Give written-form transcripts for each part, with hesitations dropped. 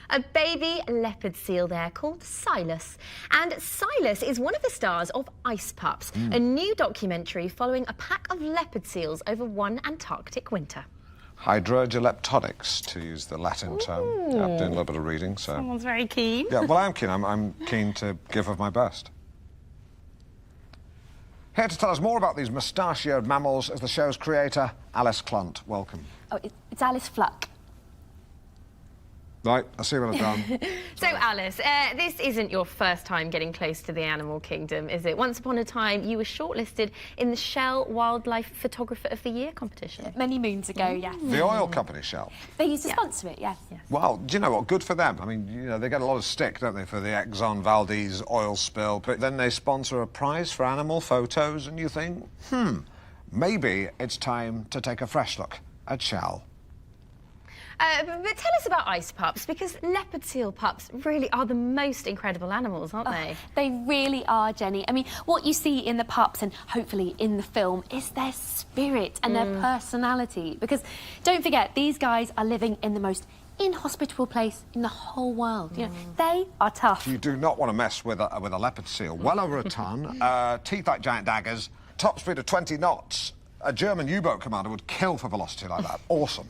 a baby leopard seal there called Silas. And Silas is one of the stars of Ice Pups, a new documentary following a pack of leopard seals over one Antarctic winter. Hydrogeleptonics, to use the Latin term. Yeah, I'm doing a little bit of reading, so... Someone's very keen. Yeah, well, I'm keen. I'm keen to give of my best. Here to tell us more about these mustachioed mammals is the show's creator, Alice Clunt. Welcome. Oh, it's Alice Fluck. Right, I see what I've done. So, Alice, this isn't your first time getting close to the animal kingdom, is it? Once upon a time, you were shortlisted in the Shell Wildlife Photographer of the Year competition. Many moons ago, yes. The oil company, Shell. They used to sponsor it, yes. Well, do you know what? Good for them. I mean, you know, they get a lot of stick, don't they, for the Exxon Valdez oil spill. But then they sponsor a prize for animal photos, and you think, maybe it's time to take a fresh look at Shell. But tell us about ice pups, because leopard seal pups really are the most incredible animals, aren't they? They really are, Jenny. I mean, what you see in the pups and hopefully in the film is their spirit and their personality. Because don't forget, these guys are living in the most inhospitable place in the whole world. You know, they are tough. You do not want to mess with a leopard seal. Well over a ton, teeth like giant daggers, top speed of 20 knots. A German U-boat commander would kill for velocity like that. Awesome.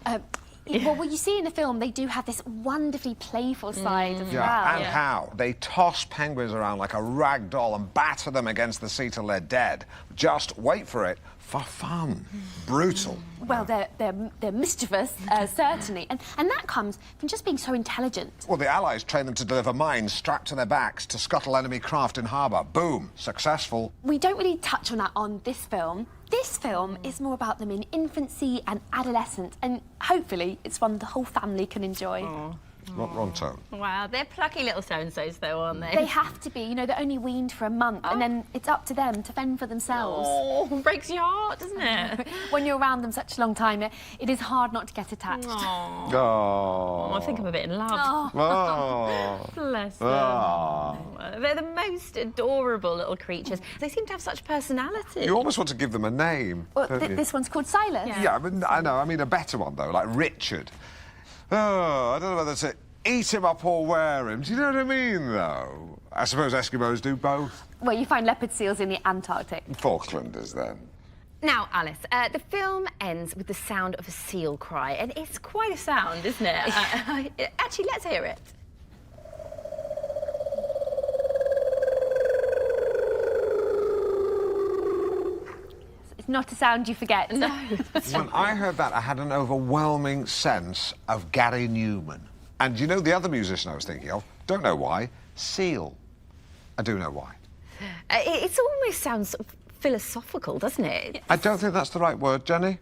Well, what you see in the film, they do have this wonderfully playful side as well. And how? They toss penguins around like a rag doll and batter them against the sea till they're dead. Just wait for it, for fun. Brutal. Well, they're mischievous, certainly. And that comes from just being so intelligent. Well, the Allies trained them to deliver mines strapped to their backs to scuttle enemy craft in harbour. Boom. Successful. We don't really touch on that on this film. This film is more about them in infancy and adolescence, and hopefully it's one the whole family can enjoy. Wrong tone. Wow, they're plucky little so-and-sos, though, aren't they? They have to be. You know, they're only weaned for a month, and then it's up to them to fend for themselves. Oh, breaks your heart, doesn't it? When you're around them such a long time, it is hard not to get attached. Oh, I think I'm a bit in love. Bless them. They're the most adorable little creatures. They seem to have such personality. You almost want to give them a name. Well, this one's called Silas. Yeah, but I know. I mean, a better one, though, like Richard. Oh, I don't know whether to eat him up or wear him. Do you know what I mean, though? I suppose Eskimos do both. Well, you find leopard seals in the Antarctic. Falklanders, then. Now, Alice, the film ends with the sound of a seal cry, and it's quite a sound, isn't it? Actually, let's hear it. Not a sound you forget. No. When I heard that, I had an overwhelming sense of Gary Newman. And you know the other musician I was thinking of? Don't know why. Seal. I do know why. It almost sounds sort of philosophical, doesn't it? I don't think that's the right word, Jenny.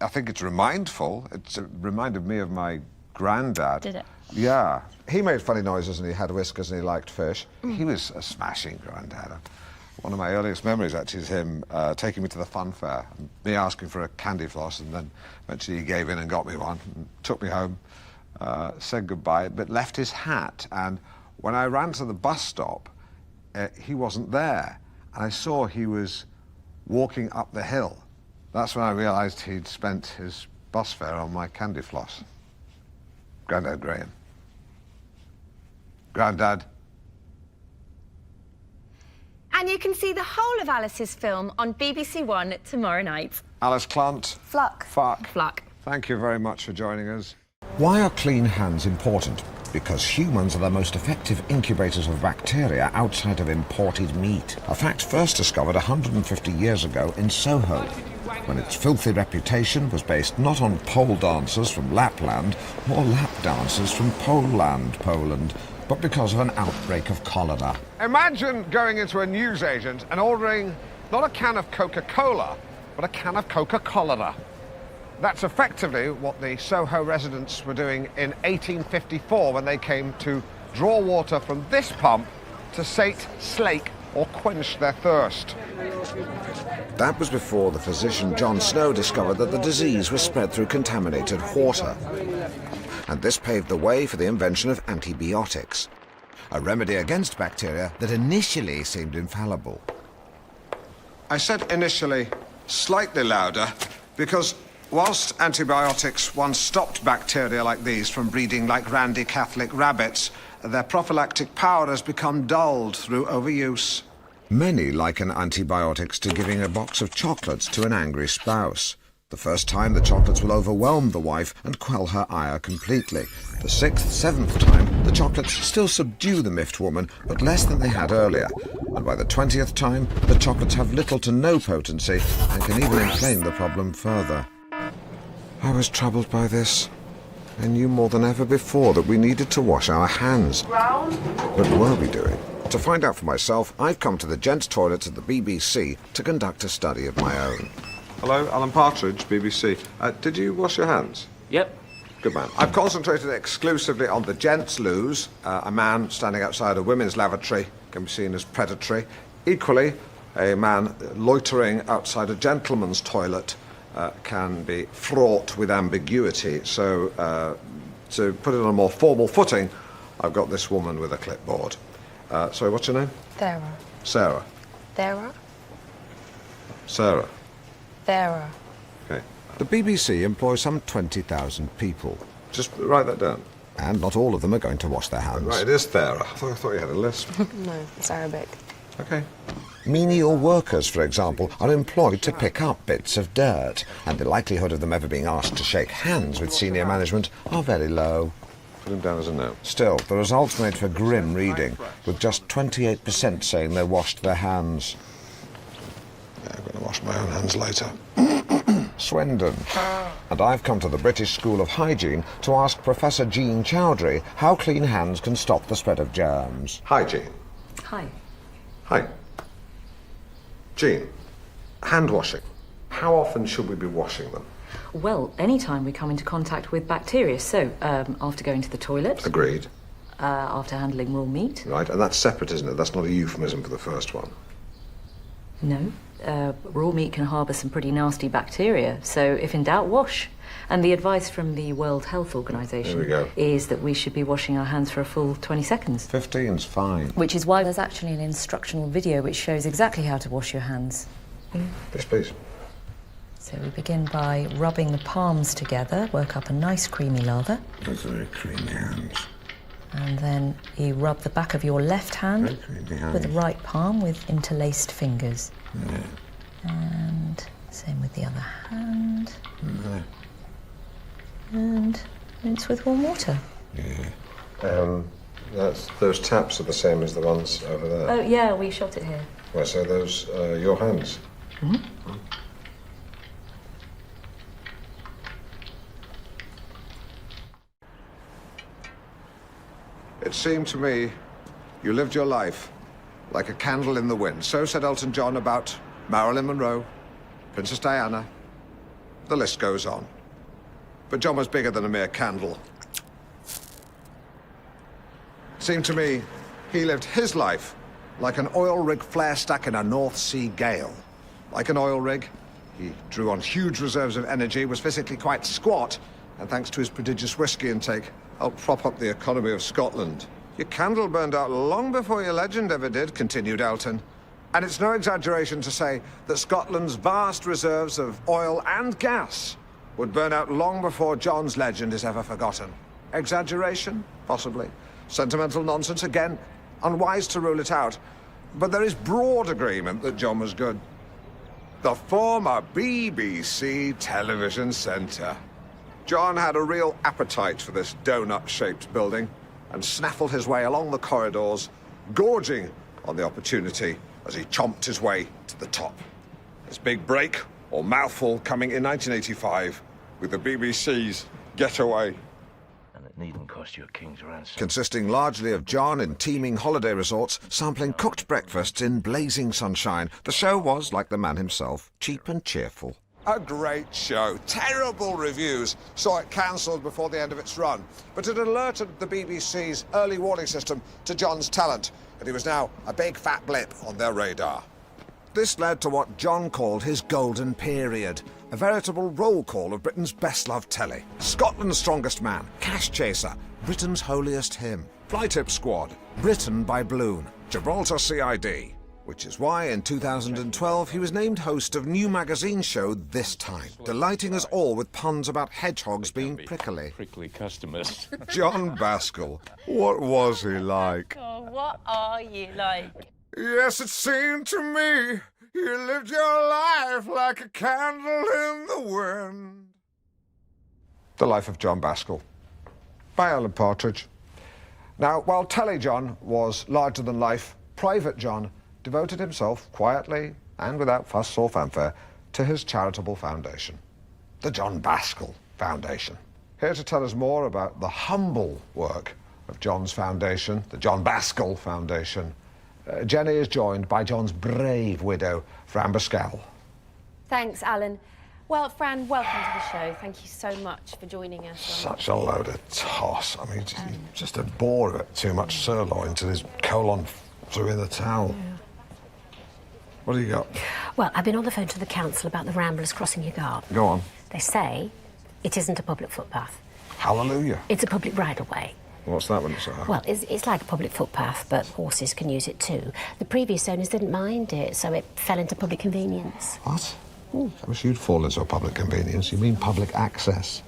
I think it's remindful. It reminded me of my granddad. Did it? Yeah. He made funny noises and he had whiskers and he liked fish. He was a smashing granddad. One of my earliest memories, actually, is him taking me to the fun fair, and me asking for a candy floss, and then eventually he gave in and got me one, and took me home, said goodbye, but left his hat. And when I ran to the bus stop, he wasn't there, and I saw he was walking up the hill. That's when I realised he'd spent his bus fare on my candy floss. Grandad Graham. Grandad. And you can see the whole of Alice's film on BBC One tomorrow night. Alice Clunt. Fluck. Fluck. Thank you very much for joining us. Why are clean hands important? Because humans are the most effective incubators of bacteria outside of imported meat. A fact first discovered 150 years ago in Soho, when its filthy reputation was based not on pole dancers from Lapland or lap dancers from Poland, Poland, but because of an outbreak of cholera. Imagine going into a newsagent and ordering not a can of Coca-Cola, but a can of Coca-Cholera. That's effectively what the Soho residents were doing in 1854 when they came to draw water from this pump to sate, slake, or quench their thirst. That was before the physician John Snow discovered that the disease was spread through contaminated water. And this paved the way for the invention of antibiotics, a remedy against bacteria that initially seemed infallible. I said initially slightly louder because Whilst antibiotics once stopped bacteria like these from breeding like randy Catholic rabbits, their prophylactic power has become dulled through overuse. Many liken antibiotics to giving a box of chocolates to an angry spouse. The first time, the chocolates will overwhelm the wife and quell her ire completely. The sixth, seventh time, the chocolates still subdue the miffed woman, but less than they had earlier. And by the 20th time, the chocolates have little to no potency and can even inflame the problem further. I was troubled by this. I knew more than ever before that we needed to wash our hands. But were we doing? To find out for myself, I've come to the gents' toilets at the BBC to conduct a study of my own. Hello, Alan Partridge, BBC. Did you wash your hands? Yep. Good man. I've concentrated exclusively on the gents' loos. A man standing outside a women's lavatory can be seen as predatory. Equally, a man loitering outside a gentleman's toilet can be fraught with ambiguity. So, to put it on a more formal footing, I've got this woman with a clipboard. Sorry, what's your name? Sarah. Sarah. Sarah. Sarah. Sarah. Okay. The BBC employs some 20,000 people. Just write that down. And not all of them are going to wash their hands. Right, it is Sarah. I thought you had a list. No, it's Arabic. Okay. Menial workers, for example, are employed to pick up bits of dirt, and the likelihood of them ever being asked to shake hands with senior management are very low. Put him down as a no. Still, the results made for grim reading, with just 28% saying they washed their hands. Yeah, I'm going to wash my own hands later. Swindon. And I've come to the British School of Hygiene to ask Professor Jean Chowdhury how clean hands can stop the spread of germs. Hygiene. Hi. Hi. Jean, hand washing. How often should we be washing them? Well, anytime we come into contact with bacteria. So, after going to the toilet. Agreed. After handling raw meat. Right, and that's separate, isn't it? That's not a euphemism for the first one. No. Raw meat can harbour some pretty nasty bacteria. So, if in doubt, wash. And the advice from the World Health Organization is that we should be washing our hands for a full 20 seconds. 15's fine. Which is why there's actually an instructional video which shows exactly how to wash your hands. Yes, please. So we begin by rubbing the palms together, work up a nice creamy lather. Those very creamy hands. And then you rub the back of your left hand with the right palm with interlaced fingers. Yeah. And same with the other hand. Yeah. And rinse with warm water. Yeah. Those taps are the same as the ones over there. Oh, yeah, we shot it here. Well, so those your hands? Mm-hmm. It seemed to me you lived your life like a candle in the wind. So said Elton John about Marilyn Monroe, Princess Diana. The list goes on. But John was bigger than a mere candle. It seemed to me he lived his life like an oil rig flare stack in a North Sea gale. Like an oil rig, he drew on huge reserves of energy, was physically quite squat, and thanks to his prodigious whiskey intake, helped prop up the economy of Scotland. Your candle burned out long before your legend ever did, continued Elton. And it's no exaggeration to say that Scotland's vast reserves of oil and gas would burn out long before John's legend is ever forgotten. Exaggeration? Possibly. Sentimental nonsense? Again, unwise to rule it out. But there is broad agreement that John was good. The former BBC television centre. John had a real appetite for this donut-shaped building and snaffled his way along the corridors, gorging on the opportunity as he chomped his way to the top. His big break, or mouthful, coming in 1985 with the BBC's Getaway. And it needn't cost you a king's ransom. Consisting largely of John in teeming holiday resorts, sampling cooked breakfasts in blazing sunshine, the show was, like the man himself, cheap and cheerful. A great show. Terrible reviews saw it cancelled before the end of its run. But it alerted the BBC's early warning system to John's talent, and he was now a big fat blip on their radar. This led to what John called his golden period, a veritable roll call of Britain's best-loved telly. Scotland's strongest man, Cash Chaser, Britain's holiest hymn, Fly Tip Squad, Britain by Balloon, Gibraltar CID. Which is why in 2012 he was named host of new magazine show This Time, delighting us all with puns about hedgehogs being prickly. Prickly customers. John Baskell, what was he like? Oh, what are you like? Yes, it seemed to me you lived your life like a candle in the wind. The Life of John Baskell, by Alan Partridge. Now, while Telly John was larger than life, Private John devoted himself quietly and without fuss or fanfare to his charitable foundation, the John Baskell Foundation. Here to tell us more about the humble work of John's foundation, the John Baskell Foundation, Jenny is joined by John's brave widow, Fran Baskell. Thanks, Alan. Well, Fran, welcome to the show. Thank you so much for joining us. Such a load of toss. I mean, just a bore of it. Too much sirloin till his colon threw in the towel. Yeah. What do you got? Well, I've been on the phone to the council about the ramblers crossing your garden. Go on. They say it isn't a public footpath. Hallelujah. It's a public right-of-way. What's that when it's like? Well, it's like a public footpath, but horses can use it too. The previous owners didn't mind it, so it fell into public convenience. What? I wish you'd fall into a public convenience. You mean public access?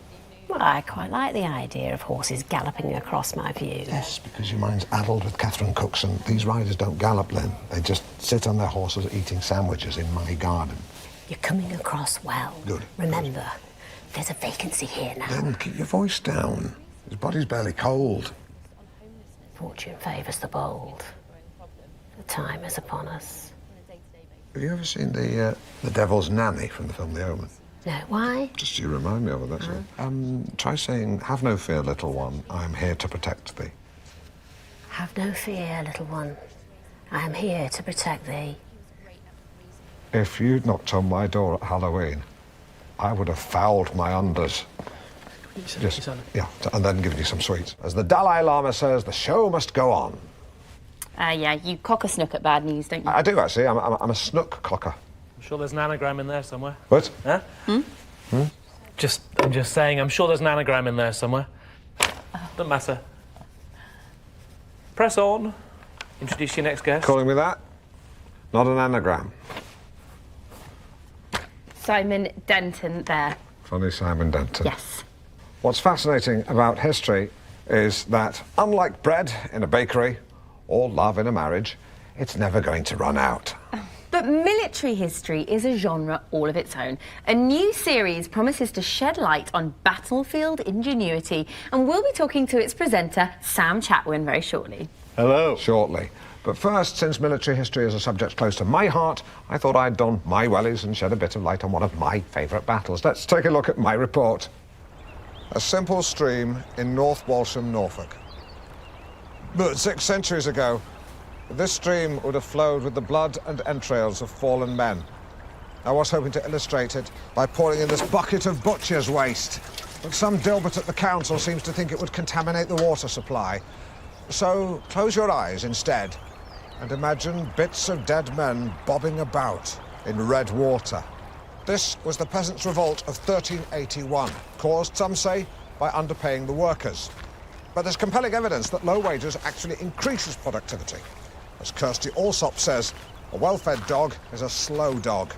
Well, I quite like the idea of horses galloping across my view. Yes, because your mind's addled with Catherine Cookson. These riders don't gallop, Lynn. They just sit on their horses eating sandwiches in my garden. You're coming across well. Good. Remember, there's a vacancy here now. Lynn, keep your voice down. His body's barely cold. Fortune favours the bold. The time is upon us. Have you ever seen the Devil's Nanny from the film The Omen? No, why? Just you remind me of it, that's all. Try saying, "Have no fear, little one, I am here to protect thee." Have no fear, little one. I am here to protect thee. If you'd knocked on my door at Halloween, I would have fouled my unders. Just, yeah, and then given you some sweets. As the Dalai Lama says, the show must go on. Yeah, you cock a snook at bad news, don't you? I do, actually. I'm a snook clocker. I'm sure there's an anagram in there somewhere. What? Huh? I'm just saying, I'm sure there's an anagram in there somewhere. Doesn't matter. Press on. Introduce your next guest. Calling me that? Not an anagram. Simon Denton there. Funny Simon Denton. Yes. What's fascinating about history is that, unlike bread in a bakery or love in a marriage, it's never going to run out. But military history is a genre all of its own. A new series promises to shed light on battlefield ingenuity, and we'll be talking to its presenter, Sam Chatwin, very shortly. Hello. Shortly. But first, since military history is a subject close to my heart, I thought I'd don my wellies and shed a bit of light on one of my favourite battles. Let's take a look at my report. A simple stream in North Walsham, Norfolk. But 6 centuries ago, this stream would have flowed with the blood and entrails of fallen men. I was hoping to illustrate it by pouring in this bucket of butcher's waste, but some dilbert at the council seems to think it would contaminate the water supply. So close your eyes instead and imagine bits of dead men bobbing about in red water. This was the Peasants Revolt of 1381, caused, some say, by underpaying the workers. But there's compelling evidence that low wages actually increases productivity. As Kirsty Allsop says, a well-fed dog is a slow dog.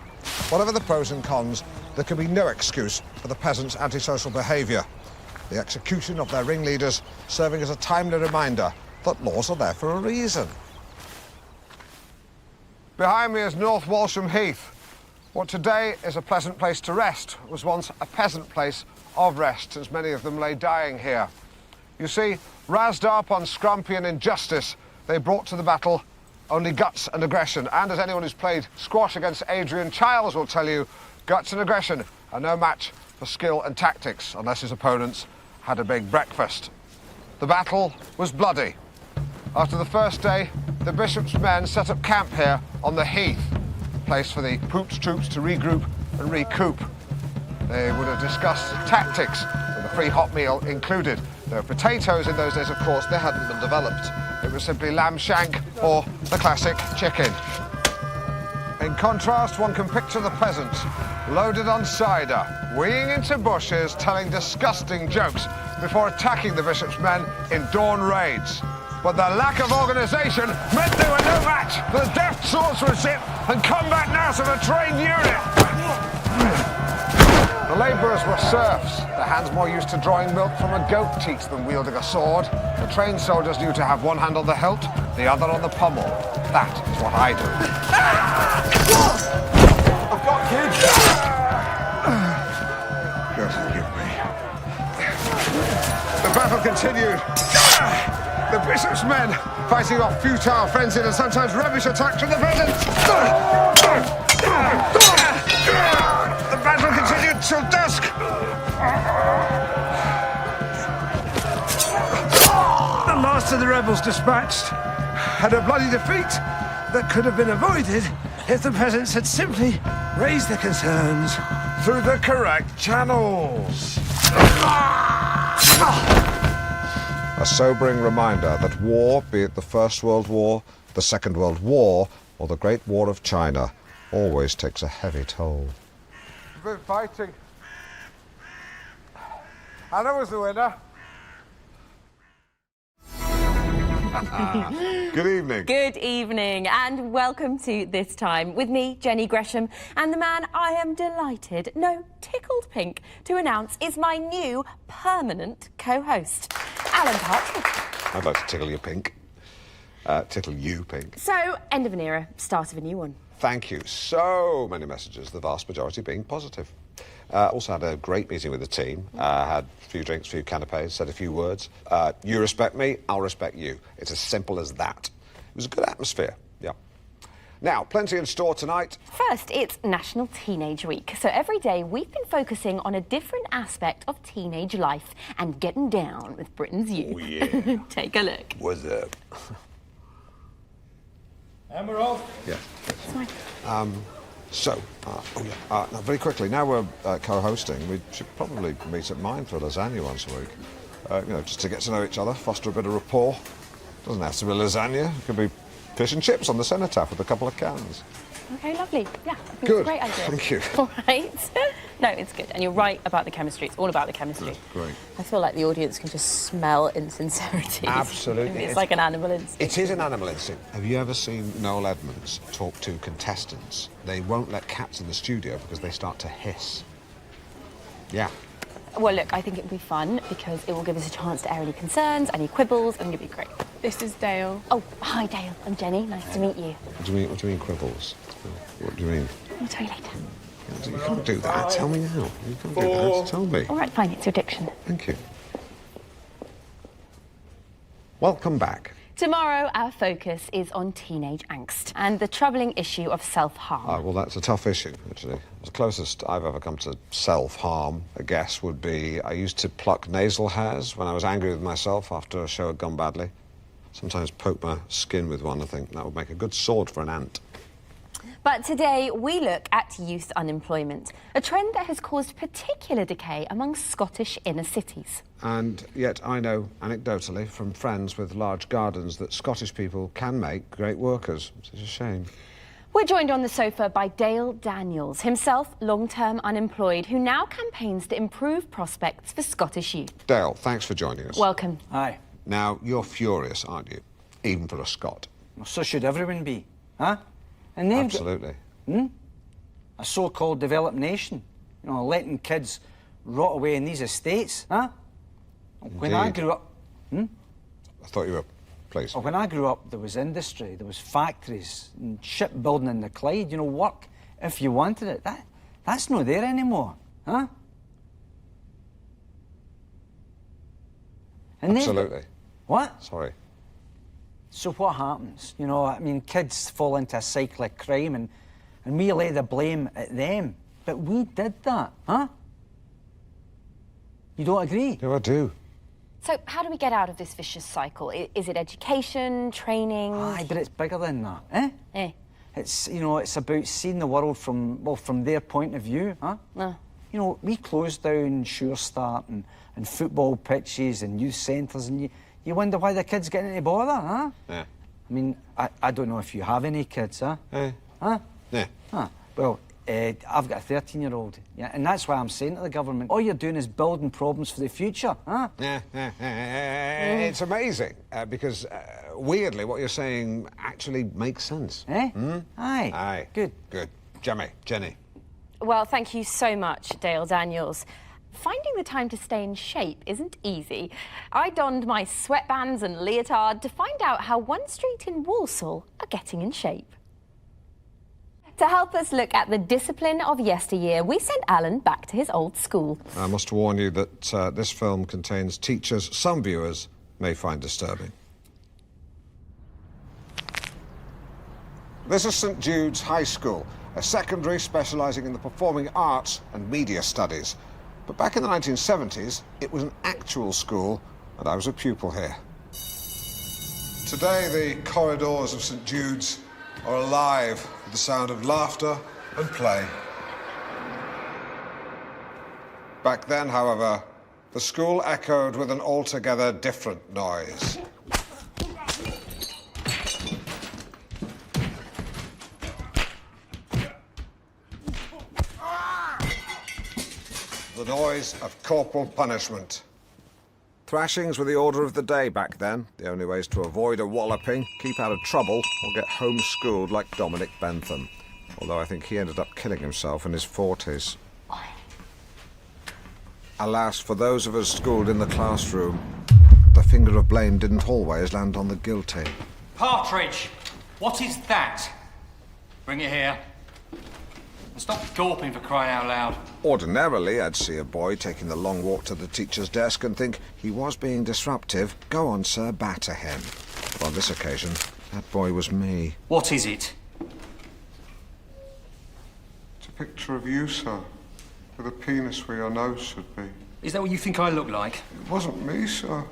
Whatever the pros and cons, there can be no excuse for the peasants' antisocial behaviour. The execution of their ringleaders serving as a timely reminder that laws are there for a reason. Behind me is North Walsham Heath. What today is a pleasant place to rest was once a peasant place of rest, since many of them lay dying here. You see, razzed up on scrumpy and injustice, they brought to the battle only guts and aggression. And as anyone who's played squash against Adrian Chiles will tell you, guts and aggression are no match for skill and tactics, unless his opponents had a big breakfast. The battle was bloody. After the first day, the bishop's men set up camp here on the heath, a place for the Poop's troops to regroup and recoup. They would have discussed tactics, with a free hot meal included. There were potatoes in those days, of course, they hadn't been developed. It was simply lamb shank or the classic chicken. In contrast, one can picture the peasants loaded on cider, winging into bushes, telling disgusting jokes before attacking the bishop's men in dawn raids. But the lack of organisation meant they were no match for the deft swordsmanship and combat nous of a trained unit. The labourers were serfs, their hands more used to drawing milk from a goat teat than wielding a sword. The trained soldiers knew to have one hand on the hilt, the other on the pommel. That is what I do. I've got kids! God forgive me. The battle continued. The bishop's men fighting off futile frenzied and sometimes rubbish attacks from the peasants. The battle continued till dusk. The last of the rebels dispatched had a bloody defeat that could have been avoided if the peasants had simply raised their concerns through the correct channels. A sobering reminder that war, be it the First World War, the Second World War, or the Great War of China, always takes a heavy toll. We've been fighting. And I was the winner. Good evening. Good evening and welcome to This Time with me, Jenny Gresham, and the man I am delighted, no, tickled pink, to announce is my new permanent co-host, Alan Partridge. I'd like to tickle you pink. Tickle you pink. So, end of an era, start of a new one. Thank you. So many messages, the vast majority being positive. Also had a great meeting with the team. Had a few drinks, a few canapes, said a few words. You respect me, I'll respect you. It's as simple as that. It was a good atmosphere, yeah. Now, plenty in store tonight. First, it's National Teenage Week. So every day we've been focusing on a different aspect of teenage life and getting down with Britain's youth. Oh, yeah. Take a look. What's up? Emerald? Yeah. Now very quickly, now we're co-hosting, we should probably meet at mine for a lasagna once a week. You know, just to get to know each other, foster a bit of rapport. Doesn't have to be lasagna, it could be fish and chips on the cenotaph with a couple of cans. Okay, lovely. Yeah, I think Good. it's a great idea. Thank you. All right. No, it's good. And you're right about the chemistry. It's all about the chemistry. Great. I feel like the audience can just smell insincerity. Absolutely. It's like an animal instinct. It is an animal instinct. Have you ever seen Noel Edmonds talk to contestants? They won't let cats in the studio because they start to hiss. Yeah. Well, look, I think it'll be fun because it will give us a chance to air any concerns, any quibbles, and it'll be great. This is Dale. Oh, hi, Dale. I'm Jenny. Nice to meet you. What do you mean quibbles? What do you mean? I'll tell you later. You can't do that. Tell me now. You can't do that. Tell me. All right, fine. It's your diction. Thank you. Welcome back. Tomorrow, our focus is on teenage angst and the troubling issue of self-harm. Well, that's a tough issue, actually. The closest I've ever come to self-harm, I guess, would be I used to pluck nasal hairs when I was angry with myself after a show had gone badly. Sometimes poke my skin with one. I think that would make a good sword for an ant. But today, we look at youth unemployment, a trend that has caused particular decay among Scottish inner cities. And yet I know, anecdotally, from friends with large gardens, that Scottish people can make great workers. It's a shame. We're joined on the sofa by Dale Daniels, himself long-term unemployed, who now campaigns to improve prospects for Scottish youth. Dale, thanks for joining us. Welcome. Aye. Now, you're furious, aren't you? Even for a Scot. Well, so should everyone be, huh? And they've Absolutely. a so-called developed nation, you know, letting kids rot away in these estates, huh? When I Indeed. grew up... I thought you were... Please. When I grew up, there was industry, there was factories, and shipbuilding in the Clyde, you know, work if you wanted it. That's not there anymore, huh? And Absolutely. What? Sorry. So what happens? You know, I mean, kids fall into a cycle of crime and we lay the blame at them. But we did that, huh? You don't agree? No, I do. So how do we get out of this vicious cycle? Is it education, training? Aye, but it's bigger than that, eh? Eh. It's, you know, it's about seeing the world from, well, from their point of view, huh? No. You know, we closed down Sure Start and football pitches and youth centres and you wonder why the kids get into bother, huh? Yeah. I mean, I don't know if you have any kids, huh? Eh? Huh? Yeah. Huh. Well, I've got a 13-year-old, yeah, and that's why I'm saying to the government, all you're doing is building problems for the future, huh? It's amazing, because, weirdly, what you're saying actually makes sense. Eh? Aye. Aye. Good. Good. Jenny. Well, thank you so much, Dale Daniels. Finding the time to stay in shape isn't easy. I donned my sweatbands and leotard to find out how one street in Walsall are getting in shape. To help us look at the discipline of yesteryear, we sent Alan back to his old school. I must warn you that this film contains teachers some viewers may find disturbing. This is St Jude's High School, a secondary specialising in the performing arts and media studies. But back in the 1970s, it was an actual school, and I was a pupil here. Today, the corridors of St Jude's are alive with the sound of laughter and play. Back then, however, the school echoed with an altogether different noise. The noise of corporal punishment. Thrashings were the order of the day back then. The only ways to avoid a walloping, keep out of trouble, or get homeschooled like Dominic Bentham. Although I think he ended up killing himself in his 40s. Alas, for those of us schooled in the classroom, the finger of blame didn't always land on the guilty. Partridge! What is that? Bring it here. And stop gawping, for crying out loud. Ordinarily, I'd see a boy taking the long walk to the teacher's desk and think he was being disruptive. Go on, sir, batter him. But on this occasion, that boy was me. What is it? It's a picture of you, sir, with a penis where your nose should be. Is that what you think I look like? It wasn't me, sir.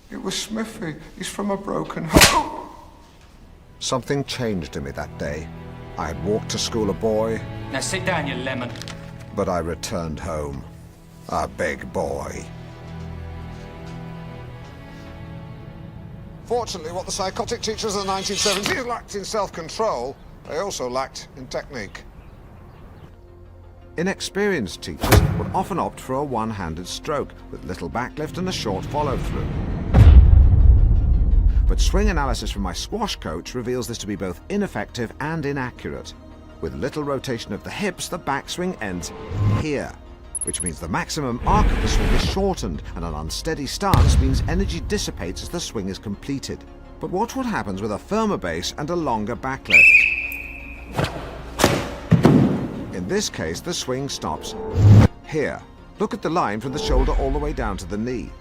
It was Smithy. He's from a broken home. Something changed in me that day. I had walked to school a boy. Now sit down, you lemon. But I returned home, a big boy. Fortunately, what the psychotic teachers of the 1970s lacked in self-control, they also lacked in technique. Inexperienced teachers would often opt for a one-handed stroke with little backlift and a short follow-through. But swing analysis from my squash coach reveals this to be both ineffective and inaccurate. With little rotation of the hips, the backswing ends here, which means the maximum arc of the swing is shortened, and an unsteady stance means energy dissipates as the swing is completed. But what would happen with a firmer base and a longer backlift? In this case, the swing stops here. Look at the line from the shoulder all the way down to the knee.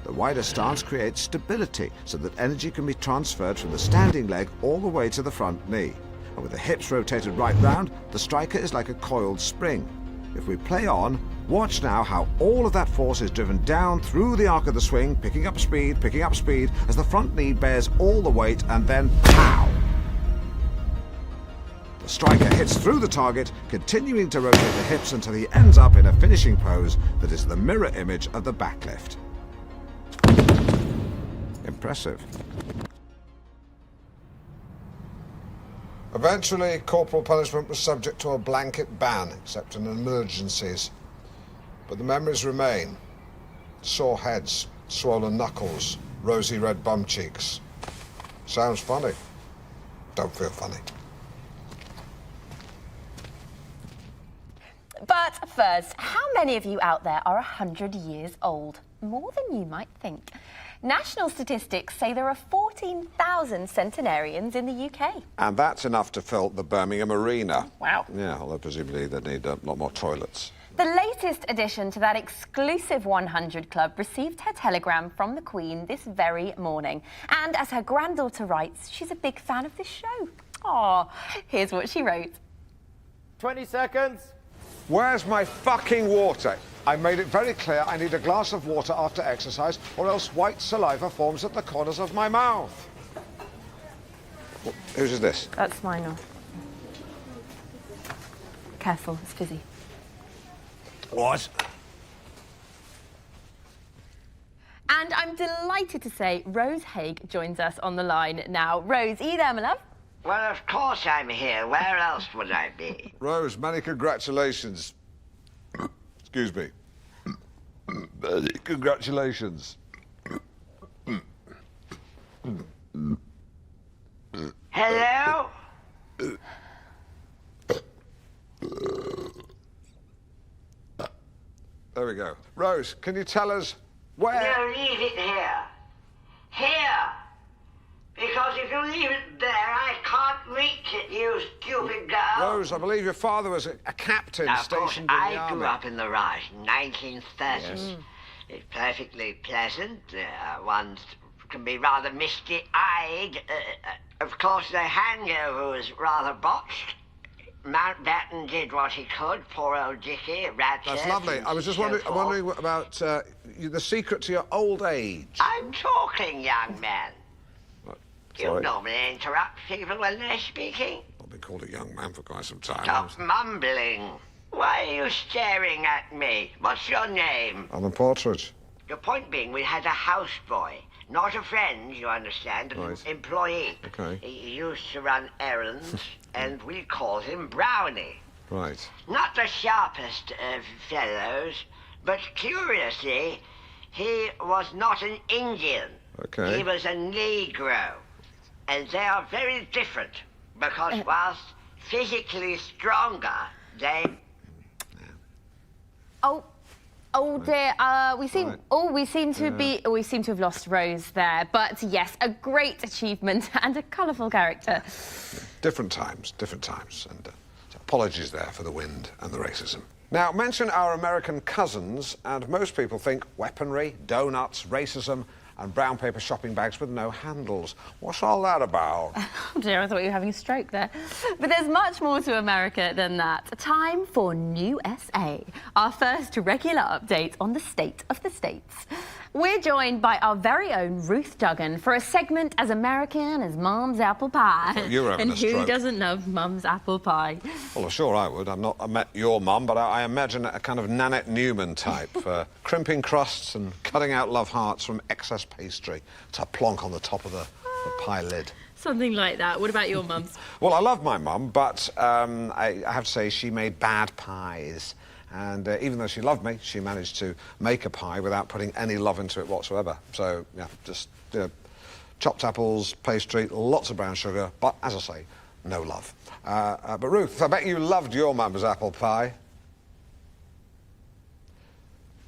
The wider stance creates stability so that energy can be transferred from the standing leg all the way to the front knee. And with the hips rotated right round, the striker is like a coiled spring. If we play on, watch now how all of that force is driven down through the arc of the swing, picking up speed, as the front knee bears all the weight, and then pow! The striker hits through the target, continuing to rotate the hips until he ends up in a finishing pose that is the mirror image of the backlift. Impressive. Eventually, corporal punishment was subject to a blanket ban, except in emergencies. But the memories remain. Sore heads, swollen knuckles, rosy red bum cheeks. Sounds funny. Don't feel funny. But first, how many of you out there are 100 years old? More than you might think. National statistics say there are 14,000 centenarians in the UK. And that's enough to fill the Birmingham Arena. Wow. Yeah, although presumably they need a lot more toilets. The latest addition to that exclusive 100 club received her telegram from the Queen this very morning. And as her granddaughter writes, she's a big fan of this show. Aw, here's what she wrote. 20 seconds. Where's my fucking water? I made it very clear I need a glass of water after exercise, or else white saliva forms at the corners of my mouth. Whose is this? That's mine now. Careful, it's fizzy. What? And I'm delighted to say Rose Haig joins us on the line now. Rose, are you there, my love? Well, of course I'm here. Where else would I be? Rose, many congratulations. Excuse me. Congratulations. Hello? There we go. Rose, can you tell us where... No, leave it here. Here! Because if you leave it there, I can't reach it, you stupid girl. Rose, I believe your father was a captain Now, of course, stationed in the I army. grew up in the Raj, 1930s. Yes. It's perfectly pleasant. One can be rather misty-eyed. Of course, the hangover was rather botched. Mountbatten did what he could, poor old Dickie, Radcliffe. That's lovely. I was just wondering about the secret to your old age. I'm talking, young man. You Sorry. normally interrupt people when they're speaking. I've been called a young man for quite some time. Stop mumbling. Why are you staring at me? What's your name? I'm a Partridge. Your point being, we had a houseboy. Not a friend, you understand, an Right. employee. Okay. He used to run errands, and we called him Brownie. Right. Not the sharpest of fellows, but curiously, he was not an Indian. Okay. He was a Negro. And they are very different, because whilst physically stronger, they... Oh dear, we seem we seem to have lost Rose there. But yes, a great achievement and a colourful character. Different times, and apologies there for the wind and the racism. Now, mention our American cousins, and most people think weaponry, donuts, racism, and brown paper shopping bags with no handles. What's all that about? Oh dear, I thought you were having a stroke there. But there's much more to America than that. Time for New SA, our first regular update on the state of the states. We're joined by our very own Ruth Duggan for a segment as American as Mum's apple pie. Oh, you were having and a stroke. who doesn't love Mum's apple pie? Well, sure I would. I met your mum, but I imagine a kind of Nanette Newman type, crimping crusts and cutting out love hearts from excess pastry to plonk on the top of the pie lid. Something like that. What about your mum's? Well, I love my mum, but I have to say she made bad pies. And even though she loved me, she managed to make a pie without putting any love into it whatsoever. So, yeah, just chopped apples, pastry, lots of brown sugar, but, as I say, no love. But, Ruth, I bet you loved your mum's apple pie.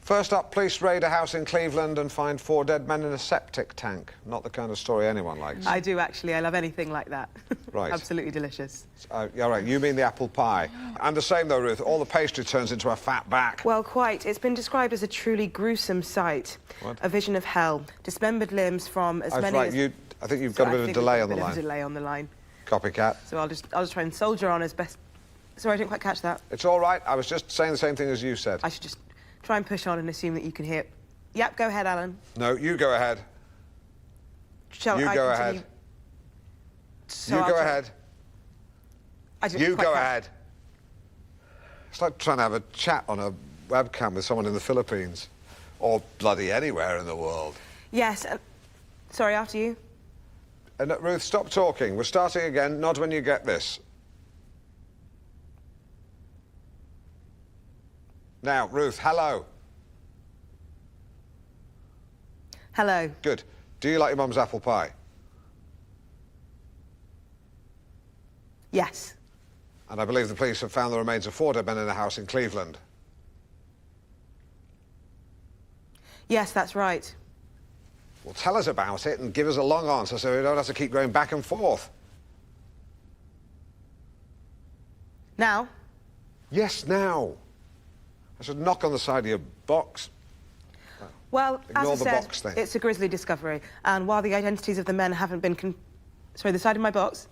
First up, police raid a house in Cleveland and find 4 dead men in a septic tank. Not the kind of story anyone likes. I do, actually. I love anything like that. Right. Absolutely delicious. Yeah, right, you mean the apple pie. And the same, though, Ruth. All the pastry turns into a fat back. Well, quite. It's been described as a truly gruesome sight. What? A vision of hell. Dismembered limbs from as many right, as... I think you've got a bit of delay on the line. A delay on the line. Copycat. So I'll just try and soldier on as best... Sorry, I didn't quite catch that. It's all right. I was just saying the same thing as you said. I should just try and push on and assume that you can hear... Yep, go ahead, Alan. No, you go ahead. Shall you I go continue? ahead. So you I'll go try- ahead. I didn't You quite go catch- ahead. It's like trying to have a chat on a webcam with someone in the Philippines. Or bloody anywhere in the world. Yes. Sorry, after you. Ruth, stop talking. We're starting again. Nod when you get this. Now, Ruth, hello. Hello. Good. Do you like your mum's apple pie? Yes. And I believe the police have found the remains of 4 dead men in a house in Cleveland. Yes, that's right. Well, tell us about it and give us a long answer so we don't have to keep going back and forth. Now? Yes, now. I should knock on the side of your box. Well, Ignore as the I said, box thing. it's a grisly discovery. And while the identities of the men haven't been... Sorry, the side of my box?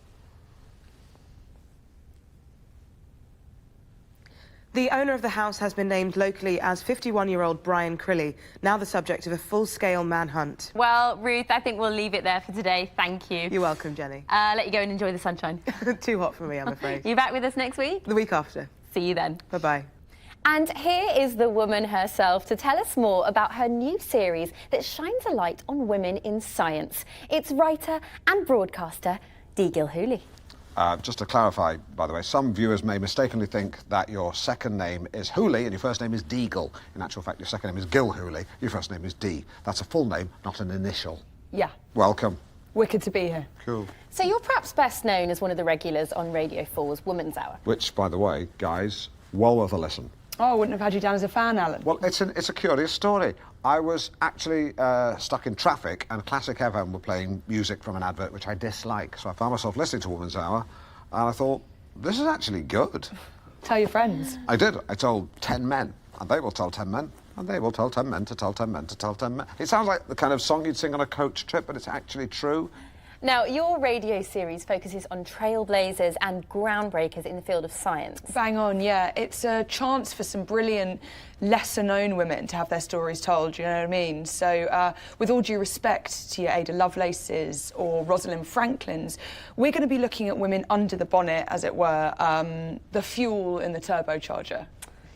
The owner of the house has been named locally as 51-year-old Brian Crilly, now the subject of a full-scale manhunt. Well, Ruth, I think we'll leave it there for today. Thank you. You're welcome, Jenny. Let you go and enjoy the sunshine. Too hot for me, I'm afraid. You back with us next week? The week after. See you then. Bye-bye. And here is the woman herself to tell us more about her new series that shines a light on women in science. It's writer and broadcaster Dee Gilhooly. Just to clarify, by the way, some viewers may mistakenly think that your second name is Hooley and your first name is Deagle. In actual fact, your second name is Gil Hooley, your first name is D. That's a full name, not an initial. Yeah. Welcome. Wicked to be here. Cool. So you're perhaps best known as one of the regulars on Radio 4's Woman's Hour. Which, by the way, guys, well worth a listen. Oh, I wouldn't have had you down as a fan, Alan. Well, it's a curious story. I was actually stuck in traffic and Classic FM were playing music from an advert which I dislike, so I found myself listening to Woman's Hour and I thought, this is actually good. Tell your friends. I did. I told 10 men, and they will tell 10 men, and they will tell 10 men to tell 10 men to tell 10 men. It sounds like the kind of song you'd sing on a coach trip, but it's actually true. Now, your radio series focuses on trailblazers and groundbreakers in the field of science. Bang on, yeah. It's a chance for some brilliant, lesser-known women to have their stories told, you know what I mean? So, with all due respect to your Ada Lovelaces or Rosalind Franklins, we're going to be looking at women under the bonnet, as it were, the fuel in the turbocharger.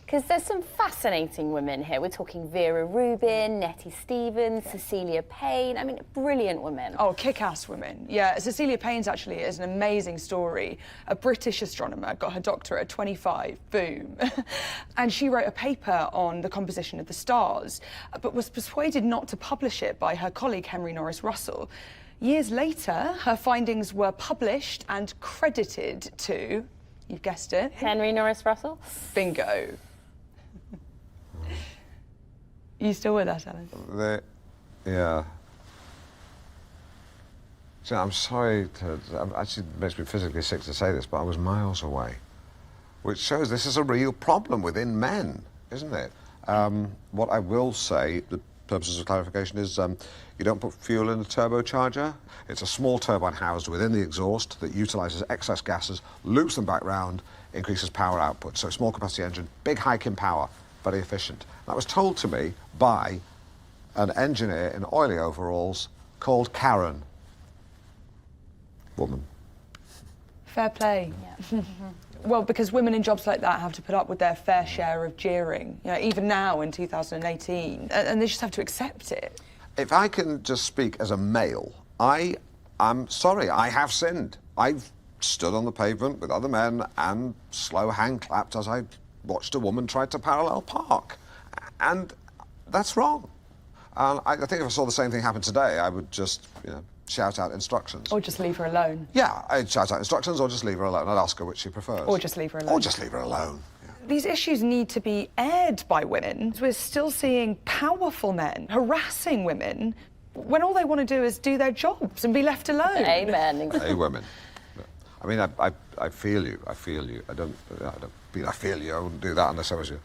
Because there's some fascinating women here. We're talking Vera Rubin, Nettie Stevens, Cecilia Payne. I mean, brilliant women. Oh, kick-ass women. Yeah, Cecilia Payne's actually is an amazing story. A British astronomer, got her doctorate at 25, boom. And she wrote a paper on the composition of the stars, but was persuaded not to publish it by her colleague Henry Norris Russell. Years later, her findings were published and credited to, you've guessed it, Henry Norris Russell? Bingo. You still with us, Alan? Yeah. See, I'm sorry to... Actually, it makes me physically sick to say this, but I was miles away. Which shows this is a real problem within men, isn't it? What I will say, the purposes of clarification, is you don't put fuel in a turbocharger. It's a small turbine housed within the exhaust that utilises excess gases, loops them back round, increases power output. So small capacity engine, big hike in power, very efficient. That was told to me by an engineer in oily overalls called Karen. Woman. Fair play. Yeah. Well, because women in jobs like that have to put up with their fair share of jeering, you know, even now in 2018, and they just have to accept it. If I can just speak as a male, I'm sorry, I have sinned. I've stood on the pavement with other men and slow hand clapped as I watched a woman try to parallel park. And that's wrong. And I think if I saw the same thing happen today, I would just, you know, shout out instructions. Or just leave her alone. Yeah, I'd shout out instructions or just leave her alone. I'd ask her which she prefers. Or just leave her alone. Or just leave her alone. Yeah. These issues need to be aired by women. We're still seeing powerful men harassing women when all they want to do is do their jobs and be left alone. Amen. Hey, women. I mean, I feel you. I feel you. I don't mean I feel you. I wouldn't do that unless I was your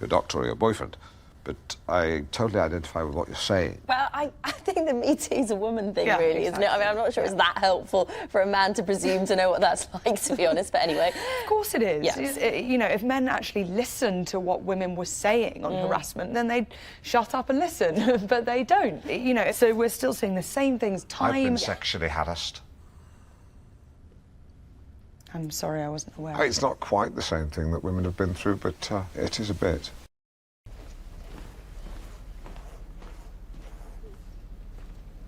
doctor or your boyfriend. But I totally identify with what you're saying. Well, I think the Me Too's a woman thing, Yeah, really, exactly. isn't it? I mean, I'm not sure it's that helpful for a man to presume to know what that's like, to be honest, but anyway. Of course it is. Yes. You know, if men actually listened to what women were saying on harassment, then they'd shut up and listen, but they don't. You know, so we're still seeing the same things time... I've been sexually harassed. I'm sorry, I wasn't aware. It's not quite the same thing that women have been through, but it is a bit.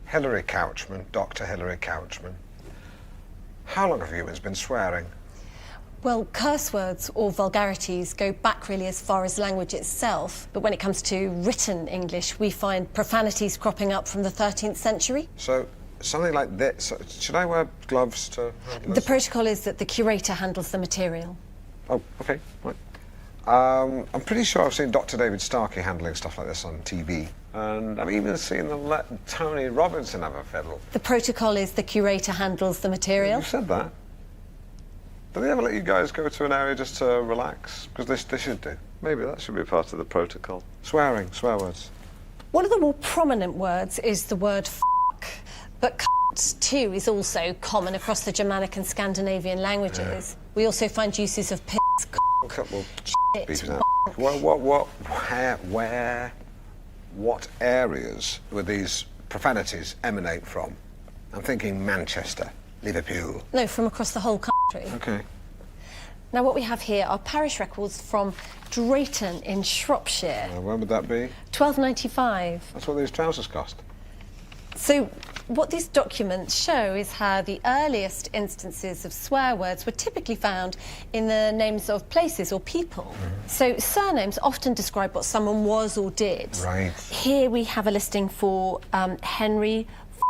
Hilary Couchman, Dr. Hilary Couchman. How long have humans been swearing? Well, curse words or vulgarities go back really as far as language itself, but when it comes to written English, we find profanities cropping up from the 13th century. So, something like this. Should I wear gloves to handle The this? protocol is that the curator handles the material. Oh, OK, right. I'm pretty sure I've seen Dr. David Starkey handling stuff like this on TV. And I've even seen them let Tony Robinson have a fiddle. The protocol is the curator handles the material. You said that. Do they ever let you guys go to an area just to relax? Because they should do. Maybe that should be part of the protocol. Swearing, swear words. One of the more prominent words is the word f***, but c*** too is also common across the Germanic and Scandinavian languages. We also find uses of piss, Well, shit, beat it out. What areas would these profanities emanate from? I'm thinking Manchester, Liverpool. No, from across the whole country. OK. Now, what we have here are parish records from Drayton in Shropshire. When would that be? 1295. That's what these trousers cost. So, What these documents show is how the earliest instances of swear words were typically found in the names of places or people. So surnames often describe what someone was or did. Right. Here we have a listing for Henry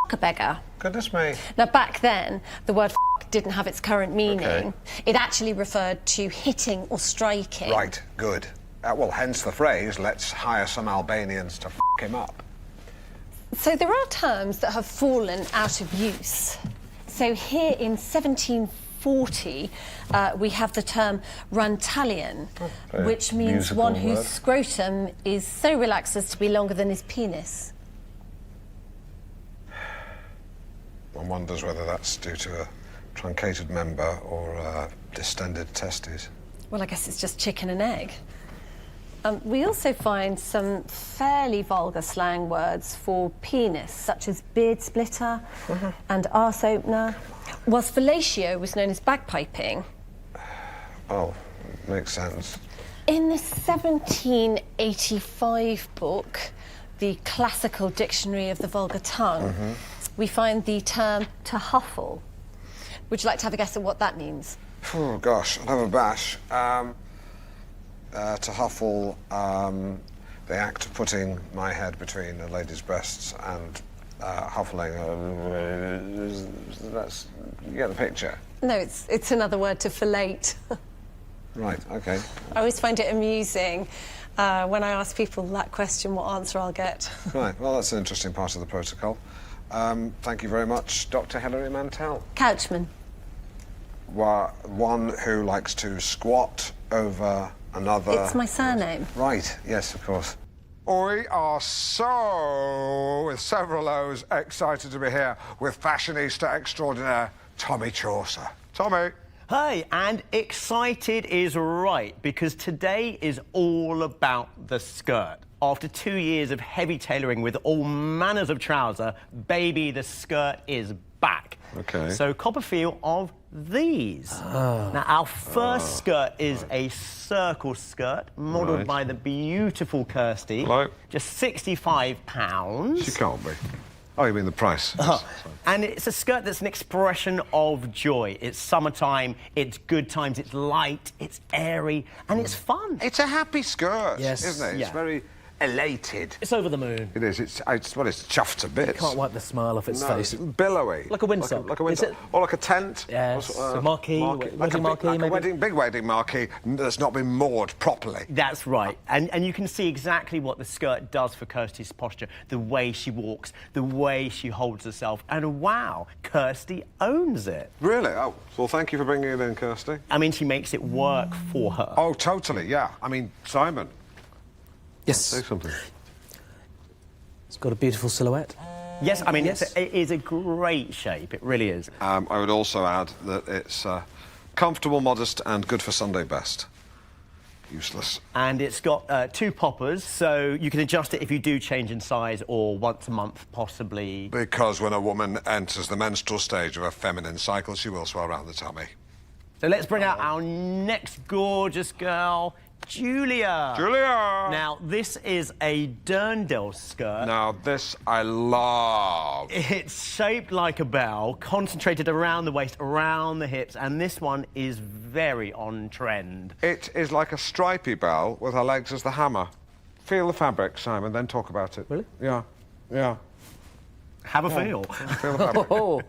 F***a-beggar. Goodness me. Now, back then, the word f*** didn't have its current meaning. Okay. It actually referred to hitting or striking. Right, good. Well, hence the phrase, let's hire some Albanians to f*** him up. So there are terms that have fallen out of use. So here in 1740, we have the term runtalian, which means one whose scrotum is so relaxed as to be longer than his penis. One wonders whether that's due to a truncated member or distended testes. Well, I guess it's just chicken and egg. We also find some fairly vulgar slang words for penis, such as beard splitter and arse opener, whilst fellatio was known as bagpiping. Oh, makes sense. In the 1785 book, the Classical Dictionary of the Vulgar Tongue, we find the term to huffle. Would you like to have a guess at what that means? Oh, gosh, I'll have a bash. To huffle, the act of putting my head between a lady's breasts and huffling. You get the picture? No, it's another word to fellate. Right, OK. I always find it amusing when I ask people that question, what answer I'll get. Right, well, that's an interesting part of the protocol. Thank you very much, Dr. Hilary Mantel. Couchman. One who likes to squat over another... It's my surname. Right, yes, of course. We are so, with several O's, excited to be here with fashionista extraordinaire Tommy Chaucer. Tommy. Hey, and excited is right, because today is all about the skirt. After 2 years of heavy tailoring with all manners of trouser, baby, the skirt is back. OK. So cop a feel of these. Now, our first skirt is a circle skirt, modelled by the beautiful Kirsty. Hello. Just £65. She can't be. Oh, you mean the price? And it's a skirt that's an expression of joy. It's summertime, it's good times, it's light, it's airy, and it's fun. It's a happy skirt, Yes. isn't it? It's Yeah. very elated. It's over the moon. It is. It's chuffed to bits. Can't wipe the smile off its face. It's billowy. Like a windsock. Like a windsock. Or like a tent. Yes. Or, a marquee. like a big wedding marquee that's not been moored properly. That's right. And you can see exactly what the skirt does for Kirsty's posture, the way she walks, the way she holds herself. And wow, Kirsty owns it. Really? Oh, well, thank you for bringing it in, Kirsty. I mean, she makes it work for her. Oh, totally, yeah. I mean, Simon. Yes. Say something. It's got a beautiful silhouette. Yes, I mean, it is a great shape. It really is. I would also add that it's comfortable, modest, and good for Sunday best. Useless. And it's got 2 poppers, so you can adjust it if you do change in size or once a month, possibly. Because when a woman enters the menstrual stage of a feminine cycle, she will swell round the tummy. So let's bring out our next gorgeous girl, Julia. Julia! Now, this is a Dirndl skirt. Now, this I love. It's shaped like a bell, concentrated around the waist, around the hips, and this one is very on trend. It is like a stripy bell with her legs as the hammer. Feel the fabric, Simon, then talk about it. Really? Yeah. Yeah. Have a feel. Feel the fabric. Oh.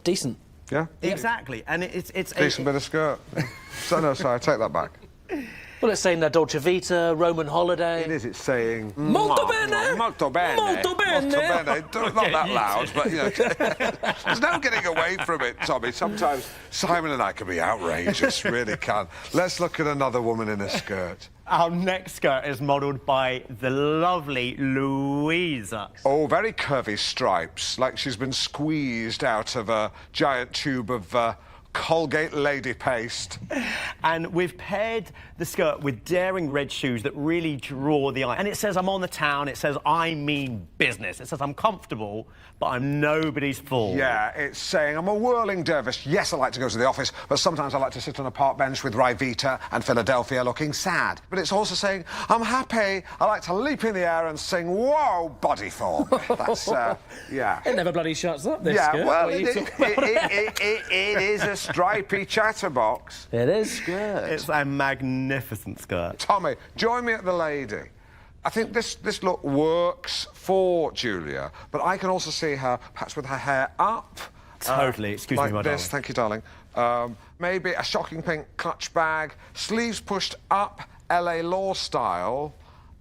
Decent. Yeah? Exactly, and it's Decent bit of skirt. So, no, sorry, I take that back. Well, it's saying Dolce Vita, Roman holiday. It is, it's saying... Molto bene! Molto bene! Molto bene! Molto bene! Not that loud, but, you know... There's no getting away from it, Tommy. Sometimes Simon and I can be outrageous, really can. Let's look at another woman in a skirt. Our next skirt is modelled by the lovely Louisa. Oh, very curvy stripes, like she's been squeezed out of a giant tube of Colgate lady paste. And we've paired the skirt with daring red shoes that really draw the eye. And it says I'm on the town, it says I mean business, it says I'm comfortable, but I'm nobody's fool. Yeah, it's saying I'm a whirling dervish. Yes, I like to go to the office, but sometimes I like to sit on a park bench with Ryvita and Philadelphia looking sad. But it's also saying I'm happy, I like to leap in the air and sing, whoa, body form. That's, yeah. It never bloody shuts up, this yeah, skirt. well, What are you talking about? it is a stripy chatterbox. It is good. It's a magnificent skirt. Tommy, join me at the lady. I think this look works for Julia, but I can also see her perhaps with her hair up. Totally. Excuse like me, my this. darling. Thank you, darling. Maybe a shocking pink clutch bag, sleeves pushed up, LA Law style.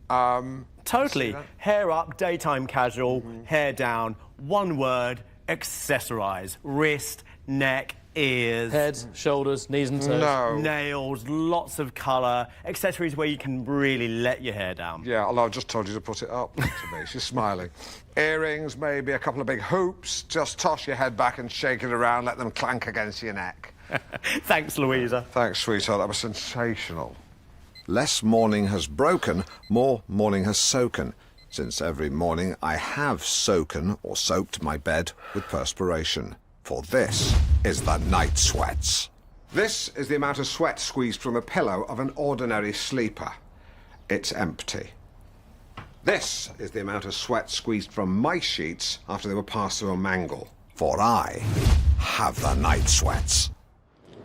Totally. Hair up, daytime casual, hair down, one word, accessorise. Wrist, neck, ears. Head, shoulders, knees and toes. No. Nails, lots of colour, accessories where you can really let your hair down. Yeah, although I just told you to put it up to me. She's smiling. Earrings, maybe a couple of big hoops. Just toss your head back and shake it around, let them clank against your neck. Thanks, Louisa. Thanks, sweetheart. That was sensational. Less morning has broken, more morning has soaken, since every morning I have soaken or soaked my bed with perspiration. For this is the night sweats. This is the amount of sweat squeezed from a pillow of an ordinary sleeper. It's empty. This is the amount of sweat squeezed from my sheets after they were passed through a mangle. For I have the night sweats.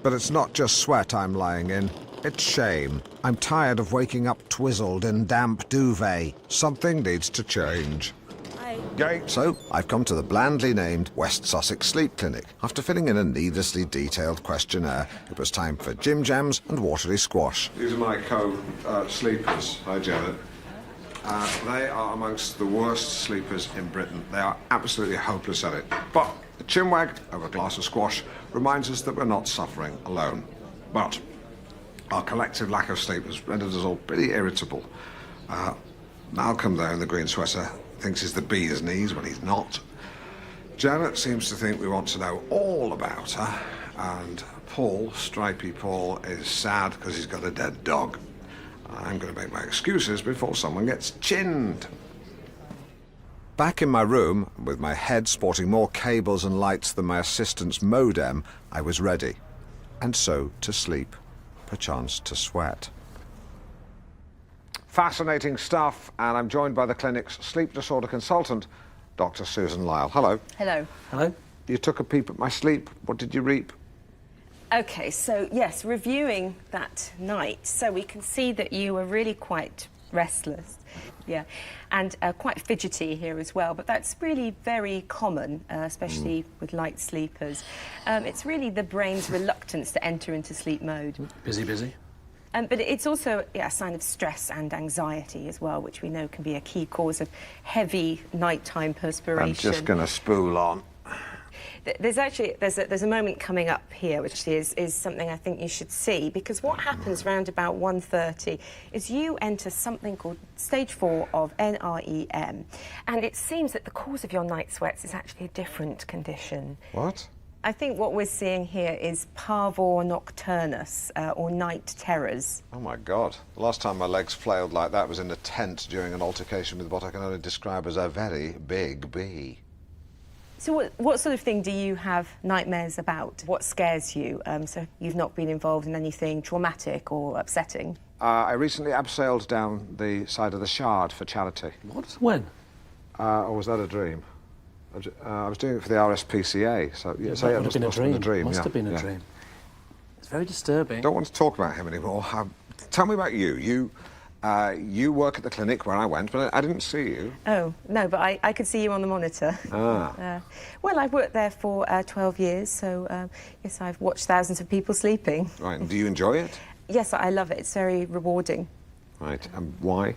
But it's not just sweat I'm lying in, it's shame. I'm tired of waking up twizzled in damp duvet. Something needs to change. So, I've come to the blandly named West Sussex Sleep Clinic. After filling in a needlessly detailed questionnaire, it was time for Jim Jams and watery squash. These are my co-sleepers. Hi, Janet. They are amongst the worst sleepers in Britain. They are absolutely hopeless at it. But a chinwag over a glass of squash reminds us that we're not suffering alone. But our collective lack of sleep has rendered us all pretty irritable. Malcolm there in the green sweater thinks he's the bee's knees when he's not. Janet seems to think we want to know all about her, and Paul, Stripey Paul, is sad because he's got a dead dog. I'm going to make my excuses before someone gets chinned. Back in my room, with my head sporting more cables and lights than my assistant's modem, I was ready. And so to sleep, perchance to sweat. Fascinating stuff, and I'm joined by the clinic's sleep disorder consultant, Dr. Susan Lyle. Hello. Hello. Hello. You took a peep at my sleep. What did you reap? Okay, so yes, reviewing that night, so we can see that you were really quite restless, yeah, and quite fidgety here as well, but that's really very common, especially with light sleepers. It's really the brain's reluctance to enter into sleep mode. Busy. But it's also a sign of stress and anxiety as well, which we know can be a key cause of heavy nighttime perspiration. I'm just going to spool on. There's a moment coming up here, which is something I think you should see, because what happens round about 1:30 is you enter something called stage 4 of NREM, and it seems that the cause of your night sweats is actually a different condition. What? I think what we're seeing here is parvor nocturnus, or night terrors. Oh, my God. The last time my legs flailed like that was in a tent during an altercation with what I can only describe as a very big bee. So what sort of thing do you have nightmares about? What scares you? So you've not been involved in anything traumatic or upsetting? I recently abseiled down the side of the Shard for charity. What? When? Or was that a dream? I was doing it for the RSPCA, so Yeah, so that it would have been a dream. Must Have been a dream. It's very disturbing. Don't want to talk about him anymore. Tell me about you. You work at the clinic where I went, but I didn't see you. Oh, no, but I could see you on the monitor. Ah. Well, I've worked there for 12 years, so yes, I've watched thousands of people sleeping. Right, and do you enjoy it? Yes, I love it. It's very rewarding. Right, and why?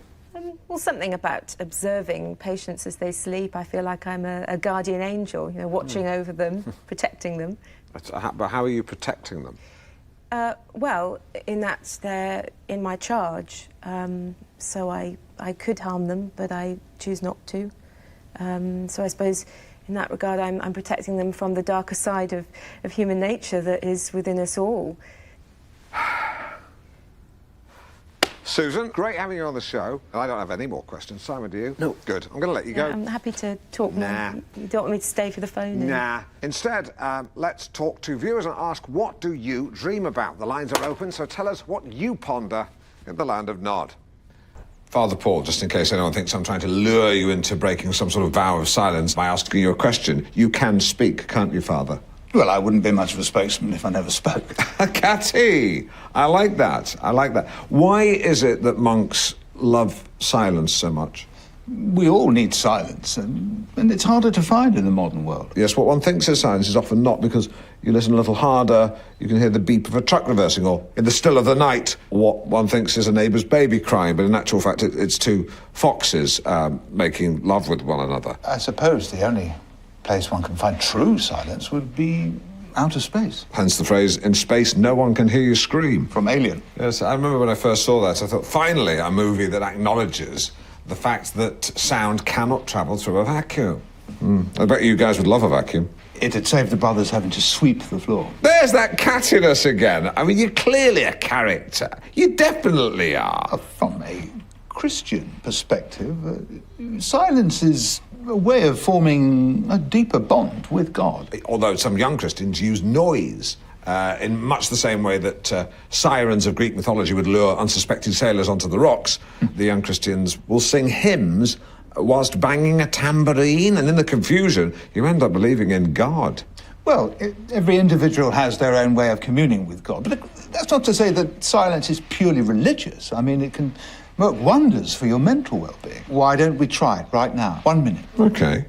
Well, something about observing patients as they sleep. I feel like I'm a guardian angel, you know, watching over them, protecting them. But how are you protecting them? Well, in that they're in my charge, so I could harm them, but I choose not to. So I suppose in that regard I'm protecting them from the darker side of human nature that is within us all. Susan, great having you on the show. And I don't have any more questions. Simon, do you? No. Good. I'm going to let you go. I'm happy to talk more. Nah. You don't want me to stay for the phone? Nah. Instead, let's talk to viewers and ask, what do you dream about? The lines are open, so tell us what you ponder in the land of Nod. Father Paul, just in case anyone thinks I'm trying to lure you into breaking some sort of vow of silence by asking you a question, you can speak, can't you, Father? Well, I wouldn't be much of a spokesman if I never spoke. Catty! I like that. I like that. Why is it that monks love silence so much? We all need silence, and it's harder to find in the modern world. Yes, what one thinks is silence is often not, because you listen a little harder, you can hear the beep of a truck reversing, or in the still of the night, what one thinks is a neighbour's baby crying, but in actual fact it's two foxes making love with one another. I suppose the only place one can find true silence would be outer space. Hence the phrase, in space no one can hear you scream. From Alien. Yes, I remember when I first saw that, I thought, finally a movie that acknowledges the fact that sound cannot travel through a vacuum. I bet you guys would love a vacuum. It'd save the brothers having to sweep the floor. There's that cattiness again. I mean, you're clearly a character. You definitely are. From a Christian perspective, silence is a way of forming a deeper bond with God. Although some young Christians use noise in much the same way that sirens of Greek mythology would lure unsuspecting sailors onto the rocks, the young Christians will sing hymns whilst banging a tambourine, and in the confusion, you end up believing in God. Well, every individual has their own way of communing with God, but that's not to say that silence is purely religious. I mean, it can work wonders for your mental well-being. Why don't we try it right now? 1 minute. OK.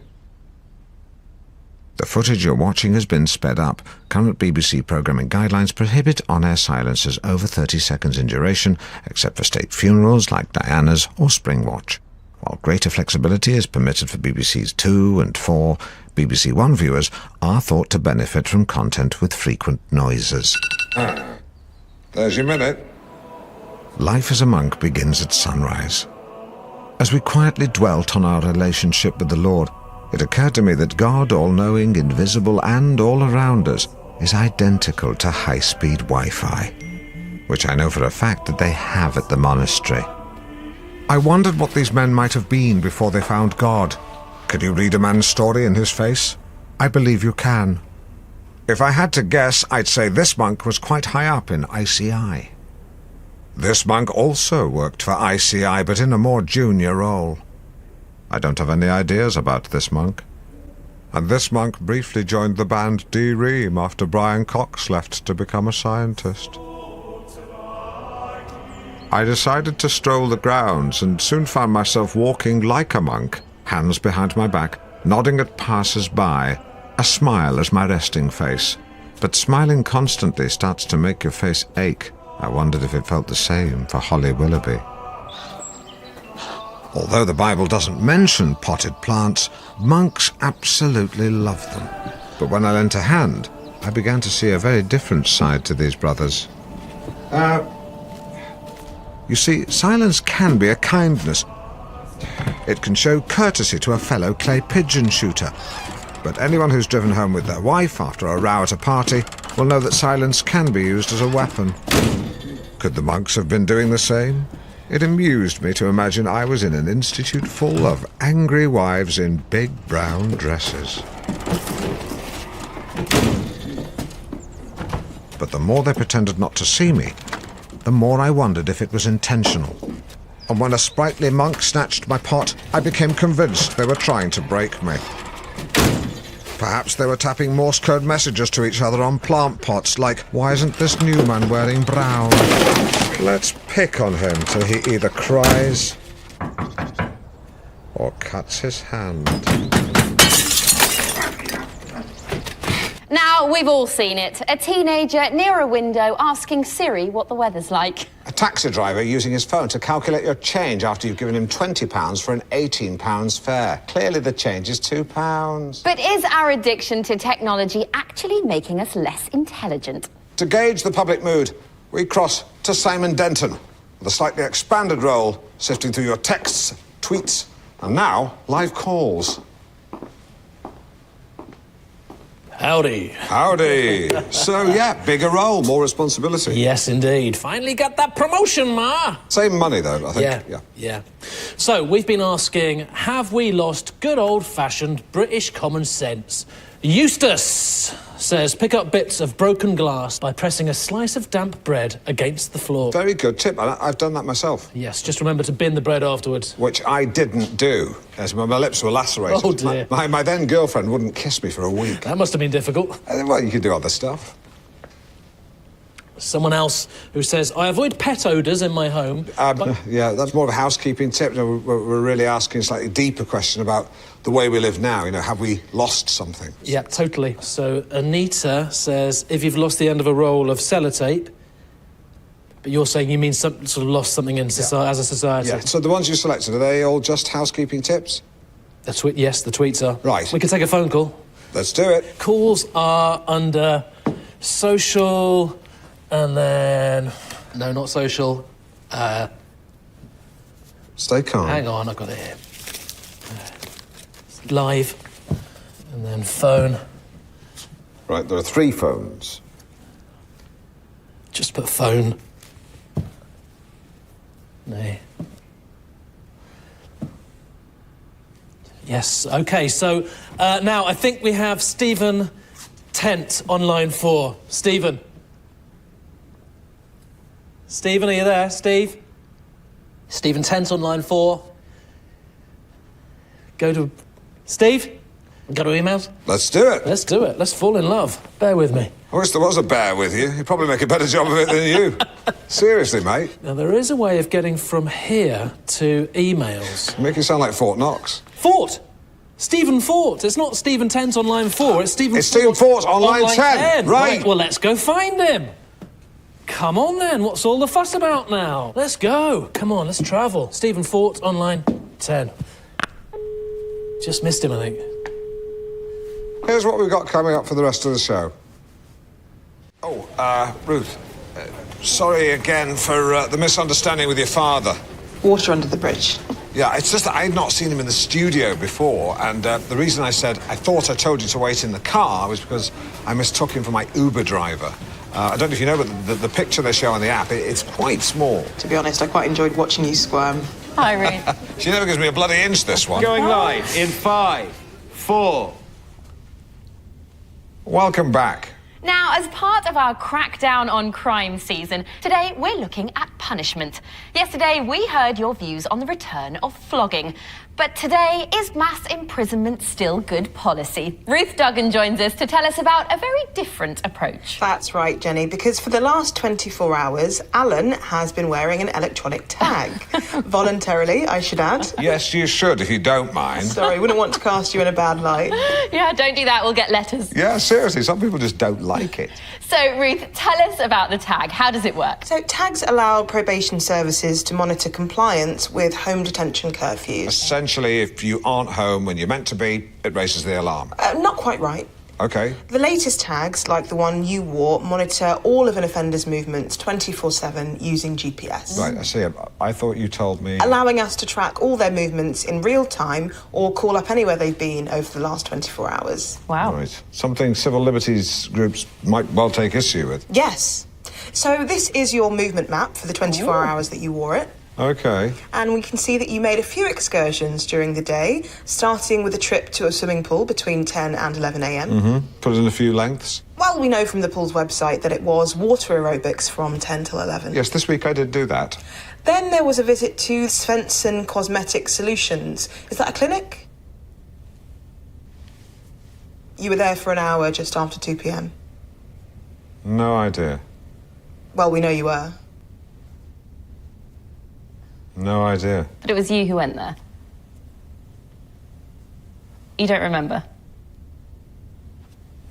The footage you're watching has been sped up. Current BBC programming guidelines prohibit on-air silences over 30 seconds in duration, except for state funerals like Diana's or Springwatch. While greater flexibility is permitted for BBC's 2 and 4, BBC One viewers are thought to benefit from content with frequent noises. There's your minute. Life as a monk begins at sunrise. As we quietly dwelt on our relationship with the Lord, it occurred to me that God, all-knowing, invisible, and all around us, is identical to high-speed Wi-Fi, which I know for a fact that they have at the monastery. I wondered what these men might have been before they found God. Can you read a man's story in his face? I believe you can. If I had to guess, I'd say this monk was quite high up in ICI. This monk also worked for ICI, but in a more junior role. I don't have any ideas about this monk. And this monk briefly joined the band D-Ream after Brian Cox left to become a scientist. I decided to stroll the grounds and soon found myself walking like a monk, hands behind my back, nodding at passers-by, a smile as my resting face. But smiling constantly starts to make your face ache. I wondered if it felt the same for Holly Willoughby. Although the Bible doesn't mention potted plants, monks absolutely love them. But when I lent a hand, I began to see a very different side to these brothers. You see, silence can be a kindness. It can show courtesy to a fellow clay pigeon shooter. But anyone who's driven home with their wife after a row at a party will know that silence can be used as a weapon. Could the monks have been doing the same? It amused me to imagine I was in an institute full of angry wives in big brown dresses. But the more they pretended not to see me, the more I wondered if it was intentional. And when a sprightly monk snatched my pot, I became convinced they were trying to break me. Perhaps they were tapping Morse code messages to each other on plant pots, like, why isn't this new man wearing brown? Let's pick on him till he either cries or cuts his hand. Now, we've all seen it. A teenager near a window asking Siri what the weather's like. A taxi driver using his phone to calculate your change after you've given him £20 for an £18 fare. Clearly the change is £2. But is our addiction to technology actually making us less intelligent? To gauge the public mood, we cross to Simon Denton, with a slightly expanded role, sifting through your texts, tweets, and now live calls. Howdy. Howdy. So, yeah, bigger role, more responsibility. Yes, indeed. Finally got that promotion, Ma. Same money, though, I think. Yeah. So, we've been asking, have we lost good old-fashioned British common sense? Eustace says, pick up bits of broken glass by pressing a slice of damp bread against the floor. Very good tip. I've done that myself. Yes, just remember to bin the bread afterwards. Which I didn't do, as my lips were lacerated. Oh, dear. My then girlfriend wouldn't kiss me for a week. That must have been difficult. Well, you could do other stuff. Someone else who says, I avoid pet odours in my home. Yeah, that's more of a housekeeping tip. You know, we're really asking a slightly deeper question about the way we live now. You know, have we lost something? Yeah, totally. So Anita says, if you've lost the end of a roll of sellotape, but you're saying you mean sort of lost something in society, as a society. Yeah, so the ones you selected, are they all just housekeeping tips? Yes, the tweets are. Right. We can take a phone call. Let's do it. Calls are under social, and then... No, not social. Stay calm. Hang on, I've got it here. Live, and then phone. Right, there are 3 phones. Just put phone. No. Yes, OK, so now I think we have Stephen Tent on line 4. Stephen. Stephen, are you there? Steve? Stephen Tent on line 4. Go to... Steve? Go to emails? Let's do it. Let's do it. Let's fall in love. Bear with me. I wish there was a bear with you. You'd probably make a better job of it than you. Seriously, mate. Now, there is a way of getting from here to emails. You make it sound like Fort Knox. Fort! Stephen Fort. It's not Stephen Tent on line 4. It's Stephen Fort on line 10. Right. Well, let's go find him. Come on, then. What's all the fuss about now? Let's go. Come on, let's travel. Stephen Fort on line 10. Just missed him, I think. Here's what we've got coming up for the rest of the show. Oh, Ruth, sorry again for the misunderstanding with your father. Water under the bridge. Yeah, it's just that I'd not seen him in the studio before, and the reason I said I thought I told you to wait in the car was because I mistook him for my Uber driver. I don't know if you know, but the picture they show on the app, it's quite small. To be honest, I quite enjoyed watching you squirm. Hi, Ruth. She never gives me a bloody inch, this one. Going live in 5, 4... Welcome back. Now, as part of our crackdown on crime season, today we're looking at punishment. Yesterday, we heard your views on the return of flogging. But today, is mass imprisonment still good policy? Ruth Duggan joins us to tell us about a very different approach. That's right, Jenny, because for the last 24 hours, Alan has been wearing an electronic tag. Voluntarily, I should add. Yes, you should, if you don't mind. Sorry, wouldn't want to cast you in a bad light. Yeah, don't do that, we'll get letters. Yeah, seriously, some people just don't like it. So, Ruth, tell us about the tag. How does it work? So, tags allow probation services to monitor compliance with home detention curfews. Essentially, if you aren't home when you're meant to be, it raises the alarm. Not quite right. OK. The latest tags, like the one you wore, monitor all of an offender's movements 24/7 using GPS. Right, I see. I thought you told me... Allowing us to track all their movements in real time or call up anywhere they've been over the last 24 hours. Wow. Right. Something civil liberties groups might well take issue with. Yes. So this is your movement map for the 24 hours that you wore it. OK. And we can see that you made a few excursions during the day, starting with a trip to a swimming pool between 10 and 11 a.m. Mm-hmm. Put in a few lengths. Well, we know from the pool's website that it was water aerobics from 10 till 11. Yes, this week I did do that. Then there was a visit to Svensson Cosmetic Solutions. Is that a clinic? You were there for an hour just after 2 p.m. No idea. Well, we know you were. No idea. But it was you who went there. You don't remember?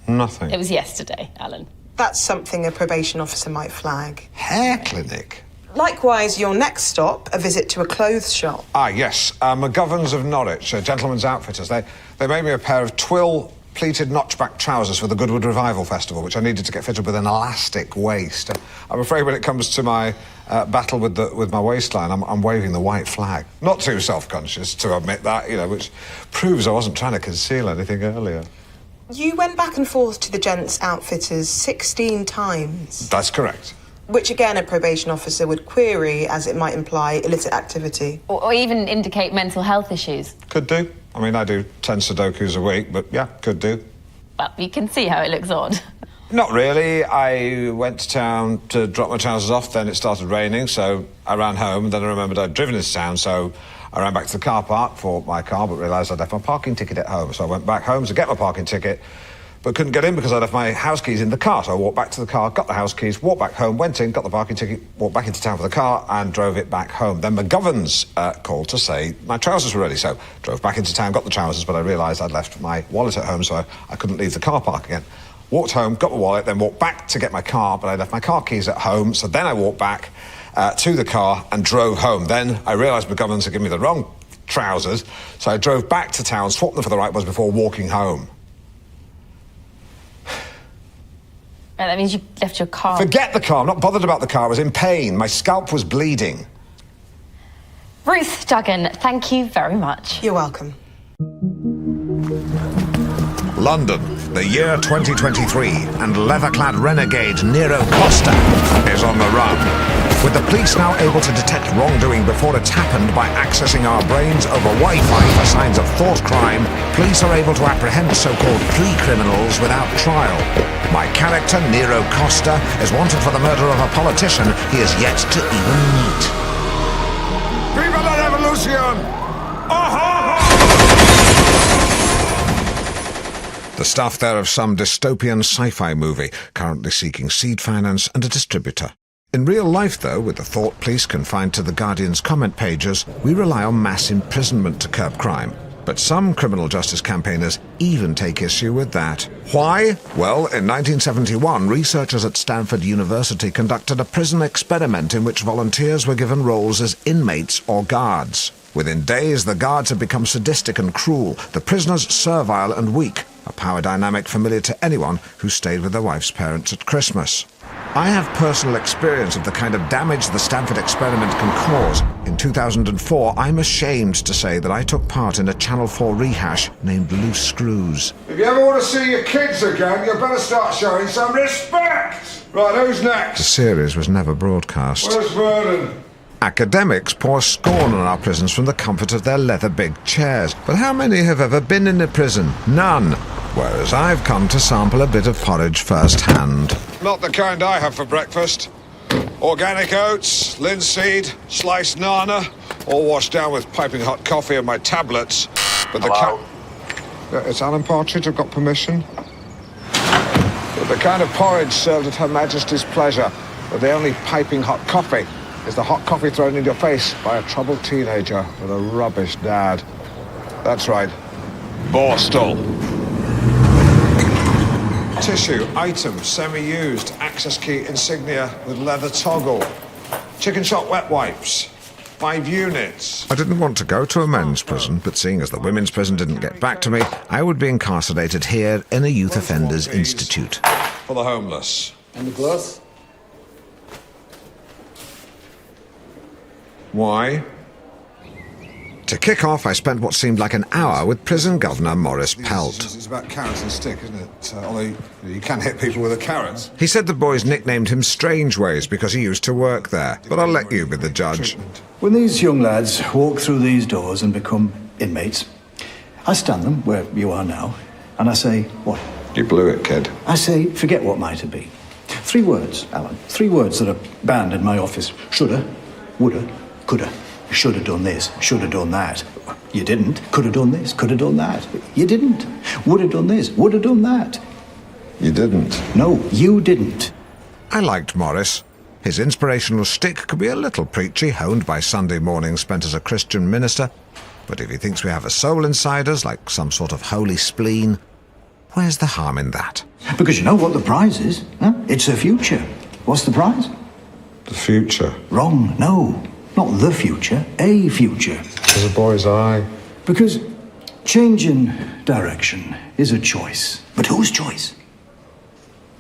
Nothing. It was yesterday, Alan. That's something a probation officer might flag. Hair clinic? Likewise, your next stop, a visit to a clothes shop. Ah, yes. McGovern's of Norwich, gentlemen's outfitters. They made me a pair of twill pleated notchback trousers for the Goodwood Revival Festival, which I needed to get fitted with an elastic waist. I'm afraid when it comes to my battle with my waistline, I'm waving the white flag. Not too self-conscious to admit that, you know, which proves I wasn't trying to conceal anything earlier. You went back and forth to the gents' outfitters 16 times. That's correct. Which, again, a probation officer would query, as it might imply illicit activity. Or even indicate mental health issues. Could do. I mean, I do 10 Sudokus a week, but yeah, could do. Well, you can see how it looks odd. Not really. I went to town to drop my trousers off, then it started raining, so I ran home, then I remembered I'd driven into town, so I ran back to the car park for my car, but realised I'd left my parking ticket at home. So I went back home to get my parking ticket, but couldn't get in because I left my house keys in the car. So I walked back to the car, got the house keys, walked back home, went in, got the parking ticket, walked back into town for the car and drove it back home. Then McGovern's called to say my trousers were ready, so drove back into town, got the trousers, but I realised I'd left my wallet at home, so I couldn't leave the car park again. Walked home, got my wallet, then walked back to get my car, but I left my car keys at home, so then I walked back to the car and drove home. Then I realised McGovern's had given me the wrong trousers, so I drove back to town, swapped them for the right ones before walking home. That means you left your car. Forget the car, I'm not bothered about the car, I was in pain, my scalp was bleeding. Ruth Duggan, thank you very much. You're welcome. London, the year 2023, and leather-clad renegade Nero Costa is on the run. With the police now able to detect wrongdoing before it's happened by accessing our brains over Wi-Fi for signs of thought crime, police are able to apprehend so-called pre-criminals without trial. My character, Nero Costa, is wanted for the murder of a politician he is yet to even meet. Viva la revolution! The stuff there of some dystopian sci-fi movie, currently seeking seed finance and a distributor. In real life, though, with the thought police confined to the Guardian's comment pages, we rely on mass imprisonment to curb crime. But some criminal justice campaigners even take issue with that. Why? Well, in 1971, researchers at Stanford University conducted a prison experiment in which volunteers were given roles as inmates or guards. Within days, the guards had become sadistic and cruel, the prisoners servile and weak, a power dynamic familiar to anyone who stayed with their wife's parents at Christmas. I have personal experience of the kind of damage the Stanford experiment can cause. In 2004, I'm ashamed to say that I took part in a Channel 4 rehash named Loose Screws. If you ever want to see your kids again, you better start showing some respect! Right, who's next? The series was never broadcast. Where's Vernon? Academics pour scorn on our prisons from the comfort of their leather big chairs. But how many have ever been in a prison? None. Whereas I've come to sample a bit of porridge firsthand. Not the kind I have for breakfast. Organic oats, linseed, sliced nana, all washed down with piping hot coffee and my tablets. But it's Alan Partridge, I've got permission. But the kind of porridge served at Her Majesty's pleasure, with the only piping hot coffee is the hot coffee thrown in your face by a troubled teenager with a rubbish dad. That's right, Borstal. Tissue, item, semi-used, access key insignia with leather toggle. Chicken shop wet wipes, 5 units. I didn't want to go to a men's prison, but seeing as the women's prison didn't get back to me, I would be incarcerated here in a youth offenders institute. For the homeless. And the glass? Why? To kick off, I spent what seemed like an hour with prison governor Maurice Pelt. It's about carrots and stick, isn't it? Although you can hit people with a carrot. He said the boys nicknamed him Strangeways because he used to work there, but I'll let you be the judge. When these young lads walk through these doors and become inmates, I stand them where you are now, and I say, what? You blew it, kid. I say, forget what might have been. 3 words, Alan. 3 words that are banned in my office. Shoulda, woulda, coulda. Should have done this, should have done that. You didn't. Could have done this, could have done that. You didn't. Would have done this, would have done that. You didn't? No, you didn't. I liked Maurice. His inspirational shtick could be a little preachy, honed by Sunday mornings spent as a Christian minister. But if he thinks we have a soul inside us, like some sort of holy spleen, where's the harm in that? Because you know what the prize is, huh? It's the future. What's the prize? The future? Wrong, no. Not the future, a future. As a boy's eye. Because changing direction is a choice. But whose choice?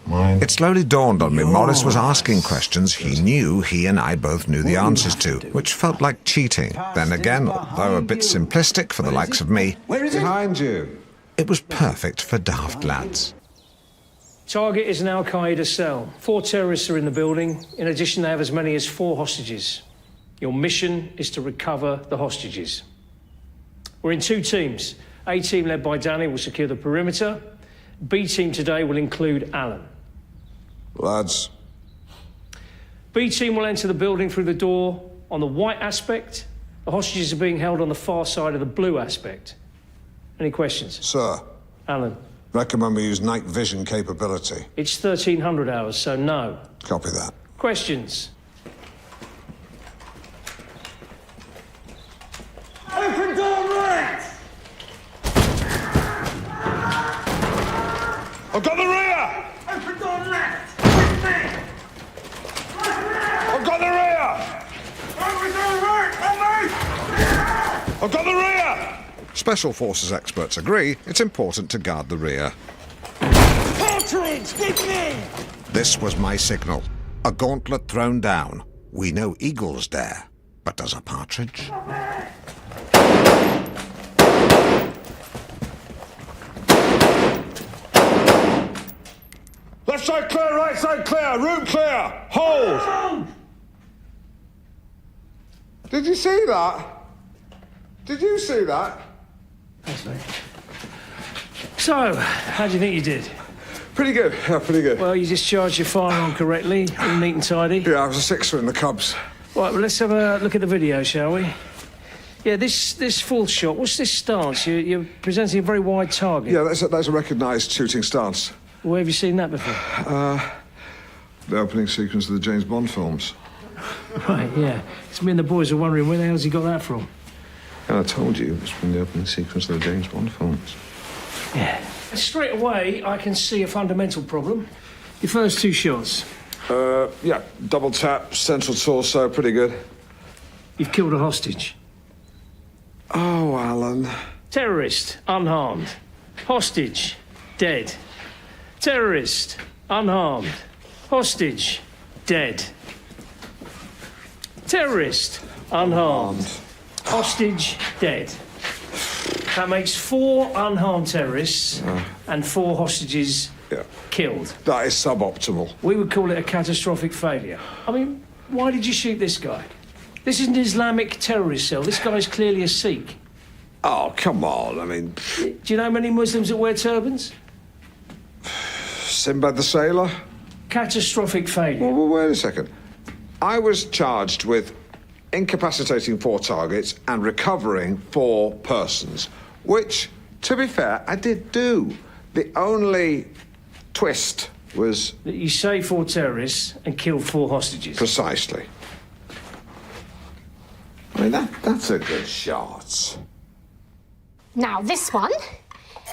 It slowly dawned on me Maurice was asking questions he knew he and I both knew the answers to, which felt like cheating. Then again, although a bit simplistic for the likes of me... Where is it? Behind you. It was perfect for daft lads. Target is an Al-Qaeda cell. 4 terrorists are in the building. In addition, they have as many as 4 hostages. Your mission is to recover the hostages. We're in 2 teams. A team led by Danny will secure the perimeter. B team today will include Alan. Lads. B team will enter the building through the door on the white aspect. The hostages are being held on the far side of the blue aspect. Any questions? Sir. Alan. Recommend we use night vision capability. It's 1300 hours, so no. Copy that. Questions? Open door right! I've got the rear! Open door left! With me! I've got the rear! Open door right! On me! I've got the rear! Special Forces experts agree it's important to guard the rear. Partridge, give me! This was my signal. A gauntlet thrown down. We know eagles dare, but does a partridge? Left side clear, right side clear, room clear, hold! Did you see that? Did you see that? Thanks, mate. So, how do you think you did? Pretty good, yeah, pretty good. Well, you discharged your firearm correctly, all neat and tidy. Yeah, I was a 6er in the Cubs. Right, well, let's have a look at the video, shall we? Yeah, this full shot, what's this stance? You're presenting a very wide target. Yeah, that's a recognised shooting stance. Where have you seen that before? The opening sequence of the James Bond films. Right, yeah. It's me and the boys are wondering where the hell's he got that from? And I told you, it's from the opening sequence of the James Bond films. Yeah. Straight away, I can see a fundamental problem. Your first 2 shots. Yeah, double tap, central torso, pretty good. You've killed a hostage. Oh, Alan. Terrorist, unharmed. Hostage, dead. Terrorist, unharmed. Hostage, dead. Terrorist, unharmed. Hostage, dead. That makes 4 unharmed terrorists and 4 hostages killed. That is suboptimal. We would call it a catastrophic failure. I mean, why did you shoot this guy? This is an Islamic terrorist cell. This guy's clearly a Sikh. Oh, come on, I mean... Do you know many Muslims that wear turbans? Sinbad the Sailor? Catastrophic failure. Well, wait a second. I was charged with incapacitating 4 targets and recovering 4 persons, which, to be fair, I did do. The only twist was... that you saved 4 terrorists and killed 4 hostages. Precisely. I mean, that's a good shot. Now, this one,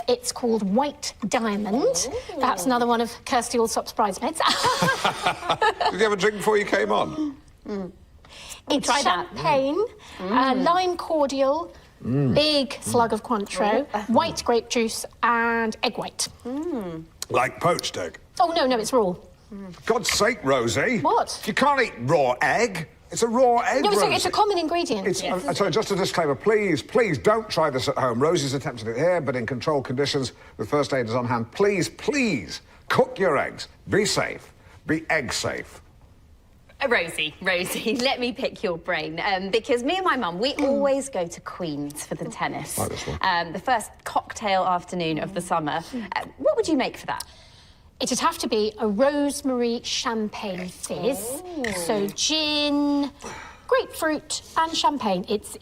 it's called White Diamond. Perhaps another one of Kirsty Allsop's bridesmaids. Did you have a drink before you came on? It's champagne, lime cordial, big slug of Cointreau, white grape juice, and egg white. Like poached egg? Oh, no, it's raw. For God's sake, Rosie. What? You can't eat raw egg. It's a raw egg, No, Rosie. it's a common ingredient. Sorry, just a disclaimer, please don't try this at home. Rosie's attempted it here, but in controlled conditions, with first aiders on hand. Please, cook your eggs. Be safe. Be egg safe. Rosie, let me pick your brain. Because me and my mum, we always go to Queen's for the tennis. Like this one. The first cocktail afternoon of the summer. What would you make for that? It'd have to be a rosemary champagne fizz. So gin, grapefruit and champagne. It's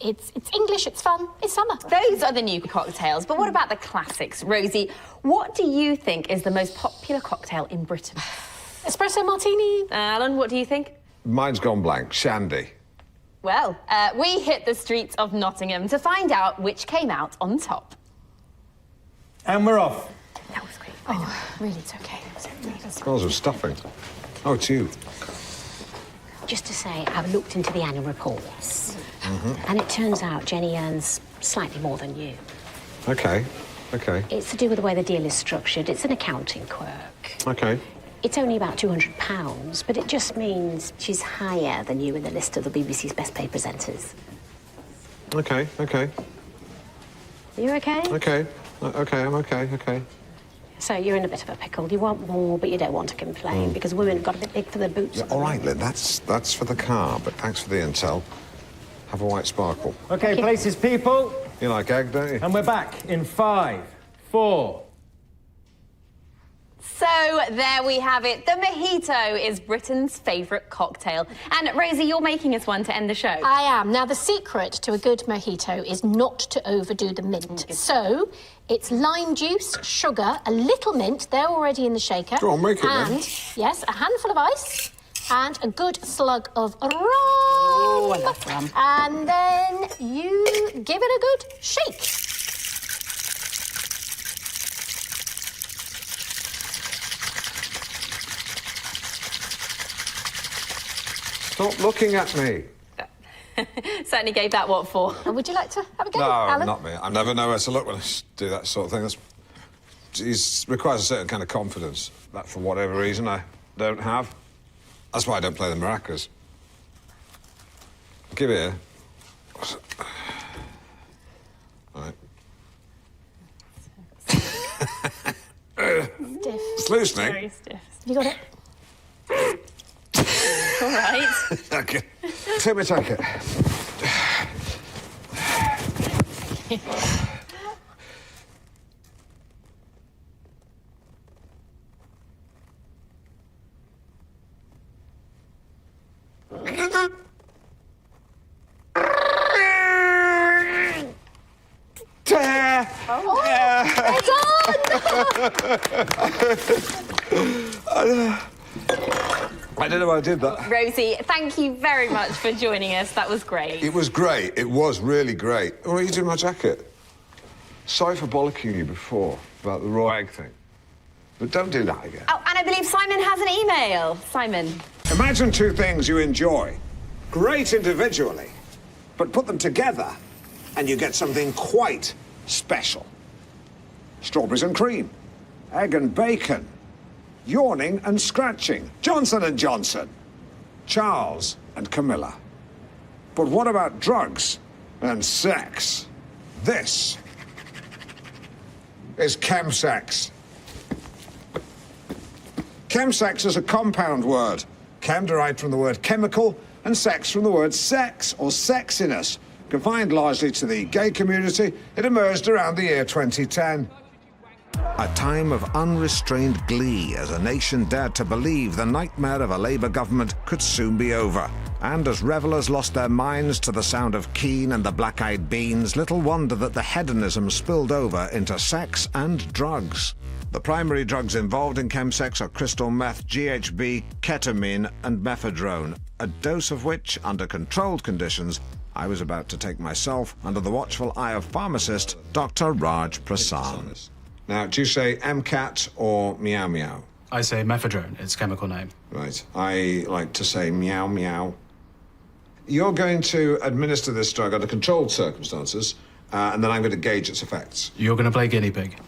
English, it's fun, it's summer. Those are the new cocktails, but what about the classics? Rosie, what do you think is the most popular cocktail in Britain? Espresso martini. Alan, what do you think? Mine's gone blank. Shandy. Well, we hit the streets of Nottingham to find out which came out on top. And we're off. That was great. Oh, really, it's okay. Smells of stuffing. Oh, it's you. Just to say, I've looked into the annual reports. And it turns out Jenny earns slightly more than you. Okay. It's to do with the way the deal is structured. It's an accounting quirk. Okay. It's only about £200, but it just means she's higher than you in the list of the BBC's best paid presenters. Okay. Are you okay? Okay. OK, I'm OK. So you're in a bit of a pickle. You want more, but you don't want to complain because women have got a bit big for their boots. Yeah, all right, Lynn, that's for the car, but thanks for the intel. Have a white sparkle. OK, places, people. You like egg, don't you? And we're back in 5, 4. So there we have it. The mojito is Britain's favourite cocktail. And Rosie, you're making us one to end the show. I am. Now, the secret to a good mojito is not to overdo the mint. So, it's lime juice, sugar, a little mint, they're already in the shaker. Go on, make it then. And, yes, a handful of ice and a good slug of rum. Oh, I love rum. And then you give it a good shake. Stop looking at me. Certainly gave that what for. Would you like to have a go, No, Alan? not me. I never know where to look when I do that sort of thing. It requires a certain kind of confidence that, for whatever reason, I don't have. That's why I don't play the maracas. Give it here. All right. Stiff. It's loosening. Very stiff. You got it? All right. OK. Take me, take it. I don't know why I did that. Rosie, thank you very much for joining us. That was great. It was great. It was really great. What are you doing my jacket? Sorry for bollocking you before about the raw egg thing. But don't do that again. Oh, and I believe Simon has an email. Simon. Imagine two things you enjoy. Great individually, but put them together and you get something quite special. Strawberries and cream, egg and bacon, yawning and scratching, Johnson & Johnson, Charles and Camilla. But what about drugs and sex? This is chemsex. Chemsex is a compound word. Chem derived from the word chemical and sex from the word sex or sexiness. Confined largely to the gay community, it emerged around the year 2010. A time of unrestrained glee as a nation dared to believe the nightmare of a Labour government could soon be over. And as revellers lost their minds to the sound of Keane and the Black Eyed Beans, little wonder that the hedonism spilled over into sex and drugs. The primary drugs involved in chemsex are crystal meth, GHB, ketamine and mephedrone, a dose of which, under controlled conditions, I was about to take myself under the watchful eye of pharmacist Dr. Raj Prasan. Now, do you say MCAT or meow meow? I say mephedrone, its chemical name. Right. I like to say meow meow. You're going to administer this drug under controlled circumstances, and then I'm going to gauge its effects. You're going to play guinea pig.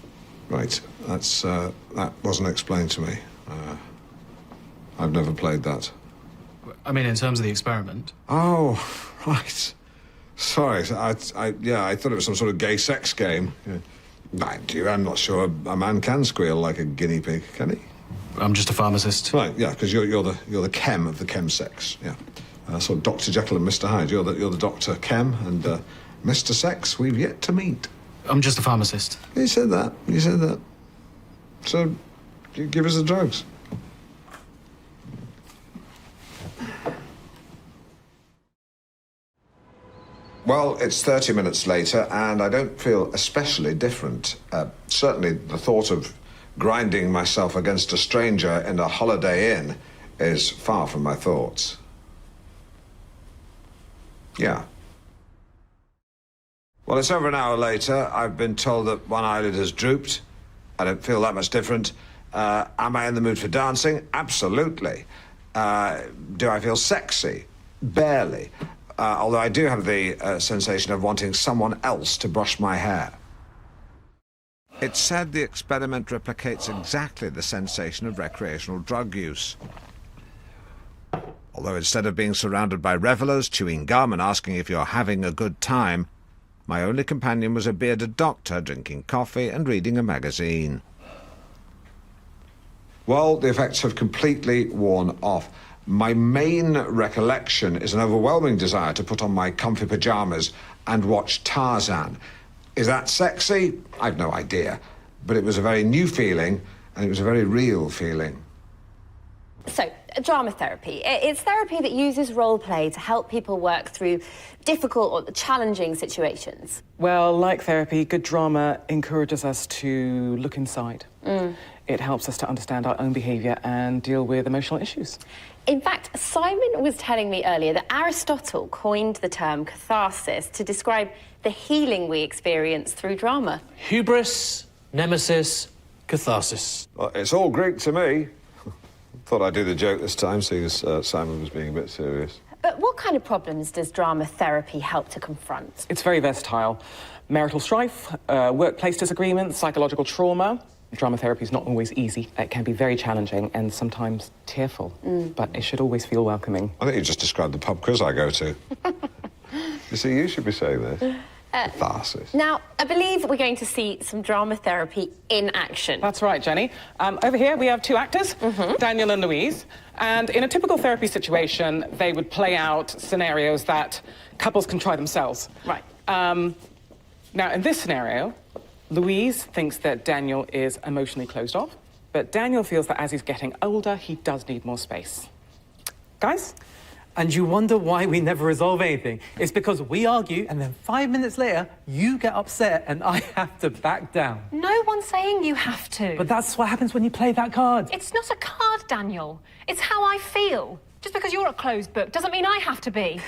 Right. That wasn't explained to me. I've never played that. I mean, in terms of the experiment. Oh, right. Sorry. I thought it was some sort of gay sex game. Yeah. I'm not sure a man can squeal like a guinea pig, can he? I'm just a pharmacist. Right, yeah, because you're the chem of the chemsex, yeah. So Dr. Jekyll and Mr. Hyde, you're the Dr. Chem, and Mr. Sex, we've yet to meet. I'm just a pharmacist. You said that. So, you give us the drugs. Well, it's 30 minutes later, and I don't feel especially different. Certainly the thought of grinding myself against a stranger in a Holiday Inn is far from my thoughts. Yeah. Well, it's over an hour later. I've been told that one eyelid has drooped. I don't feel that much different. Am I in the mood for dancing? Absolutely. Do I feel sexy? Barely. Although I do have the sensation of wanting someone else to brush my hair. It's said the experiment replicates exactly the sensation of recreational drug use. Although instead of being surrounded by revellers, chewing gum and asking if you're having a good time, My only companion was a bearded doctor drinking coffee and reading a magazine. Well, the effects have completely worn off. My main recollection is an overwhelming desire to put on my comfy pyjamas and watch Tarzan. Is that sexy? I've no idea. But it was a very new feeling, and it was a very real feeling. So, drama therapy. It's therapy that uses role play to help people work through difficult or challenging situations. Well, like therapy, good drama encourages us to look inside. It helps us to understand our own behaviour and deal with emotional issues. In fact, Simon was telling me earlier that Aristotle coined the term catharsis to describe the healing we experience through drama. Hubris, nemesis, catharsis. Well, it's all Greek to me. Thought I'd do the joke this time, seeing as Simon was being a bit serious. But what kind of problems does drama therapy help to confront? It's very versatile. Marital strife, workplace disagreements, psychological trauma. Drama therapy is not always easy. It can be very challenging and sometimes tearful, but it should always feel welcoming. I think you just described the pub quiz I go to. You see, you should be saying this. Catharsis. Now, I believe we're going to see some drama therapy in action. That's right, Jenny. Over here we have two actors, Daniel and Louise. And in a typical therapy situation, they would play out scenarios that couples can try themselves. Right. Now, in this scenario, Louise thinks that Daniel is emotionally closed off, but Daniel feels that as he's getting older, he does need more space. Guys? And you wonder why we never resolve anything. It's because we argue, and then 5 minutes later, you get upset and I have to back down. No one's saying you have to. But that's what happens when you play that card. It's not a card, Daniel. It's how I feel. Just because you're a closed book doesn't mean I have to be.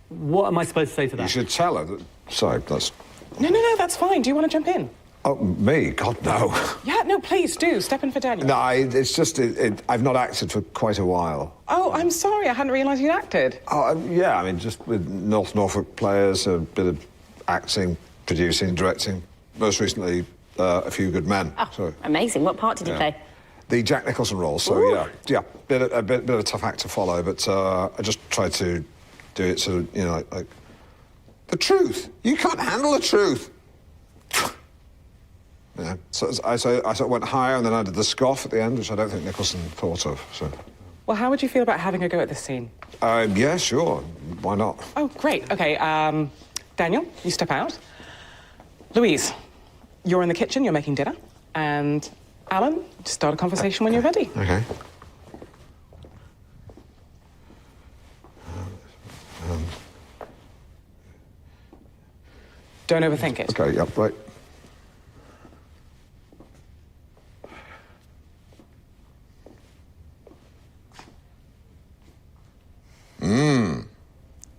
What am I supposed to say to that? You should tell her that... Sorry, that's... No, that's fine. Do you want to jump in? Oh, me? God, no. Yeah, no, please do. Step in for Daniel. No, it's just... I've not acted for quite a while. Oh, I'm sorry. I hadn't realised you'd acted. Oh, yeah, I mean, just with Norfolk players, a bit of acting, producing, directing. Most recently, A Few Good Men. Oh, so, amazing. What part did you play? The Jack Nicholson role, so Ooh. yeah. A bit of a tough act to follow, but I just tried to do it sort of, you know, like... The truth! You can't handle the truth! Yeah, so I sort of went higher, and then I did the scoff at the end, which I don't think Nicholson thought of, so... Well, how would you feel about having a go at this scene? Yeah, sure. Why not? Oh, great. OK, Daniel, you step out. Louise, you're in the kitchen, you're making dinner. And Alan, start a conversation when you're ready. OK. Don't overthink it. OK, yep, right.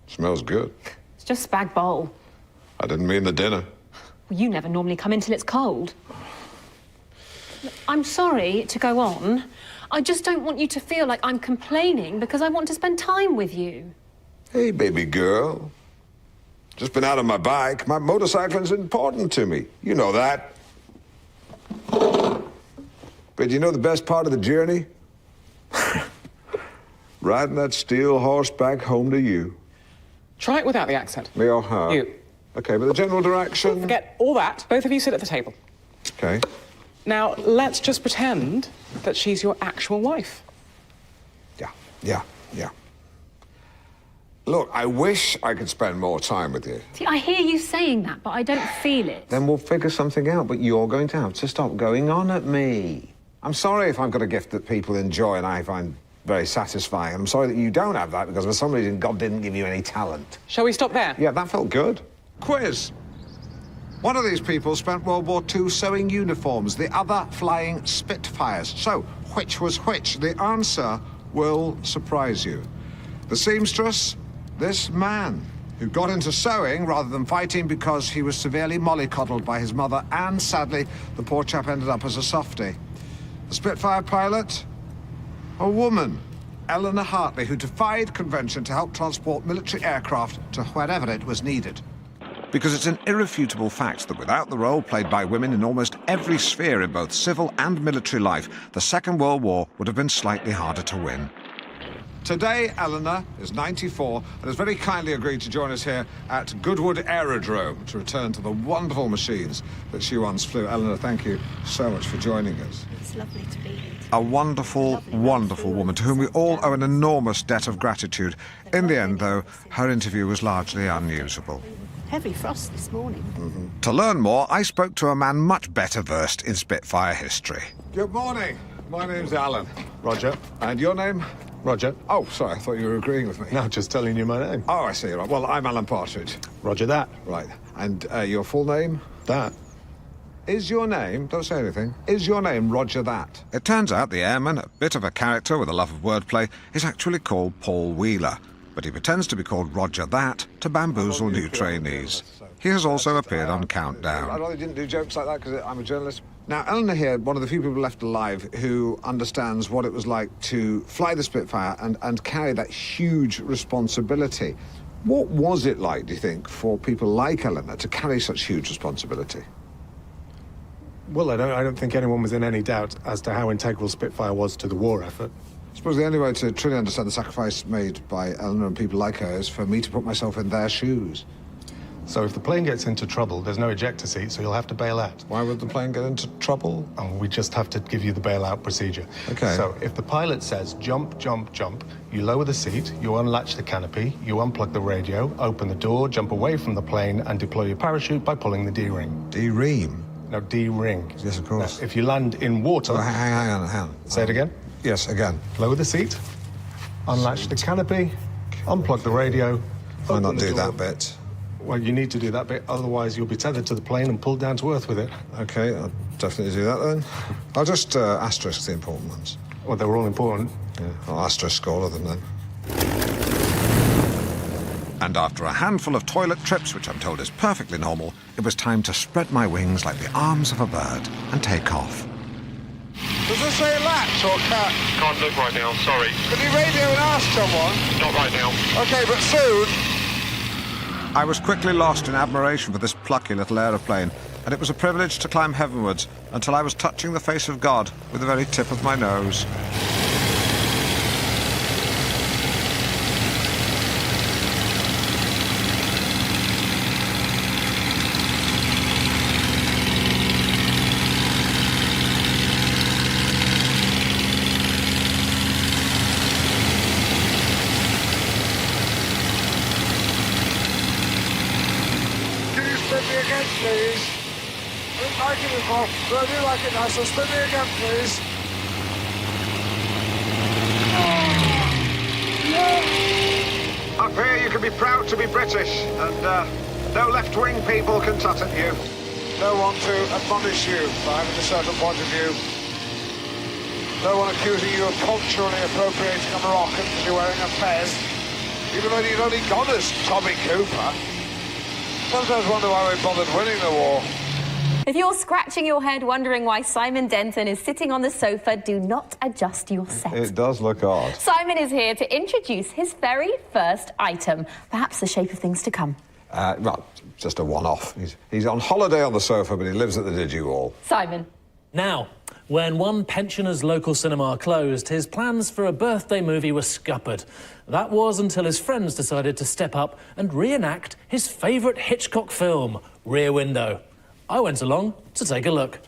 Smells good. It's just spag bowl. I didn't mean the dinner. Well, you never normally come in till it's cold. I'm sorry to go on. I just don't want you to feel like I'm complaining because I want to spend time with you. Hey, baby girl. Just been out on my bike. My motorcycling's important to me. You know that. But you know the best part of the journey? Riding that steel horse back home to you. Try it without the accent. Me or her? You. OK, but the general direction... Forget all that. Both of you sit at the table. OK. Now, let's just pretend that she's your actual wife. Yeah. Look, I wish I could spend more time with you. See, I hear you saying that, but I don't feel it. Then we'll figure something out, but you're going to have to stop going on at me. I'm sorry if I've got a gift that people enjoy and I find very satisfying. I'm sorry that you don't have that because for some reason God didn't give you any talent. Shall we stop there? Yeah, that felt good. Quiz. One of these people spent World War II sewing uniforms, the other flying Spitfires. So, which was which? The answer will surprise you. The seamstress, this man, who got into sewing rather than fighting because he was severely mollycoddled by his mother, and sadly, the poor chap ended up as a softie. The Spitfire pilot, a woman, Eleanor Hartley, who defied convention to help transport military aircraft to wherever it was needed. Because it's an irrefutable fact that without the role played by women in almost every sphere in both civil and military life, the Second World War would have been slightly harder to win. Today, Eleanor is 94 and has very kindly agreed to join us here at Goodwood Aerodrome to return to the wonderful machines that she once flew. Eleanor, thank you so much for joining us. It's lovely to be here. A wonderful, wonderful woman to whom we all owe an enormous debt of gratitude. In the end, though, her interview was largely unusable. Heavy frost this morning. To learn more, I spoke to a man much better versed in Spitfire history. Good morning. My name's Alan. Roger. And your name? Roger. Oh, sorry, I thought you were agreeing with me. No, just telling you my name. Oh, I see. Right. Well, I'm Alan Partridge. Roger that. Right. And your full name? That. Is your name, don't say anything, is your name Roger That? It turns out the airman, a bit of a character with a love of wordplay, is actually called Paul Wheeler, but he pretends to be called Roger That to bamboozle new trainees. He has also appeared on Countdown. I rather didn't do jokes like that because I'm a journalist. Now, Eleanor here, one of the few people left alive who understands what it was like to fly the Spitfire and carry that huge responsibility. What was it like, do you think, for people like Eleanor to carry such huge responsibility? Well, I don't think anyone was in any doubt as to how integral Spitfire was to the war effort. I suppose the only way to truly understand the sacrifice made by Eleanor and people like her is for me to put myself in their shoes. So if the plane gets into trouble, there's no ejector seat, so you'll have to bail out. Why would the plane get into trouble? Oh, we just have to give you the bailout procedure. Okay. So if the pilot says jump, jump, jump, you lower the seat, you unlatch the canopy, you unplug the radio, open the door, jump away from the plane, and deploy your parachute by pulling the D-ring. D-ring? No, D-ring. Yes, of course. Now, if you land in water... Oh, hang on. Say it again? Yes, again. Lower the seat, unlatch the canopy, unplug the radio... Why not do that bit? Well, you need to do that bit, otherwise you'll be tethered to the plane and pulled down to earth with it. OK, I'll definitely do that then. I'll just asterisk the important ones. Well, they were all important. Yeah, I'll asterisk all of them then. And after a handful of toilet trips, which I'm told is perfectly normal, it was time to spread my wings like the arms of a bird and take off. Does this say latch or cat? Can't look right now, sorry. Could you radio and ask someone? Not right now. OK, but soon. I was quickly lost in admiration for this plucky little aeroplane, and it was a privilege to climb heavenwards until I was touching the face of God with the very tip of my nose. Please. I didn't like it before, but I do like it now, so spin me again, please. Up here, you can be proud to be British, and no left-wing people can tut at you. No one to admonish you for having a certain point of view. No one accusing you of culturally appropriating a Moroccan because you're wearing a fez, even though you'd only gone as Tommy Cooper. Sometimes wonder why we bothered winning the war. If you're scratching your head wondering why Simon Denton is sitting on the sofa, do not adjust your set. It does look odd. Simon is here to introduce his very first item, perhaps the shape of things to come. Well, just a one-off. He's on holiday on the sofa, but he lives at the Digi-Wall. Simon. Now, when one pensioner's local cinema closed, his plans for a birthday movie were scuppered. That was until his friends decided to step up and reenact his favourite Hitchcock film, Rear Window. I went along to take a look.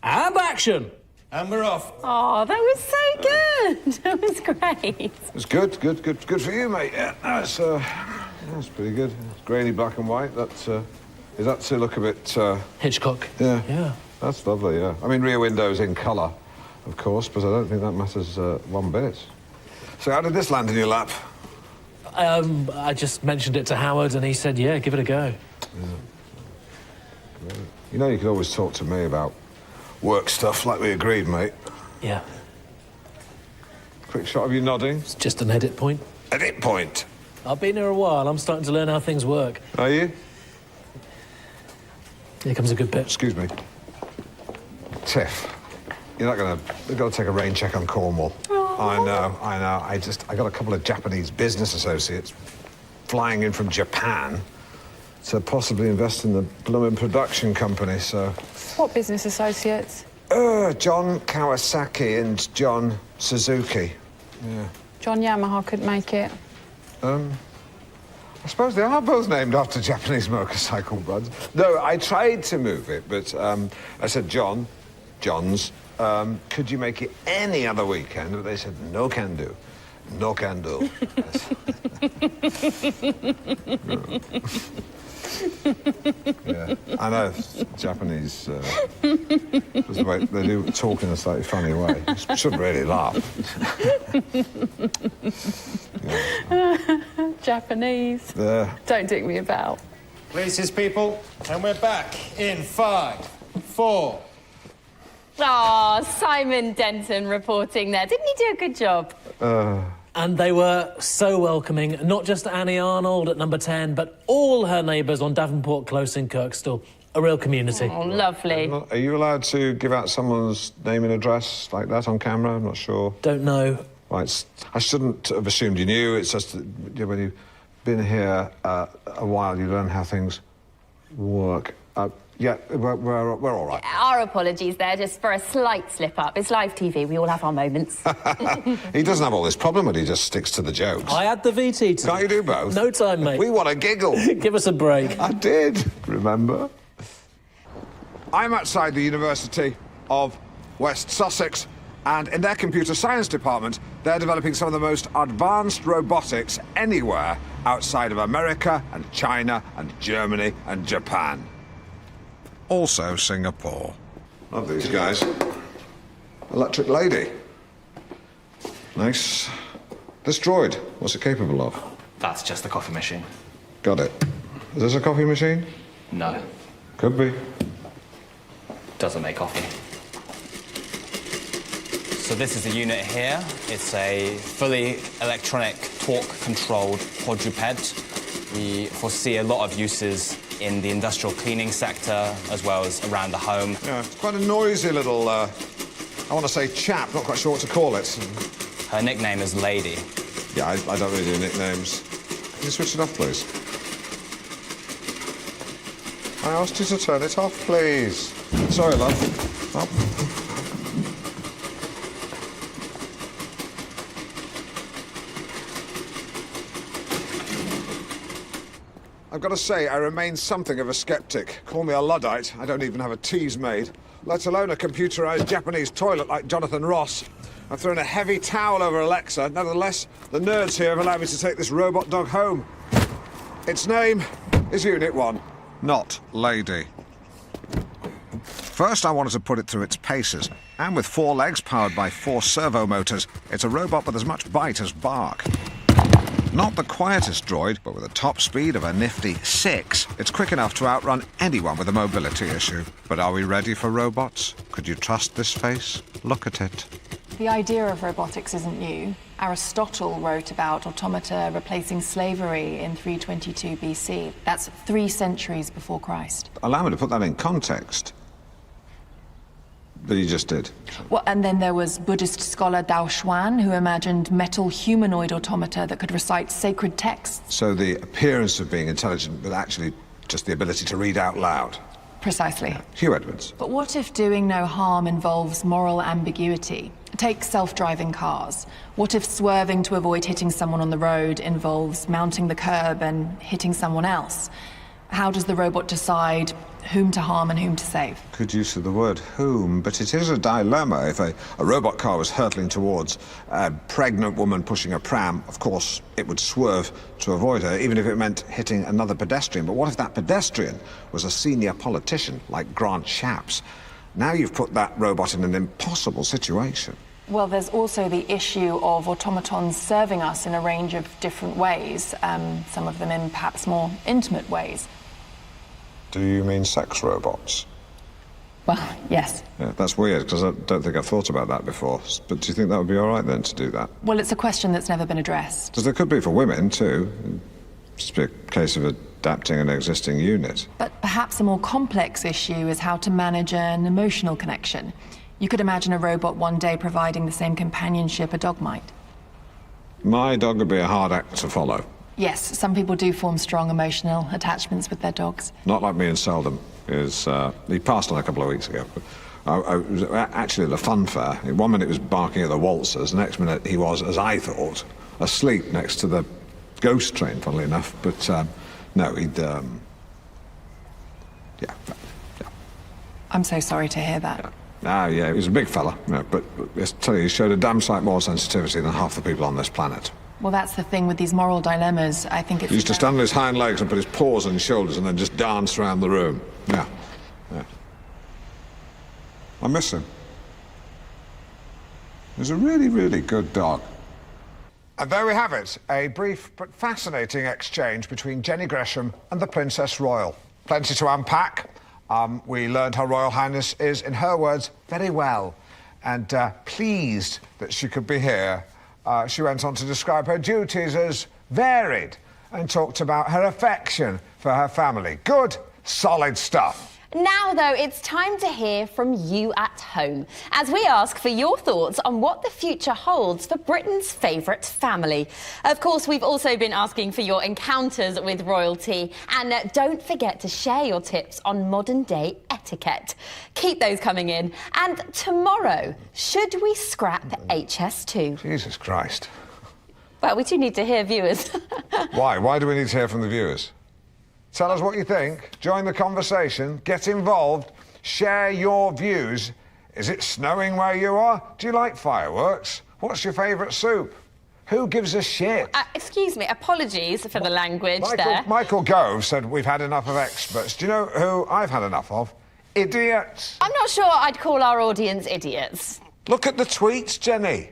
And action! And we're off. Oh, that was so good. That was great. It's good for you, mate. Yeah, that's pretty good. It's grainy black and white. Is that to look a bit... Hitchcock. Yeah. Yeah. That's lovely, yeah. I mean, Rear Window's in colour, of course, but I don't think that matters one bit. So how did this land in your lap? I just mentioned it to Howard and he said, yeah, give it a go. Yeah. You know, you could always talk to me about work stuff like we agreed, mate. Yeah. Quick shot of you nodding. It's just an edit point. Edit point? I've been here a while. I'm starting to learn how things work. Are you? Here comes a good bit. Excuse me. Tiff, you're not gonna... We've got to take a rain check on Cornwall. Oh. I know. I got a couple of Japanese business associates flying in from Japan to possibly invest in the blooming production company, so... What business associates? John Kawasaki and John Suzuki. Yeah. John Yamaha couldn't make it. I suppose they are both named after Japanese motorcycle brands. No, I tried to move it, but I said, John's, could you make it any other weekend? But they said, no can do. No can do. Yeah, I know, Japanese, the way they do talk in a slightly funny way. You shouldn't really laugh. Japanese. Yeah. Don't dick me about. Places, people, and we're back in 5, 4. Oh, Simon Denton reporting there. Didn't he do a good job? And they were so welcoming, not just Annie Arnold at number 10, but all her neighbours on Davenport Close in Kirkstall. A real community. Oh, lovely. Are you allowed to give out someone's name and address like that on camera? I'm not sure. Don't know. Right, I shouldn't have assumed you knew. It's just that when you've been here a while, you learn how things work. Yeah, we're all right. Our apologies there, just for a slight slip-up. It's live TV, we all have our moments. He doesn't have all this problem when he just sticks to the jokes. I had the VT. Can't you do both? No time, mate. We want a giggle. Give us a break. I did, remember? I'm outside the University of West Sussex, and in their computer science department, they're developing some of the most advanced robotics anywhere outside of America and China and Germany and Japan. Also Singapore. Love these guys. Electric lady. Nice. This droid, what's it capable of? That's just a coffee machine. Got it. Is this a coffee machine? No. Could be. Doesn't make coffee. So this is the unit here. It's a fully electronic, torque-controlled quadruped. We foresee a lot of uses in the industrial cleaning sector, as well as around the home. Yeah, it's quite a noisy little, I want to say chap, not quite sure what to call it. Her nickname is Lady. Yeah, I don't really do nicknames. Can you switch it off, please? I asked you to turn it off, please. Sorry, love. Oh. I've got to say, I remain something of a skeptic. Call me a Luddite, I don't even have a tease made, let alone a computerised Japanese toilet like Jonathan Ross. I've thrown a heavy towel over Alexa. Nevertheless, the nerds here have allowed me to take this robot dog home. Its name is Unit 1, not Lady. First, I wanted to put it through its paces, and with 4 legs powered by 4 servo motors, it's a robot with as much bite as bark. Not the quietest droid, but with a top speed of a nifty 6, it's quick enough to outrun anyone with a mobility issue. But are we ready for robots? Could you trust this face? Look at it. The idea of robotics isn't new. Aristotle wrote about automata replacing slavery in 322 BC. That's 3 centuries before Christ. Allow me to put that in context. But you just did. Well, and then there was Buddhist scholar Dao Xuan, who imagined metal humanoid automata that could recite sacred texts. So the appearance of being intelligent, but actually just the ability to read out loud. Precisely. Hugh Edwards. But what if doing no harm involves moral ambiguity? Take self-driving cars. What if swerving to avoid hitting someone on the road involves mounting the curb and hitting someone else? How does the robot decide whom to harm and whom to save? Good use of the word whom, but it is a dilemma. If a robot car was hurtling towards a pregnant woman pushing a pram, of course, it would swerve to avoid her, even if it meant hitting another pedestrian. But what if that pedestrian was a senior politician, like Grant Shapps? Now you've put that robot in an impossible situation. Well, there's also the issue of automatons serving us in a range of different ways, some of them in perhaps more intimate ways. Do you mean sex robots? Well, yes. Yeah, that's weird, because I don't think I've thought about that before. But do you think that would be all right, then, to do that? Well, it's a question that's never been addressed. Because there could be for women, too. Just be a case of adapting an existing unit. But perhaps a more complex issue is how to manage an emotional connection. You could imagine a robot one day providing the same companionship a dog might. My dog would be a hard act to follow. Yes, some people do form strong emotional attachments with their dogs. Not like me and Seldom. He passed on a couple of weeks ago. It was actually at a fun fair. One minute he was barking at the waltzers, the next minute he was, as I thought, asleep next to the ghost train, funnily enough. But no, he'd... Yeah. I'm so sorry to hear that. Yeah, he was a big fella, but I tell you, he showed a damn sight more sensitivity than half the people on this planet. Well, that's the thing with these moral dilemmas. I think it's... He used to stand on his hind legs and put his paws on his shoulders and then just dance around the room. Yeah. I miss him. He was a really, really good dog. And there we have it, a brief but fascinating exchange between Jenny Gresham and the Princess Royal. Plenty to unpack. We learned Her Royal Highness is, in her words, very well, and pleased that she could be here. She went on to describe her duties as varied and talked about her affection for her family. Good, solid stuff. Now, though, it's time to hear from you at home as we ask for your thoughts on what the future holds for Britain's favourite family. Of course, we've also been asking for your encounters with royalty, and don't forget to share your tips on modern-day etiquette. Keep those coming in. And tomorrow, should we scrap HS2? Jesus Christ. Well, we do need to hear viewers. Why? Why do we need to hear from the viewers? Tell us what you think, join the conversation, get involved, share your views. Is it snowing where you are? Do you like fireworks? What's your favourite soup? Who gives a shit? Excuse me, apologies for the language there. Michael Gove said we've had enough of experts. Do you know who I've had enough of? Idiots. I'm not sure I'd call our audience idiots. Look at the tweets, Jenny.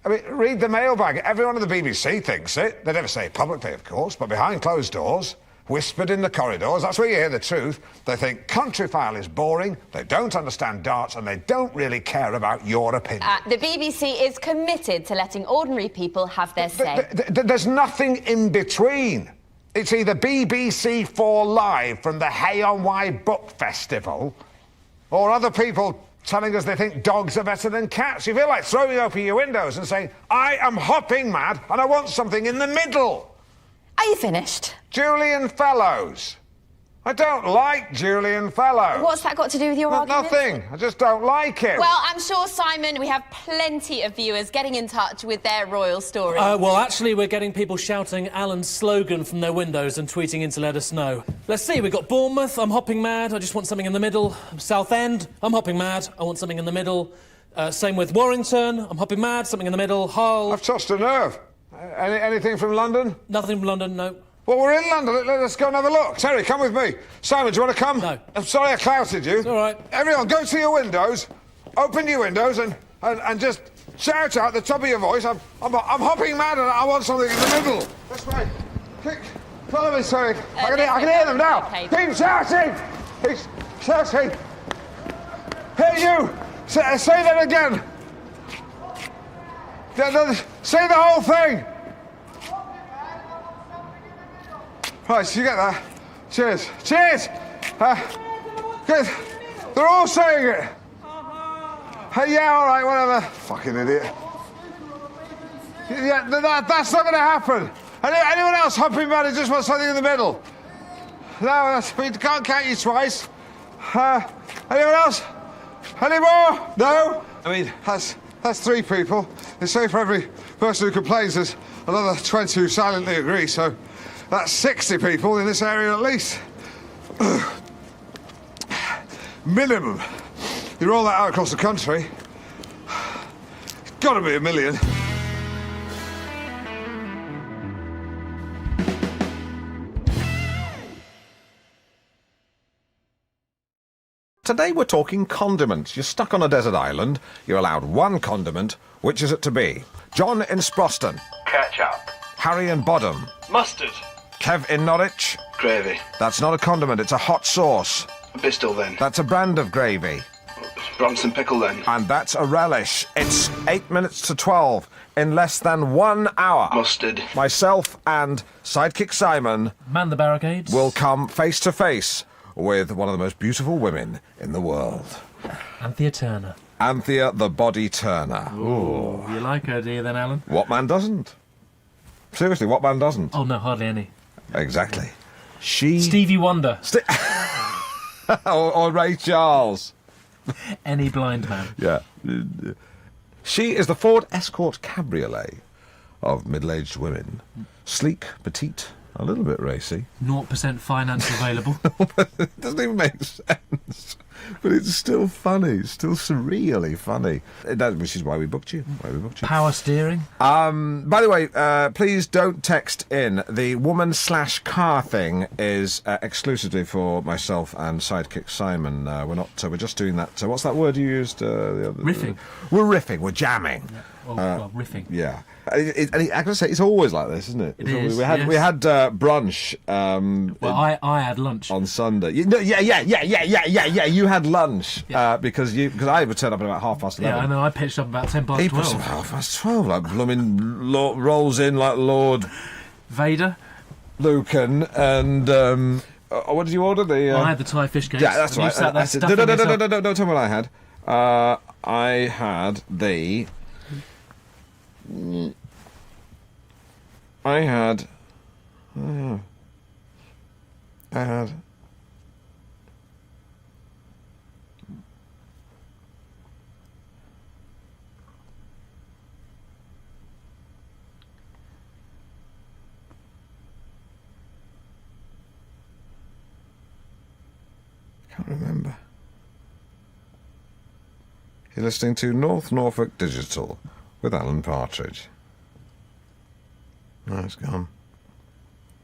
I mean, read the mailbag. Everyone at the BBC thinks it. They never say it publicly, of course, but behind closed doors. Whispered in the corridors, that's where you hear the truth. They think Countryfile is boring, they don't understand darts, and they don't really care about your opinion. The BBC is committed to letting ordinary people have their say. There's nothing in between. It's either BBC 4 Live from the Hay on Wye Book Festival, or other people telling us they think dogs are better than cats. You feel like throwing open your windows and saying, I am hopping mad, and I want something in the middle. Are you finished? Julian Fellows. I don't like Julian Fellows. What's that got to do with your argument? Nothing. I just don't like him. Well, I'm sure, Simon, we have plenty of viewers getting in touch with their royal stories. Well, actually, we're getting people shouting Alan's slogan from their windows and tweeting in to let us know. Let's see, we've got Bournemouth, I'm hopping mad, I just want something in the middle. Southend, I'm hopping mad, I want something in the middle. Same with Warrington, I'm hopping mad, something in the middle. Hull. I've touched a nerve. Anything from London? Nothing from London, no. Well, we're in London. Let's go and have a look. Terry, come with me. Simon, do you want to come? No. I'm sorry I clouted you. It's all right. Everyone, go to your windows, open your windows, and just shout out at the top of your voice, I'm hopping mad and I want something in the middle. This way. Follow me, Terry. I can hear them now. Okay. Keep shouting. Keep shouting. Hey, you. Say that again. Say the whole thing. Right, so you get that. Cheers. Cheers! Good. They're all saying it. Yeah, all right, whatever. Fucking idiot. Yeah, that's not going to happen. Anyone else hopping mad who just wants something in the middle? No, we can't count you twice. Anyone else? Any more? No? I mean, that's 3 people. They say for every person who complains, there's another 20 who silently agree, so that's 60 people in this area at least. Minimum. You roll that out across the country, it's got to be 1 million. Today we're talking condiments. You're stuck on a desert island, you're allowed 1 condiment. Which is it to be? John in Sproston. Ketchup. Harry in Bodham. Mustard. Kev in Norwich. Gravy. That's not a condiment, it's a hot sauce. Bristol, then. That's a brand of gravy. Bronson pickle, then. And that's a relish. It's 8 minutes to 12 in less than 1 hour. Mustard. Myself and sidekick Simon Man the barricades. will come face to face with one of the most beautiful women in the world. Anthea Turner. Anthea the Body Turner. Ooh. You like her, do you, then, Alan? What man doesn't? Seriously, what man doesn't? Oh, no, hardly any. Exactly. She... Stevie Wonder. or Ray Charles. Any blind man. Yeah. She is the Ford Escort Cabriolet of middle-aged women. Sleek, petite, a little bit racy. 0% finance available. It doesn't even make sense. But it's still funny, still surreally funny. Which is why we booked you. Power steering. By the way, please don't text in. The woman/car thing is exclusively for myself and sidekick Simon. We're just doing that. What's that word you used? Riffing. We're riffing. We're jamming. Well, riffing. Yeah. I gotta say, it's always like this, isn't it? It is, we had brunch. I had lunch on Sunday. Yeah. You had lunch because I would turn up at about 11:30. Yeah, I know. I pitched up about 12:10. He puts up at 12:30, like blooming rolls in like Lord Vader, Lucan, and what did you order? I had the Thai fish cakes. Yeah, that's and right. You sat there No, don't tell me what I had. I had the. I had. Can't remember. You're listening to North Norfolk Digital with Alan Partridge. No, it's gone.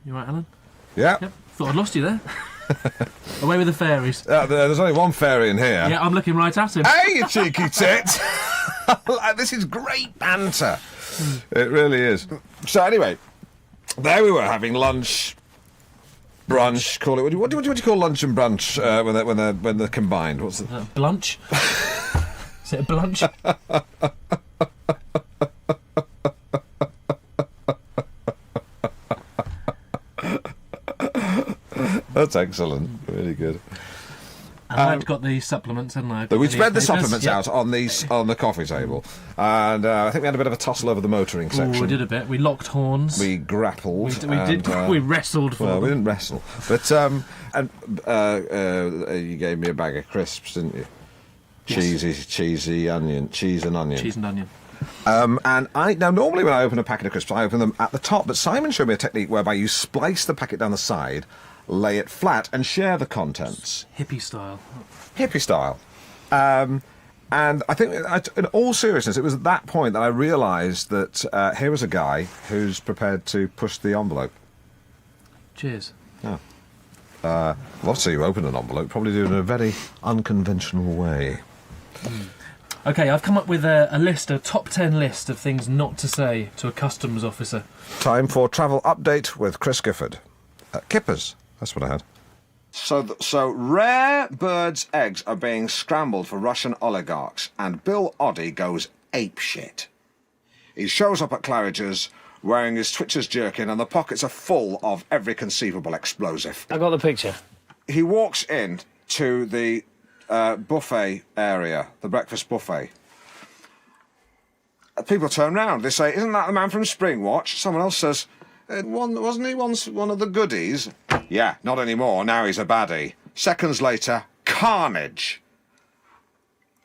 You right, Alan? Yeah. Yep. Thought I'd lost you there. Away with the fairies. There's only one fairy in here. Yeah, I'm looking right at him. Hey, you cheeky tit! This is great banter. It really is. So anyway, there we were having lunch, brunch. Call it. What do you call lunch and brunch when they're combined? What's it? Blunch. Is it a blunch? That's excellent. Really good. And I've got the supplements, hadn't I? We spread the supplements out on the coffee table, and I think we had a bit of a tussle over the motoring section. We did a bit. We locked horns. We grappled. We wrestled for them. We didn't wrestle, but you gave me a bag of crisps, didn't you? Yes. Cheesy onion, cheese and onion. Cheese and onion. And now normally when I open a packet of crisps, I open them at the top, but Simon showed me a technique whereby you splice the packet down the side, lay it flat, and share the contents. Hippie style. And I think, in all seriousness, it was at that point that I realised that here was a guy who's prepared to push the envelope. Cheers. Yeah. Love to see you open an envelope, probably do it in a very unconventional way. OK, I've come up with a top 10 list of things not to say to a customs officer. Time for travel update with Chris Gifford. Kippers, that's what I had. So rare birds' eggs are being scrambled for Russian oligarchs, and Bill Oddie goes apeshit. He shows up at Claridge's wearing his Twitcher's jerkin, and the pockets are full of every conceivable explosive. I got the picture. He walks in to the buffet area, the breakfast buffet. People turn round. They say, "Isn't that the man from Springwatch?" Someone else says, "Wasn't he once one of the goodies?" "Yeah, not anymore. Now he's a baddie." Seconds later, carnage.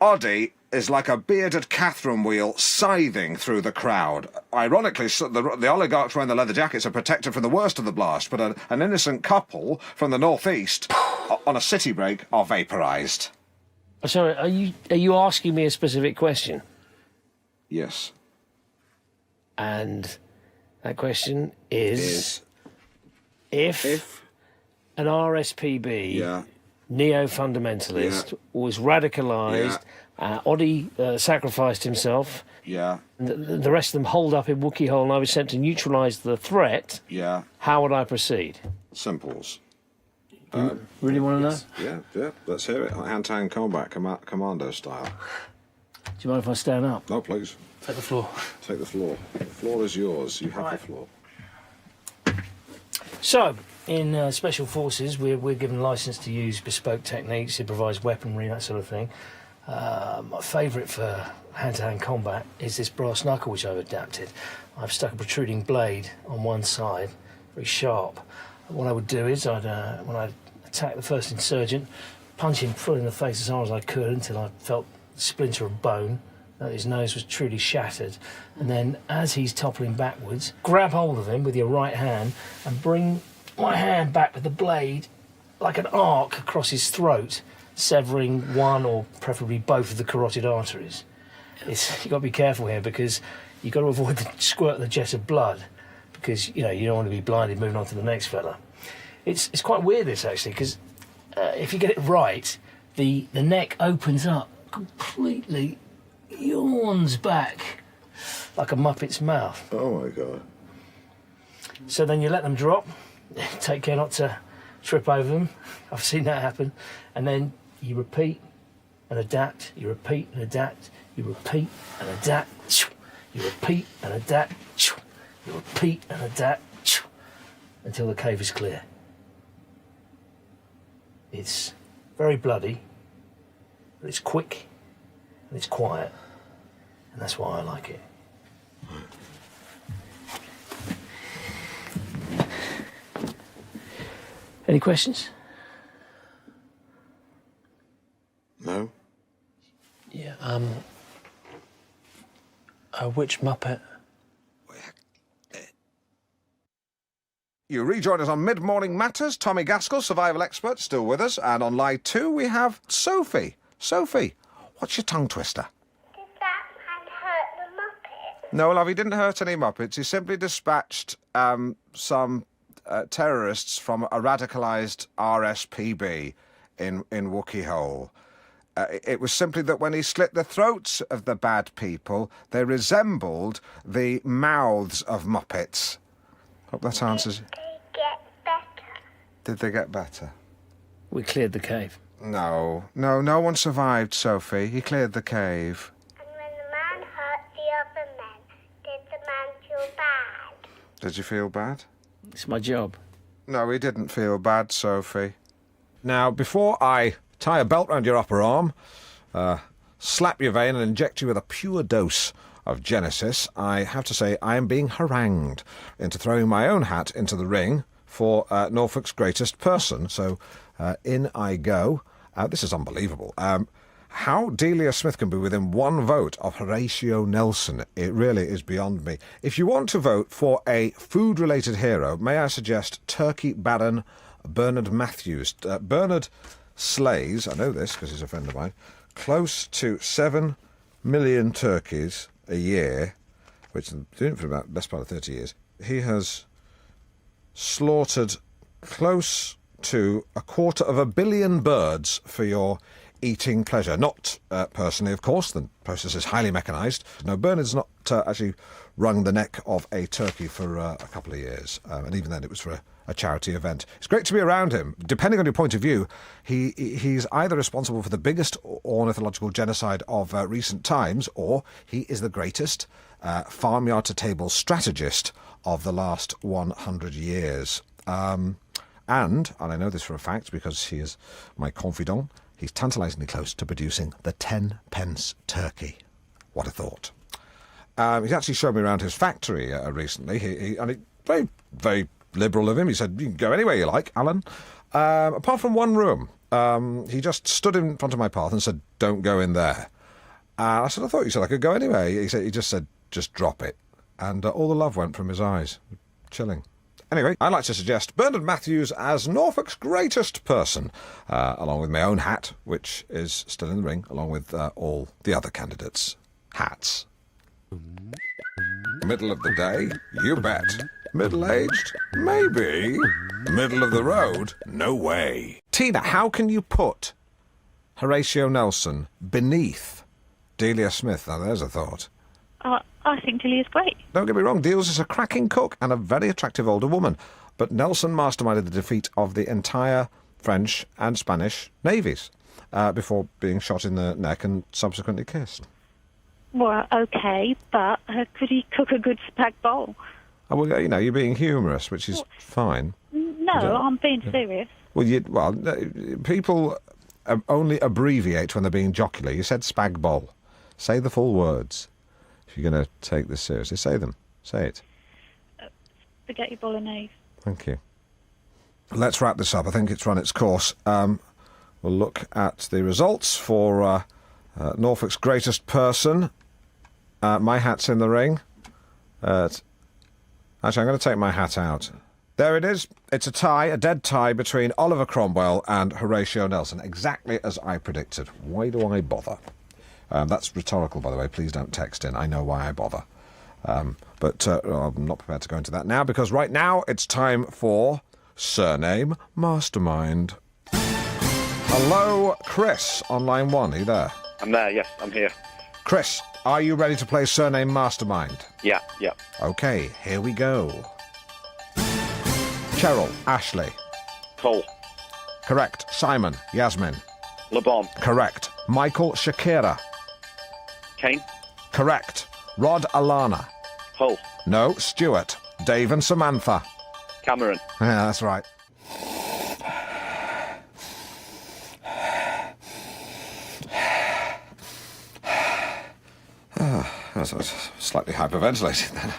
Oddie is like a bearded Catherine wheel scything through the crowd. Ironically, the oligarchs wearing the leather jackets are protected from the worst of the blast, but an innocent couple from the northeast on a city break are vaporised. Sorry, are you asking me a specific question? Yes. And that question is if an RSPB neo-fundamentalist was radicalised, Oddie sacrificed himself, the rest of them holed up in Wookiee Hole, and I was sent to neutralise the threat, how would I proceed? Simples. You really want to know? Yeah, let's hear it. Hand-to-hand combat, commando style. Do you mind if I stand up? No, please. Take the floor. Take the floor. The floor is yours. You have the floor. So, in Special Forces, we're given licence to use bespoke techniques, improvised weaponry, that sort of thing. My favourite for hand-to-hand combat is this brass knuckle, which I've adapted. I've stuck a protruding blade on one side, very sharp. What I would do is, when I'd attack the first insurgent, punch him full in the face as hard as I could until I felt a splinter of bone. His nose was truly shattered. And then, as he's toppling backwards, grab hold of him with your right hand and bring my hand back with the blade like an arc across his throat, severing one or preferably both of the carotid arteries. You've got to be careful here because you've got to avoid the squirt of the jet of blood because, you don't want to be blinded moving on to the next fella. It's quite weird, this, actually, because if you get it right, the neck opens up completely, yawns back like a Muppet's mouth. Oh, my God. So then you let them drop, take care not to trip over them. I've seen that happen. And then you repeat and adapt, you repeat and adapt, you repeat and adapt, you repeat and adapt, you repeat and adapt, until the cave is clear. It's very bloody, but it's quick and it's quiet, and that's why I like it. Any questions? No. Yeah, which Muppet? You rejoin us on Mid-Morning Matters. Tommy Gaskell, survival expert, still with us. And on line 2, we have Sophie. Sophie, what's your tongue twister? Did that man hurt the Muppet? No, love, he didn't hurt any Muppets. He simply dispatched some terrorists from a radicalised RSPB in Wookiee Hole. It was simply that when he slit the throats of the bad people, they resembled the mouths of Muppets. Hope that answers. Did they get better? Did they get better? We cleared the cave. No one survived, Sophie. He cleared the cave. And when the man hurt the other men, did the man feel bad? Did you feel bad? It's my job. No, he didn't feel bad, Sophie. Now, before I tie a belt round your upper arm, slap your vein and inject you with a pure dose of Genesis, I have to say I am being harangued into throwing my own hat into the ring for Norfolk's greatest person. So in I go. This is unbelievable. How Delia Smith can be within one vote of Horatio Nelson, it really is beyond me. If you want to vote for a food-related hero, may I suggest Turkey Baron Bernard Matthews. Bernard slays, I know this because he's a friend of mine, close to 7 million turkeys a year, which has been doing it for about the best part of 30 years. He has slaughtered close to 250 million birds for your eating pleasure. Not personally, of course. The process is highly mechanised. No, Bernard's not actually wrung the neck of a turkey for a couple of years, and even then it was for a charity event. It's great to be around him. Depending on your point of view, he's either responsible for the biggest ornithological genocide of recent times, or he is the greatest farmyard-to-table strategist of the last 100 years. And I know this for a fact because he is my confidant, he's tantalisingly close to producing the 10-pence turkey. What a thought. He's actually showed me around his factory recently. He very, very liberal of him. He said, you can go anywhere you like, Alan. Apart from one room. He just stood in front of my path and said, don't go in there. I said, I thought you said I could go anywhere. He just said, just drop it. And all the love went from his eyes. Chilling. Anyway, I'd like to suggest Bernard Matthews as Norfolk's greatest person, along with my own hat, which is still in the ring, along with all the other candidates' hats. Middle of the day? You bet. Middle-aged? Maybe. Middle of the road? No way. Tina, how can you put Horatio Nelson beneath Delia Smith? Now, there's a thought. I think Delia's great. Don't get me wrong, Deals is a cracking cook and a very attractive older woman, but Nelson masterminded the defeat of the entire French and Spanish navies before being shot in the neck and subsequently kissed. Well, OK, but could he cook a good spag bowl? Oh, well, you know, you're being humorous, which is fine. No, I'm being serious. Well, people only abbreviate when they're being jocular. You said spag bowl. Say the full words. If you're going to take this seriously, say them. Say it. Spaghetti bolognese. Thank you. Let's wrap this up. I think it's run its course. we'll look at the results for Norfolk's greatest person. My hat's in the ring. Actually, I'm going to take my hat out. There it is. It's a tie, a dead tie between Oliver Cromwell and Horatio Nelson, exactly as I predicted. Why do I bother? That's rhetorical, by the way. Please don't text in. I know why I bother. But I'm not prepared to go into that now, because right now it's time for Surname Mastermind. Hello, Chris, on line 1. Are you there? I'm there, yes, I'm here. Chris, are you ready to play Surname Mastermind? Yeah. OK, here we go. Cheryl, Ashley. Cole. Correct. Simon, Yasmin. Le Bon. Correct. Michael, Shakira. Kane. Correct. Rod, Alana. Hull. No. Stuart. Dave and Samantha. Cameron. Yeah, that's right. That's slightly hyperventilating then.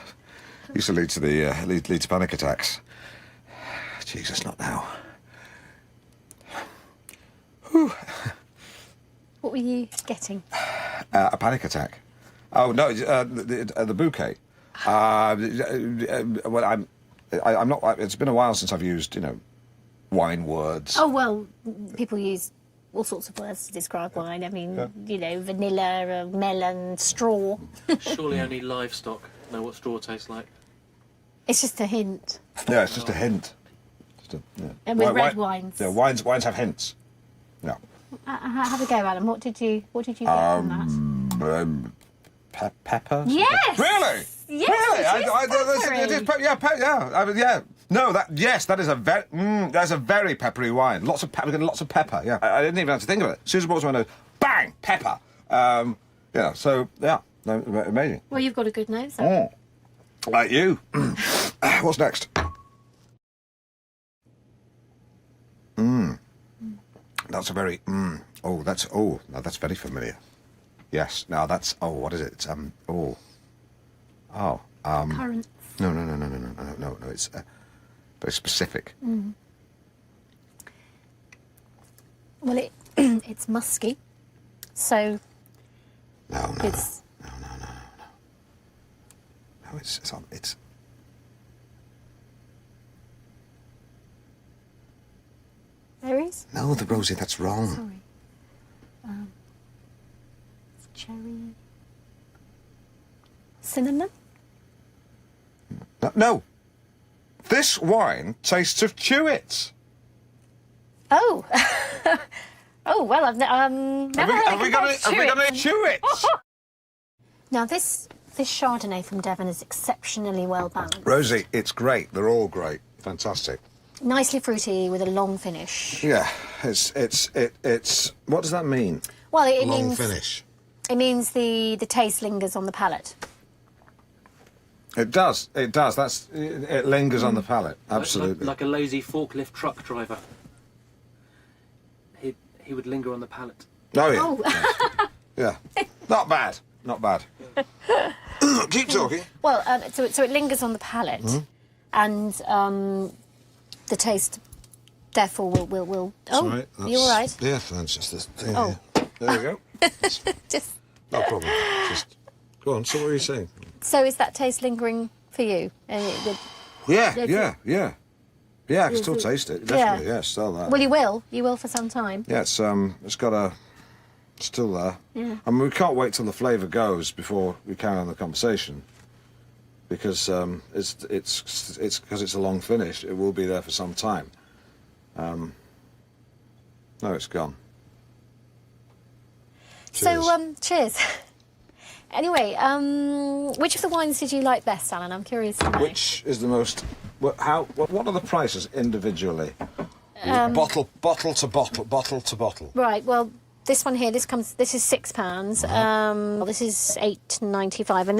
Used to lead to lead to panic attacks. Jesus, not now. Whew. What were you getting? A panic attack. Oh no, the bouquet. Well, I'm not. It's been a while since I've used, wine words. Oh, well, people use all sorts of words to describe wine. I mean, vanilla, melon, straw. Surely only livestock know what straw tastes like. It's just a hint. Yeah, it's just a hint. And with red wines. Yeah, wines have hints. Yeah. Have a go, Alan. What did you get from that? Pepper? Yes! Really? Yes, Yeah. No, that is a very, that's a very peppery wine. Lots of pepper, yeah. I didn't even have to think of it. As soon as it brought to my nose, bang, pepper. Amazing. Well, you've got a good nose. Like you. What's next? That's a very, that's very familiar. Yes, now that's, what is it? It's, Currants. No, it's very specific. Well, it's musky, so... No, it's berries? No, the Rosie, that's wrong. Sorry. Cherry... Cinnamon? No. This wine tastes of chewits. Oh. Oh, well, I've never heard Have we got any chewits? Now, this Chardonnay from Devon is exceptionally well balanced. Rosie, it's great. They're all great. Fantastic. Nicely fruity with a long finish. Yeah, it's. What does that mean? Well, it long means finish. It means the taste lingers on the palate. It does. It lingers on the palate. Absolutely. Like a lazy forklift truck driver. He would linger on the palate. Oh yeah. Yeah. Not bad. Keep talking. Well, so it lingers on the palate, and the taste, therefore, will. Oh, right. you all right? Yeah, that's just this thing. Oh. There we go. Just. No problem. Just go on. So what were you saying? So is that taste lingering for you? Yeah, I can still taste it. Definitely, yeah, still there. Well, you will for some time. Yeah, it's got still there. Yeah. I mean, we can't wait till the flavour goes before we carry on the conversation, because it's because it's a long finish. It will be there for some time. No, it's gone. Cheers. So, cheers. Anyway, which of the wines did you like best, Alan? I'm curious to know. Which is the most? What are the prices individually? Bottle to bottle. Right. Well, this one here, this is £6. This is £8.95, and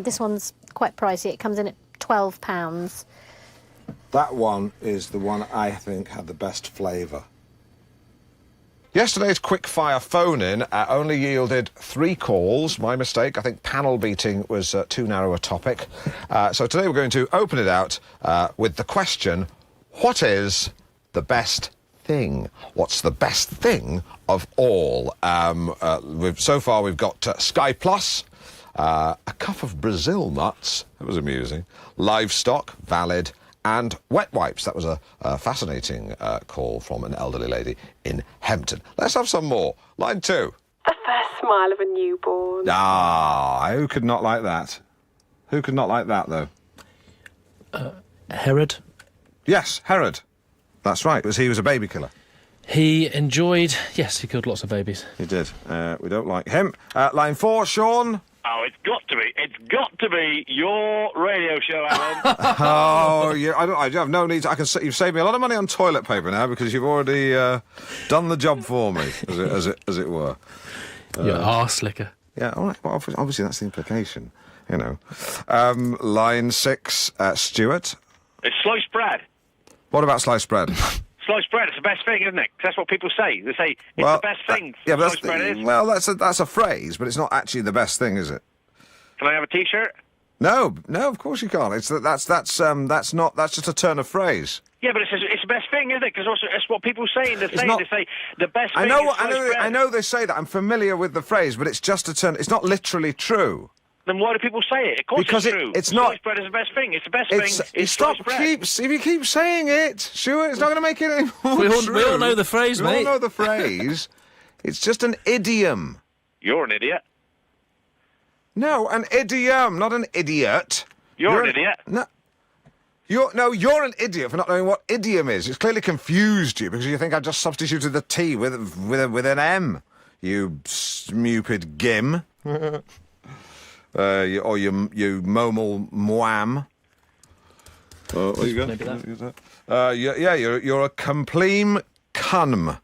this one's quite pricey. It comes in at £12. That one is the one I think had the best flavour. Yesterday's quick-fire phone-in only yielded 3 calls. My mistake. I think panel beating was too narrow a topic. So today we're going to open it out with the question, what is the best thing. What's the best thing of all? So far we've got Sky Plus, a cup of Brazil nuts, that was amusing, livestock, valid, and wet wipes. That was a fascinating call from an elderly lady in Hempton. Let's have some more. Line 2. The first smile of a newborn. Ah, who could not like that? Who could not like that, though? Herod. Yes, Herod. That's right. He was a baby killer. He enjoyed... Yes, he killed lots of babies. He did. We don't like him. Line 4, Sean. Oh, it's got to be your radio show, Alan. Oh, yeah, I have no need to... You've saved me a lot of money on toilet paper now because you've already done the job for me, as it were. You're arse licker. Yeah, all right. Well, obviously that's the implication, you know. Line 6, Stuart. It's sliced bread. What about sliced bread? Sliced bread, it's the best thing, isn't it? 'Cause that's what people say. They say it's the best thing. Yeah, but sliced bread is. Well, that's a phrase, but it's not actually the best thing, is it? Can I have a T-shirt? No, of course you can't. That's just a turn of phrase. Yeah, but it's the best thing, isn't it? Because it's what people say. They say the best thing. I know they say that. I'm familiar with the phrase, but it's just a turn. It's not literally true. Then why do people say it? Of course Because it's true. it's not... Sliced bread is the best thing. It's the best thing. It's sliced bread. If you keep saying it, Stuart, it's not going to make it any more true. We all know the phrase, mate. We all know the phrase. It's just an idiom. You're an idiot. No, an idiom, not an idiot. You're an idiot. No. You're an idiot for not knowing what idiom is. It's clearly confused you because you think I just substituted the T with an M. You stupid gim. You momal mwam. What you got? Maybe that. You're a compleem cunm.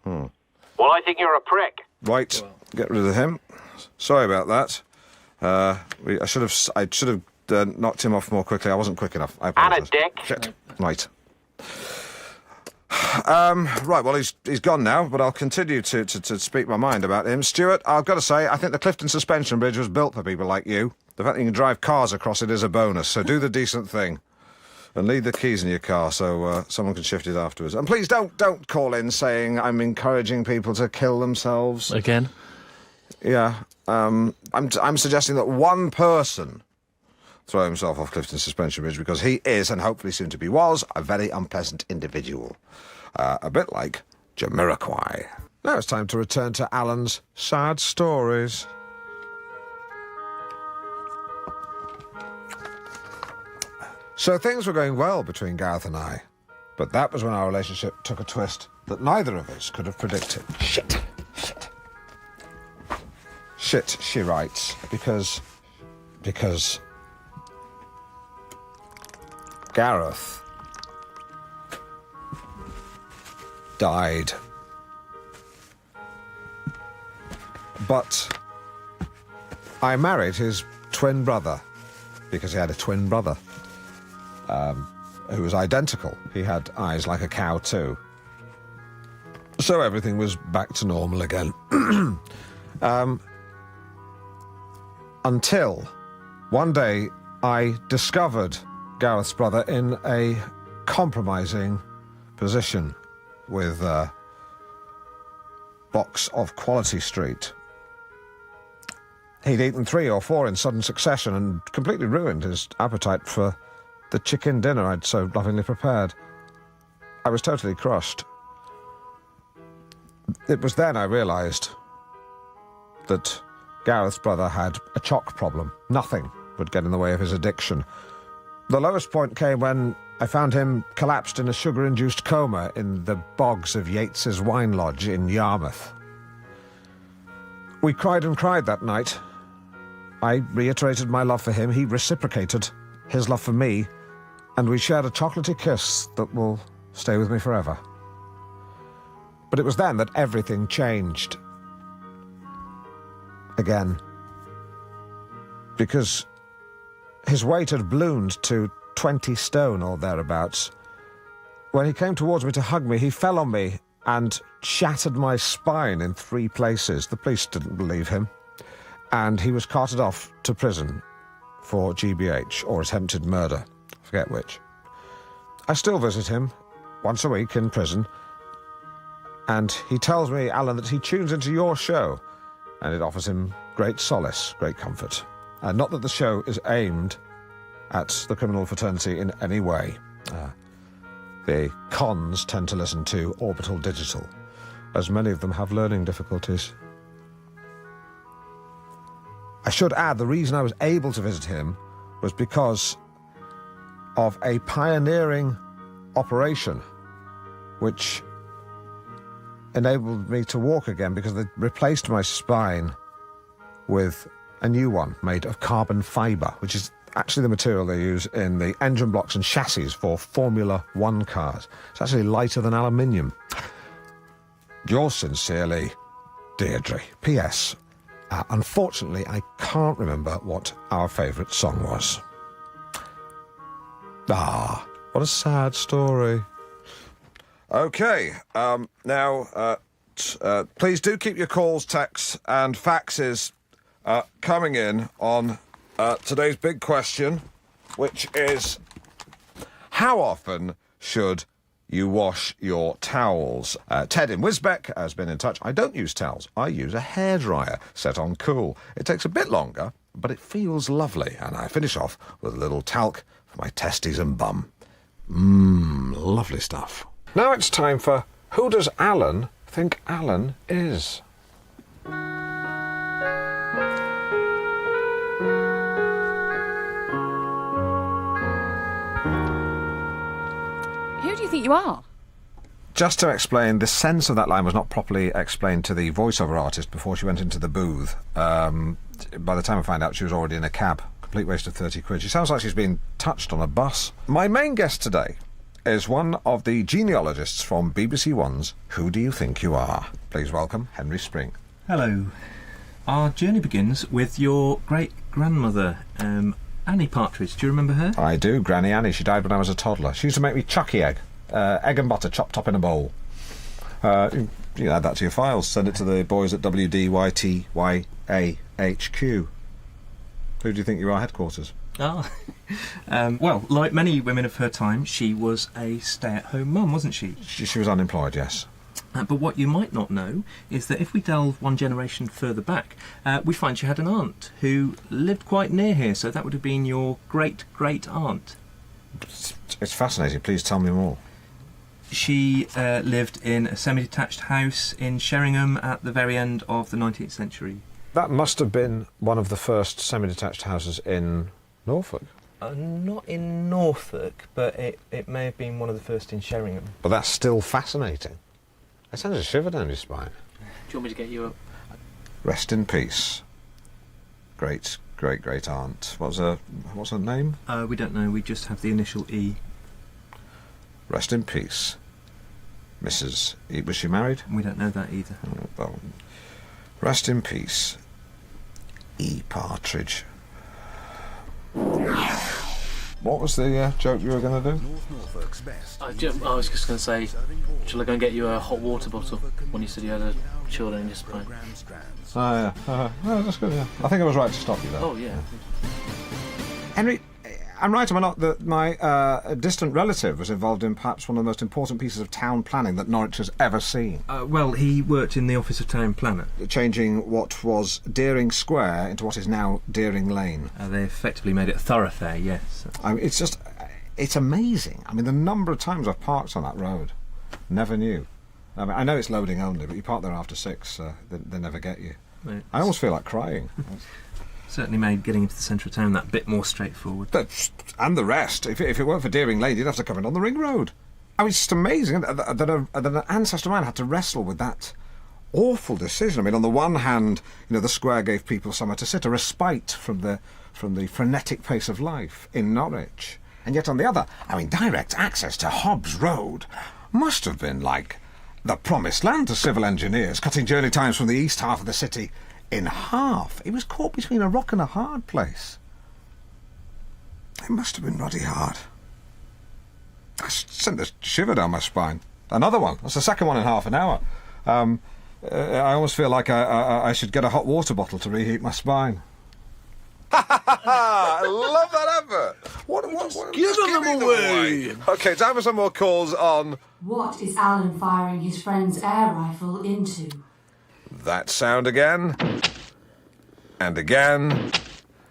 Well, I think you're a prick. Right, get rid of him. Sorry about that. I should have knocked him off more quickly. I wasn't quick enough. I apologise. And a dick. Shit. Right. Right, well, he's gone now, but I'll continue to speak my mind about him. Stuart, I've got to say, I think the Clifton Suspension Bridge was built for people like you. The fact that you can drive cars across it is a bonus, so do the decent thing. And leave the keys in your car so someone can shift it afterwards. And please don't call in saying I'm encouraging people to kill themselves. Again? Yeah. I'm suggesting that one person throw himself off Clifton Suspension Bridge because he is, and hopefully soon to be was, a very unpleasant individual. A bit like Jamiroquai. Now it's time to return to Alan's sad stories. So things were going well between Gareth and I, but that was when our relationship took a twist that neither of us could have predicted. Shit, she writes, because Gareth died. But I married his twin brother, because he had a twin brother, who was identical. He had eyes like a cow too. So everything was back to normal again. Until one day I discovered Gareth's brother in a compromising position with a box of Quality Street. He'd eaten 3 or 4 in sudden succession and completely ruined his appetite for the chicken dinner I'd so lovingly prepared. I was totally crushed. It was then I realised that Gareth's brother had a chalk problem. Nothing would get in the way of his addiction. The lowest point came when I found him collapsed in a sugar-induced coma in the bogs of Yates's Wine Lodge in Yarmouth. We cried and cried that night. I reiterated my love for him, he reciprocated his love for me, and we shared a chocolatey kiss that will stay with me forever. But it was then that everything changed. Again. Because his weight had ballooned to 20 stone or thereabouts. When he came towards me to hug me, he fell on me and shattered my spine in 3 places. The police didn't believe him, and he was carted off to prison for GBH, or attempted murder, I forget which. I still visit him once a week in prison, And he tells me, Alan, that he tunes into your show, and it offers him great solace, great comfort. Not that the show is aimed at the criminal fraternity in any way. The cons tend to listen to Orbital Digital, as many of them have learning difficulties. I should add, the reason I was able to visit him was because of a pioneering operation which enabled me to walk again, because they replaced my spine with a new one made of carbon fibre, which is actually the material they use in the engine blocks and chassis for Formula One cars. It's actually lighter than aluminium. Yours sincerely, Deirdre. P.S. Unfortunately, I can't remember what our favourite song was. Ah, what a sad story. OK, now, please do keep your calls, texts and faxes coming in on today's big question, which is, how often should you wash your towels? Ted in Wisbeck has been in touch. I don't use towels. I use a hairdryer set on cool. It takes a bit longer, but it feels lovely. And I finish off with a little talc for my testes and bum. Lovely stuff. Now it's time for Who Does Alan Think Alan Is? Who do you think you are? Just to explain, the sense of that line was not properly explained to the voiceover artist before she went into the booth. By the time I found out, she was already in a cab. Complete waste of 30 quid. She sounds like she's been touched on a bus. My main guest today is one of the genealogists from BBC One's Who Do You Think You Are? Please welcome Henry Spring. Hello. Our journey begins with your great-grandmother, Annie Partridge. Do you remember her? I do, Granny Annie. She died when I was a toddler. She used to make me chucky egg. Egg and butter chopped up in a bowl. You can add that to your files. Send it to the boys at WDYTYAHQ. Who do you think you are, headquarters? Well, like many women of her time, she was a stay-at-home mum, wasn't she? She was unemployed, yes. But what you might not know is that if we delve one generation further back, we find she had an aunt who lived quite near here, so that would have been your great-great-aunt. It's fascinating. Please tell me more. She lived in a semi-detached house in Sheringham at the very end of the 19th century. That must have been one of the first semi-detached houses in Norfolk. Not in Norfolk, but it may have been one of the first in Sheringham. But that's still fascinating. It sends a shiver down your spine. Do you want me to get you up? Rest in peace. Great-great-great-aunt. What's her name? We don't know, we just have the initial E. Rest in peace. Mrs. E. Was she married? We don't know that either. Well, rest in peace, E. Partridge. What was the joke you were going to do? I was just going to say, shall I go and get you a hot water bottle when you said you had a children in your spine? Oh, yeah. That's good, yeah. I think I was right to stop you there. Oh, yeah. Henry, I'm right, am I not, that my distant relative was involved in perhaps one of the most important pieces of town planning that Norwich has ever seen? Well, he worked in the Office of Town Planner. Changing what was Deering Square into what is now Deering Lane. They effectively made it a thoroughfare, yes. I mean, it's amazing. I mean, the number of times I've parked on that road. Never knew. I mean, I know it's loading only, but you park there after 6, they never get you. I almost feel like crying. Certainly made getting into the centre of town that bit more straightforward. And the rest. If it weren't for Deering Lane, you'd have to come in on the ring road. I mean, it's just amazing that an ancestor man had to wrestle with that awful decision. I mean, on the one hand, the square gave people somewhere to sit, a respite from the frenetic pace of life in Norwich. And yet on the other, I mean, direct access to Hobbs Road must have been like the promised land to civil engineers, cutting journey times from the east half of the city in half. It was caught between a rock and a hard place. It must have been ruddy hard. I sent a shiver down my spine. Another one. That's the second one in half an hour. I almost feel like I should get a hot water bottle to reheat my spine. I love that advert. Giving them away. OK, time for some more calls on... What is Alan firing his friend's air rifle into? That sound again. And again.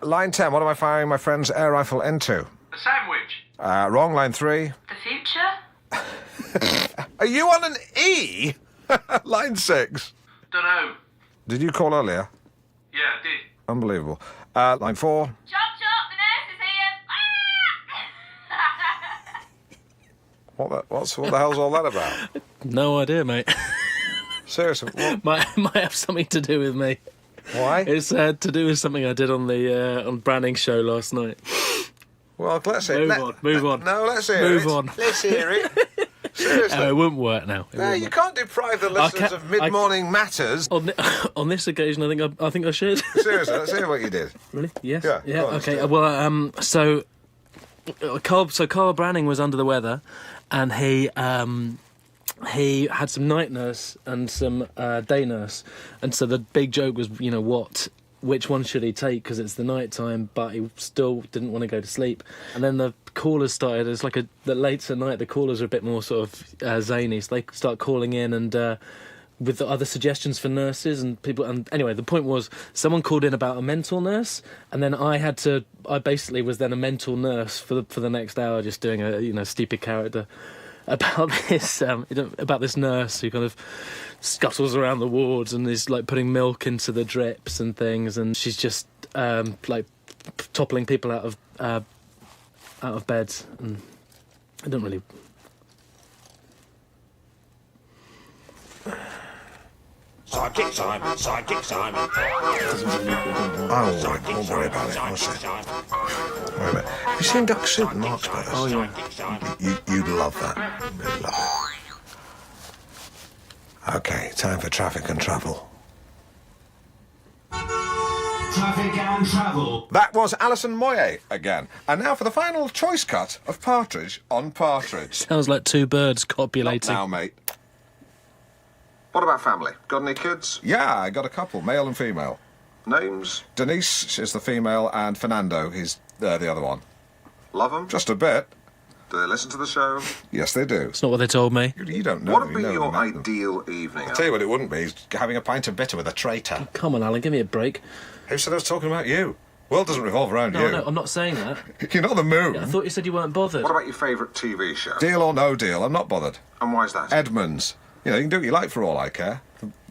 Line 10, what am I firing my friend's air rifle into? The sandwich. Wrong, line 3. The future? Are you on an E? Line 6. Dunno. Did you call earlier? Yeah, I did. Unbelievable. Line 4. Chop, chop, the nurse is here. What the hell's all that about? No idea, mate. Seriously? What? might have something to do with me. Why? It's to do with something I did on the on Branning's show last night. Well, let's hear it. Move on. No, let's hear it. Move on. Let's hear it. Seriously. It wouldn't work now. No, you can't deprive the listeners of mid-morning matters. On this occasion, I think I should. Seriously, let's hear what you did. Really? Yes. Yeah. On, Okay. Well, so Carl Branning was under the weather, and he had some night nurse and some day nurse, and so the big joke was, which one should he take, because it's the night time, but he still didn't want to go to sleep. And then the callers started. It's like the later night, the callers are a bit more sort of zany, so they start calling in and with the other suggestions for nurses and people. And anyway, the point was, someone called in about a mental nurse, and then I basically was then a mental nurse for the next hour, just doing a stupid character about this nurse who kind of scuttles around the wards and is like putting milk into the drips and things, and she's just like toppling people out of beds, and I don't really. Sidekick Simon. Oh, don't worry about it. Wait a minute. Have you seen Duck Soup and Mark's Brothers? Oh, yeah. You'd love that. You'd love it. OK, time for traffic and travel. Traffic and travel. That was Alison Moyet again. And now for the final choice cut of Partridge on Partridge. Sounds like two birds copulating. Not now, mate. What about family? Got any kids? Yeah, I got a couple, male and female. Names? Denise, she's the female, and Fernando, he's the other one. Love them? Just a bit. Do they listen to the show? Yes, they do. It's not what they told me. You don't know. What would be your ideal evening? I'll tell you what it wouldn't be. Is having a pint of bitter with a traitor. Come on, Alan, give me a break. Who said I was talking about you? World doesn't revolve around you. No, I'm not saying that. You're not the moon. Yeah, I thought you said you weren't bothered. What about your favourite TV show? Deal or no deal, I'm not bothered. And why's that? Edmonds. You can do what you like for all I care.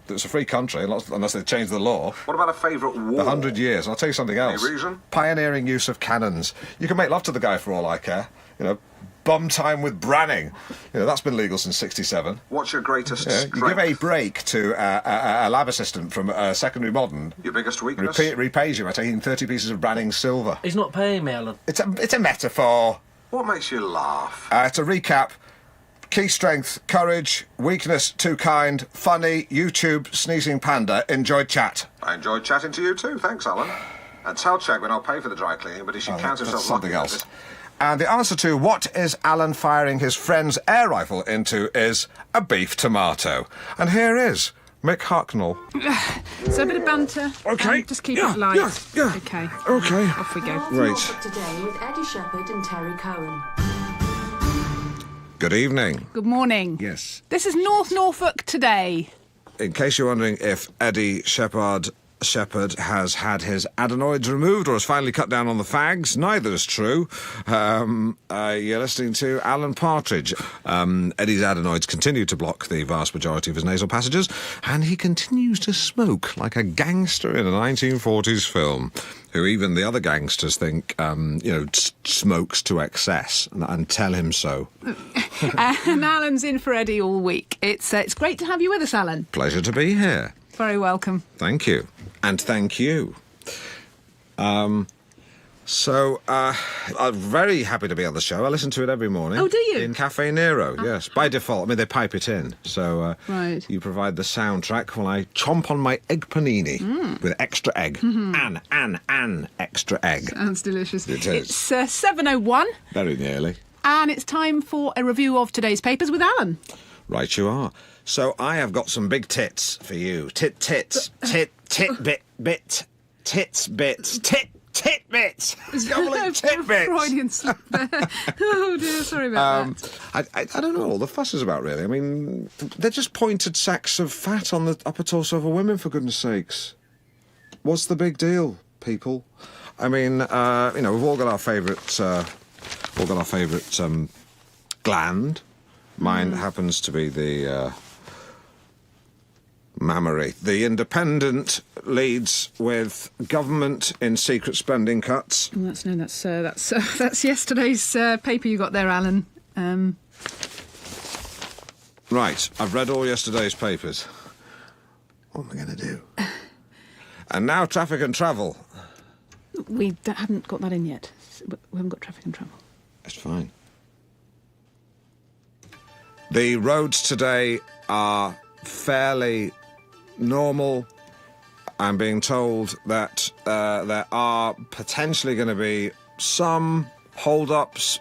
It's a free country, unless they change the law. What about a favourite war? The 100 Years. And I'll tell you something else. Any reason? Pioneering use of cannons. You can make love to the guy for all I care. Bum time with Branning. That's been legal since '67. What's your greatest strength? You give a break to a lab assistant from secondary modern. Your biggest weakness? Repays you by taking 30 pieces of Branning silver. He's not paying me, Alan. It's a metaphor. What makes you laugh? To recap, key strength, courage, weakness, too kind, funny, YouTube, sneezing panda, enjoyed chat. I enjoyed chatting to you too, thanks, Alan. And tell Chegwin I'll pay for the dry cleaning, but he should count himself something else. And the answer to what is Alan firing his friend's air rifle into is a beef tomato. And here is Mick Hucknall. So a bit of banter. OK. Just keep it light. Yeah. OK. OK. Off we go. Right. Norfolk today with Eddie Shepherd and Terry Cohen. Good evening. Good morning. Yes. This is North Norfolk today. In case you're wondering if Eddie Shepherd has had his adenoids removed or has finally cut down on the fags, neither is true. You're listening to Alan Partridge. Eddie's adenoids continue to block the vast majority of his nasal passages, and he continues to smoke like a gangster in a 1940s film, who even the other gangsters think, smokes to excess, and tell him so. And Alan's in for Eddie all week. It's great to have you with us, Alan. Pleasure to be here. Very welcome. Thank you. And thank you. I'm very happy to be on the show. I listen to it every morning. Oh, do you? In Cafe Nero, yes. By default. I mean, they pipe it in. So right. You provide the soundtrack while I chomp on my egg panini with extra egg. An extra egg. Sounds delicious. It is. It's 7:01. Very nearly. And it's time for a review of today's papers with Alan. Right you are. So I have got some big tits for you. Tits, bit, tits, bits, tit, Titbits! Gobbling titbits! Freudian slip there. Oh dear, sorry about that. I don't know what all the fuss is about, really. I mean, they're just pointed sacks of fat on the upper torso of a woman, for goodness sakes. What's the big deal, people? I mean, you know, we've all got our favourite, gland. Mine happens to be the mammary. The Independent leads with government in secret spending cuts. That's yesterday's paper you got there, Alan. Right, I've read all yesterday's papers. What am I going to do? And now traffic and travel. We haven't got that in yet. We haven't got traffic and travel. That's fine. The roads today are fairly normal. I'm being told that there are potentially going to be some hold-ups.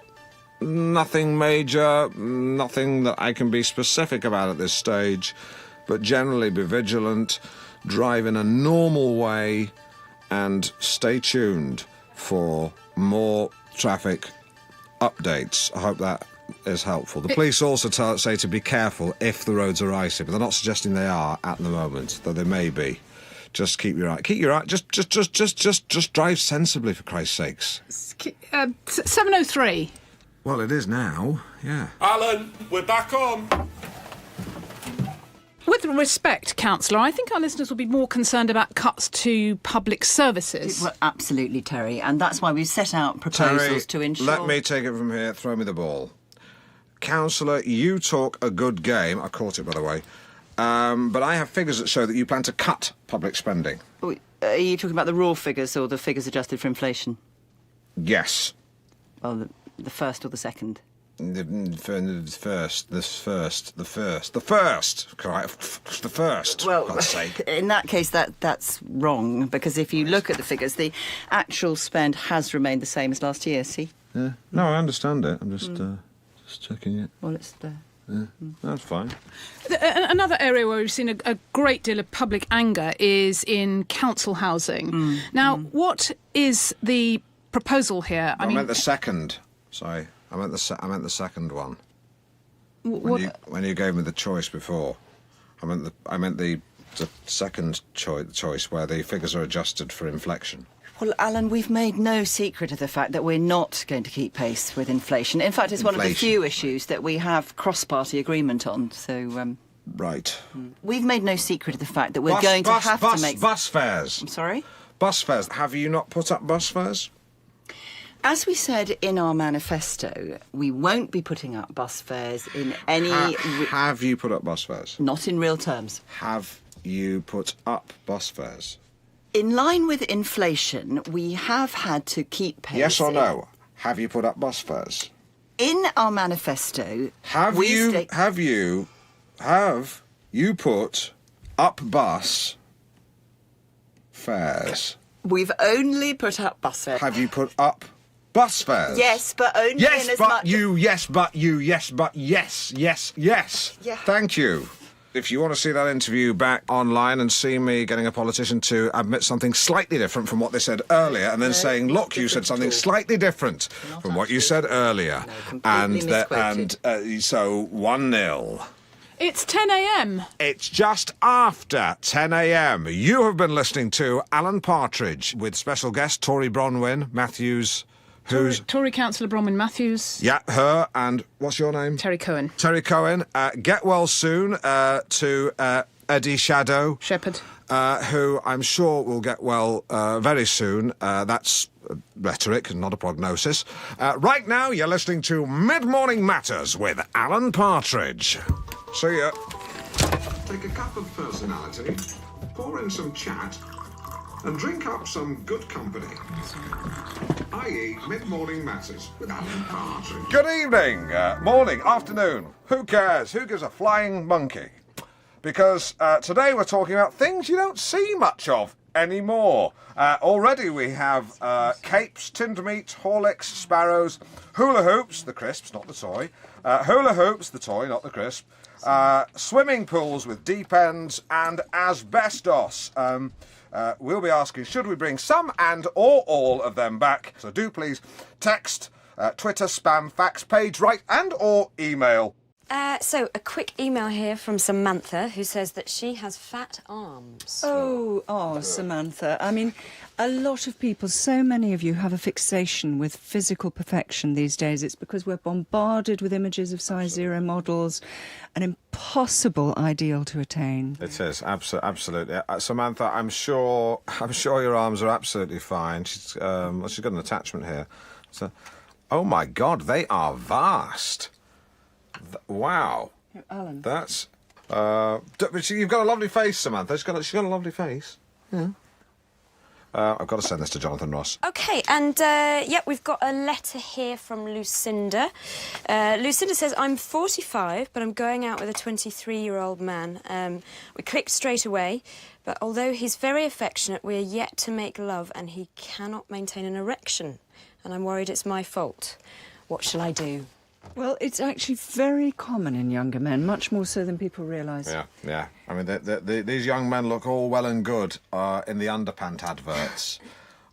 Nothing major, nothing that I can be specific about at this stage, but generally be vigilant, drive in a normal way, and stay tuned for more traffic updates. I hope that is helpful. The police also say to be careful if the roads are icy, but they're not suggesting they are at the moment, though they may be. Just keep your eye. Just drive sensibly, for Christ's sakes. 7:03. Well, it is now. Yeah. Alan, we're back on. With respect, Councillor, I think our listeners will be more concerned about cuts to public services. Well, absolutely, Terry, and that's why we've set out proposals to ensure... Let me take it from here. Throw me the ball. Councillor, you talk a good game. I caught it, by the way. But I have figures that show that you plan to cut public spending. Are you talking about the raw figures or the figures adjusted for inflation? Yes. Well, the first or the second? The first. Well, for God's sake. In that case, that's wrong, because if you look at the figures, the actual spend has remained the same as last year, see? Yeah. No, I understand it. I'm just checking it. Well, it's there. Yeah, that's fine. Another area where we've seen a great deal of public anger is in council housing. Now, what is the proposal here? I meant the second. Sorry, I meant the second one. When you gave me the choice before, I meant the second choice where the figures are adjusted for inflation. Well, Alan, we've made no secret of the fact that we're not going to keep pace with inflation. In fact, it's one of the few issues that we have cross-party agreement on, so... Right. We've made no secret of the fact that we're going to have to make... Bus fares. I'm sorry? Bus fares. Have you not put up bus fares? As we said in our manifesto, we won't be putting up bus fares in any... Have you put up bus fares? Not in real terms. Have you put up bus fares? In line with inflation, we have had to keep pace... Yes or no? Have you put up bus fares? In our manifesto... Have you put up bus fares? We've only put up bus fares. Have you put up bus fares? Yes, but only yes, in as but much... yes, yes. Yeah. Thank you. If you want to see that interview back online and see me getting a politician to admit something slightly different from what they said earlier and then saying, look, you said something slightly different from what you said earlier. And so 1-0. It's 10 a.m. It's just after 10 a.m. You have been listening to Alan Partridge with special guest Tory Bronwyn Matthews. Tory Councillor Bronwyn Matthews. Yeah, her, and what's your name? Terry Cohen. Terry Cohen. Get well soon to Eddie Shepherd, who I'm sure will get well very soon. That's rhetoric, not a prognosis. Right now, you're listening to Mid-Morning Matters with Alan Partridge. See ya. Take a cup of personality, pour in some chat, and drink up some good company. i.e. Mid-Morning Matters with Alan Partridge. Good evening, morning, afternoon. Who cares? Who gives a flying monkey? Because today we're talking about things you don't see much of anymore. Already we have capes, tinned meat, Horlicks, sparrows, hula hoops, the crisps, not the toy. Hula hoops, the toy, not the crisp. swimming pools with deep ends and asbestos. We'll be asking, should we bring some and or all of them back? So do please text, Twitter, spam, fax, page, write and or email. So, a quick email here from Samantha, who says that she has fat arms. Oh, Samantha. I mean, a lot of people, so many of you have a fixation with physical perfection these days. It's because we're bombarded with images of size zero models, an impossible ideal to attain. It is, absolutely. Samantha, I'm sure your arms are absolutely fine. She's got an attachment here. So, oh my God, they are vast. Wow. Alan. That's... you've got a lovely face, Samantha. She's got a lovely face. Yeah. I've got to send this to Jonathan Ross. OK, and, we've got a letter here from Lucinda. Lucinda says, I'm 45, but I'm going out with a 23-year-old man. We clicked straight away, but although he's very affectionate, we're yet to make love and he cannot maintain an erection. And I'm worried it's my fault. What shall I do? Well, it's actually very common in younger men, much more so than people realise. Yeah. I mean, these young men look all well and good in the underpant adverts,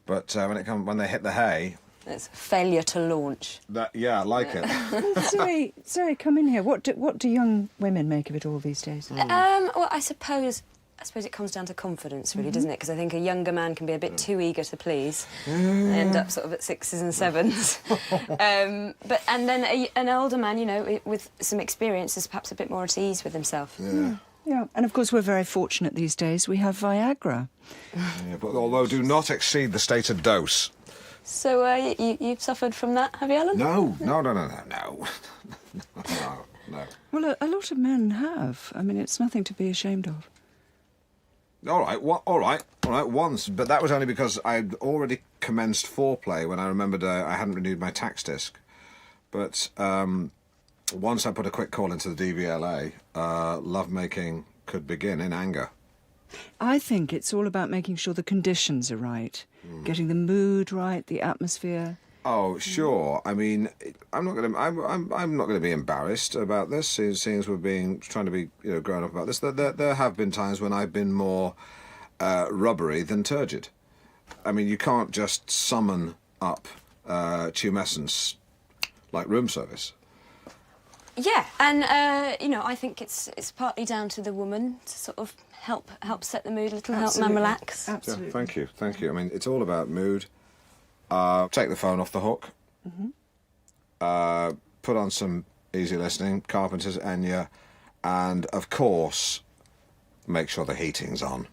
but when they hit the hay... It's failure to launch. I like it. Zoe, come in here. What do young women make of it all these days? Well, I suppose it comes down to confidence, really, doesn't it? Because I think a younger man can be a bit too eager to please. They end up sort of at 6s and 7s. And then an older man, you know, with some experience is perhaps a bit more at ease with himself. Yeah, and of course we're very fortunate these days. We have Viagra. But although do not exceed the stated dose. So you've suffered from that, have you, Alan? No. No. Well, a lot of men have. I mean, it's nothing to be ashamed of. All right, once, but that was only because I'd already commenced foreplay when I remembered I hadn't renewed my tax disc. But once I put a quick call into the DVLA, lovemaking could begin in anger. I think it's all about making sure the conditions are right, getting the mood right, the atmosphere. Oh, sure. I mean, I'm not going to be embarrassed about this, seeing as we're trying to be, grown up about this. There have been times when I've been more rubbery than turgid. I mean, you can't just summon up tumescence like room service. Yeah, and I think it's partly down to the woman to sort of help set the mood a little, help man relax. Absolutely. Yeah, thank you. I mean, it's all about mood. Take the phone off the hook. Put on some easy listening, Carpenter's, Enya, and of course, make sure the heating's on.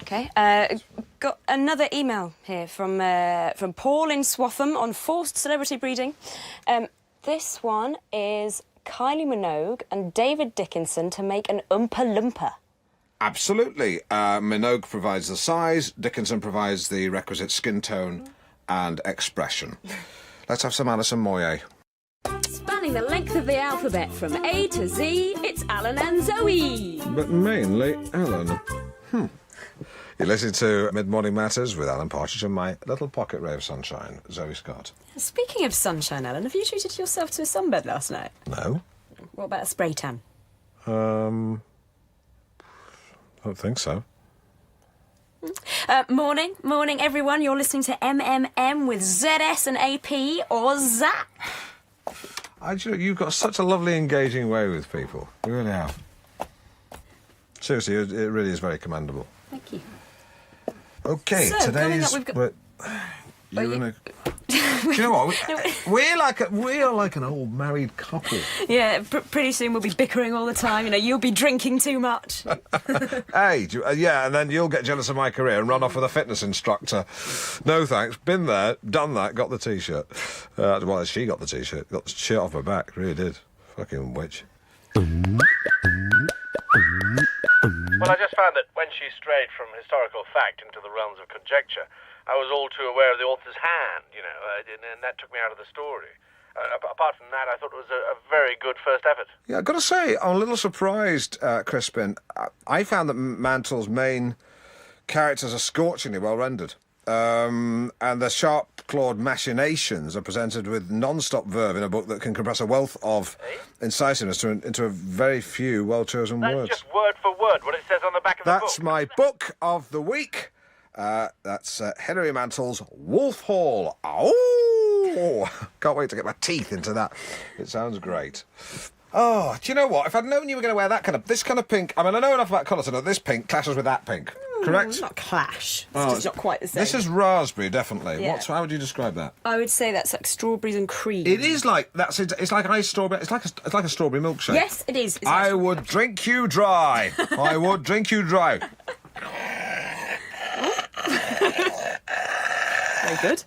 Okay, got another email here from Paul in Swaffham on forced celebrity breeding. This one is Kylie Minogue and David Dickinson to make an Oompa Loompa. Absolutely. Minogue provides the size, Dickinson provides the requisite skin tone and expression. Let's have some Alison Moyet. Spanning the length of the alphabet from A to Z, it's Alan and Zoe. But mainly Alan. You're listening to Mid-Morning Matters with Alan Partridge and my little pocket ray of sunshine, Zoe Scott. Speaking of sunshine, Alan, have you treated yourself to a sunbed last night? No. What about a spray tan? I don't think so. Morning, everyone. You're listening to MMM with ZS and AP or ZAP. You've got such a lovely, engaging way with people. You really have. Seriously, it really is very commendable. Thank you. Okay, so, today's... Coming up, we've got... Do you know what? We are like an old married couple. Yeah, pretty soon we'll be bickering all the time. You'll be drinking too much. Hey, and then you'll get jealous of my career and run off with a fitness instructor. No thanks. Been there, done that, got the T-shirt. Well, she got the T-shirt. Got the shirt off her back, really did. Fucking witch. Well, I just found that when she strayed from historical fact into the realms of conjecture, I was all too aware of the author's hand, and that took me out of the story. Apart from that, I thought it was a very good first effort. Yeah, I've got to say, I'm a little surprised, Crispin. I found that Mantle's main characters are scorchingly well rendered. And the sharp-clawed machinations are presented with non-stop verve in a book that can compress a wealth of incisiveness into a very few well-chosen words. That's just word for word what it says on the back of the book. That's my book of the week. That's Hilary Mantle's Wolf Hall. Oh! Can't wait to get my teeth into that. It sounds great. Oh, do you know what? If I'd known you were going to wear this kind of pink... I mean, I know enough about colour to know this pink clashes with that pink. Correct? Not clash. It's just not quite the same. This is raspberry, definitely. Yeah. How would you describe that? I would say that's like strawberries and cream. It is like it's like iced strawberry. It's like a strawberry milkshake. Yes, it is. It's I would drink you dry. I would drink you dry. Very good.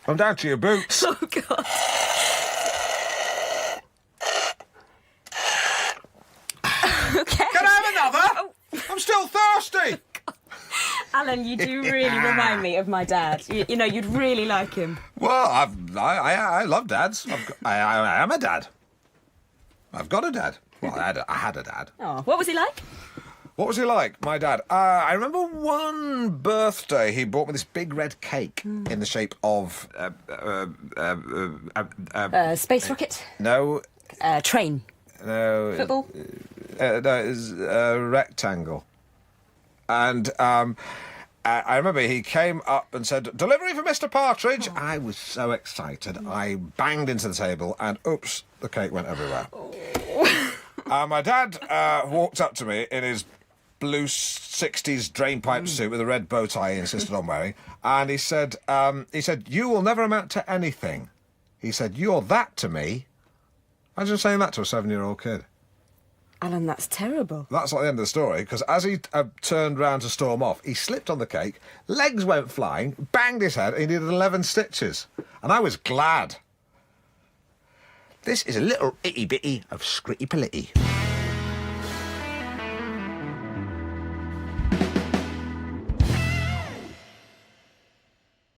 I'm down to your boots. Oh God. Okay. Can I have another? Oh. I'm still thirsty. Alan, you do really remind me of my dad. You know, you'd really like him. Well, I love dads. I am a dad. I've got a dad. Well, I had a dad. Oh, what was he like? What was he like, my dad? I remember one birthday he bought me this big red cake in the shape of... Space rocket? No. Train? No. Football? No, it was a rectangle. And I remember he came up and said, "Delivery for Mr. Partridge." Oh. I was so excited. I banged into the table and, oops, the cake went everywhere. Oh. My dad walked up to me in his blue 60s drainpipe suit with a red bow tie he insisted on wearing, and he said, "You will never amount to anything." He said, "You're that to me." Imagine saying that to a 7-year-old kid. Alan, that's terrible. That's not the end of the story, because as he turned round to storm off, he slipped on the cake, legs went flying, banged his head, and he did 11 stitches. And I was glad. This is a little itty-bitty of Scritty Politty.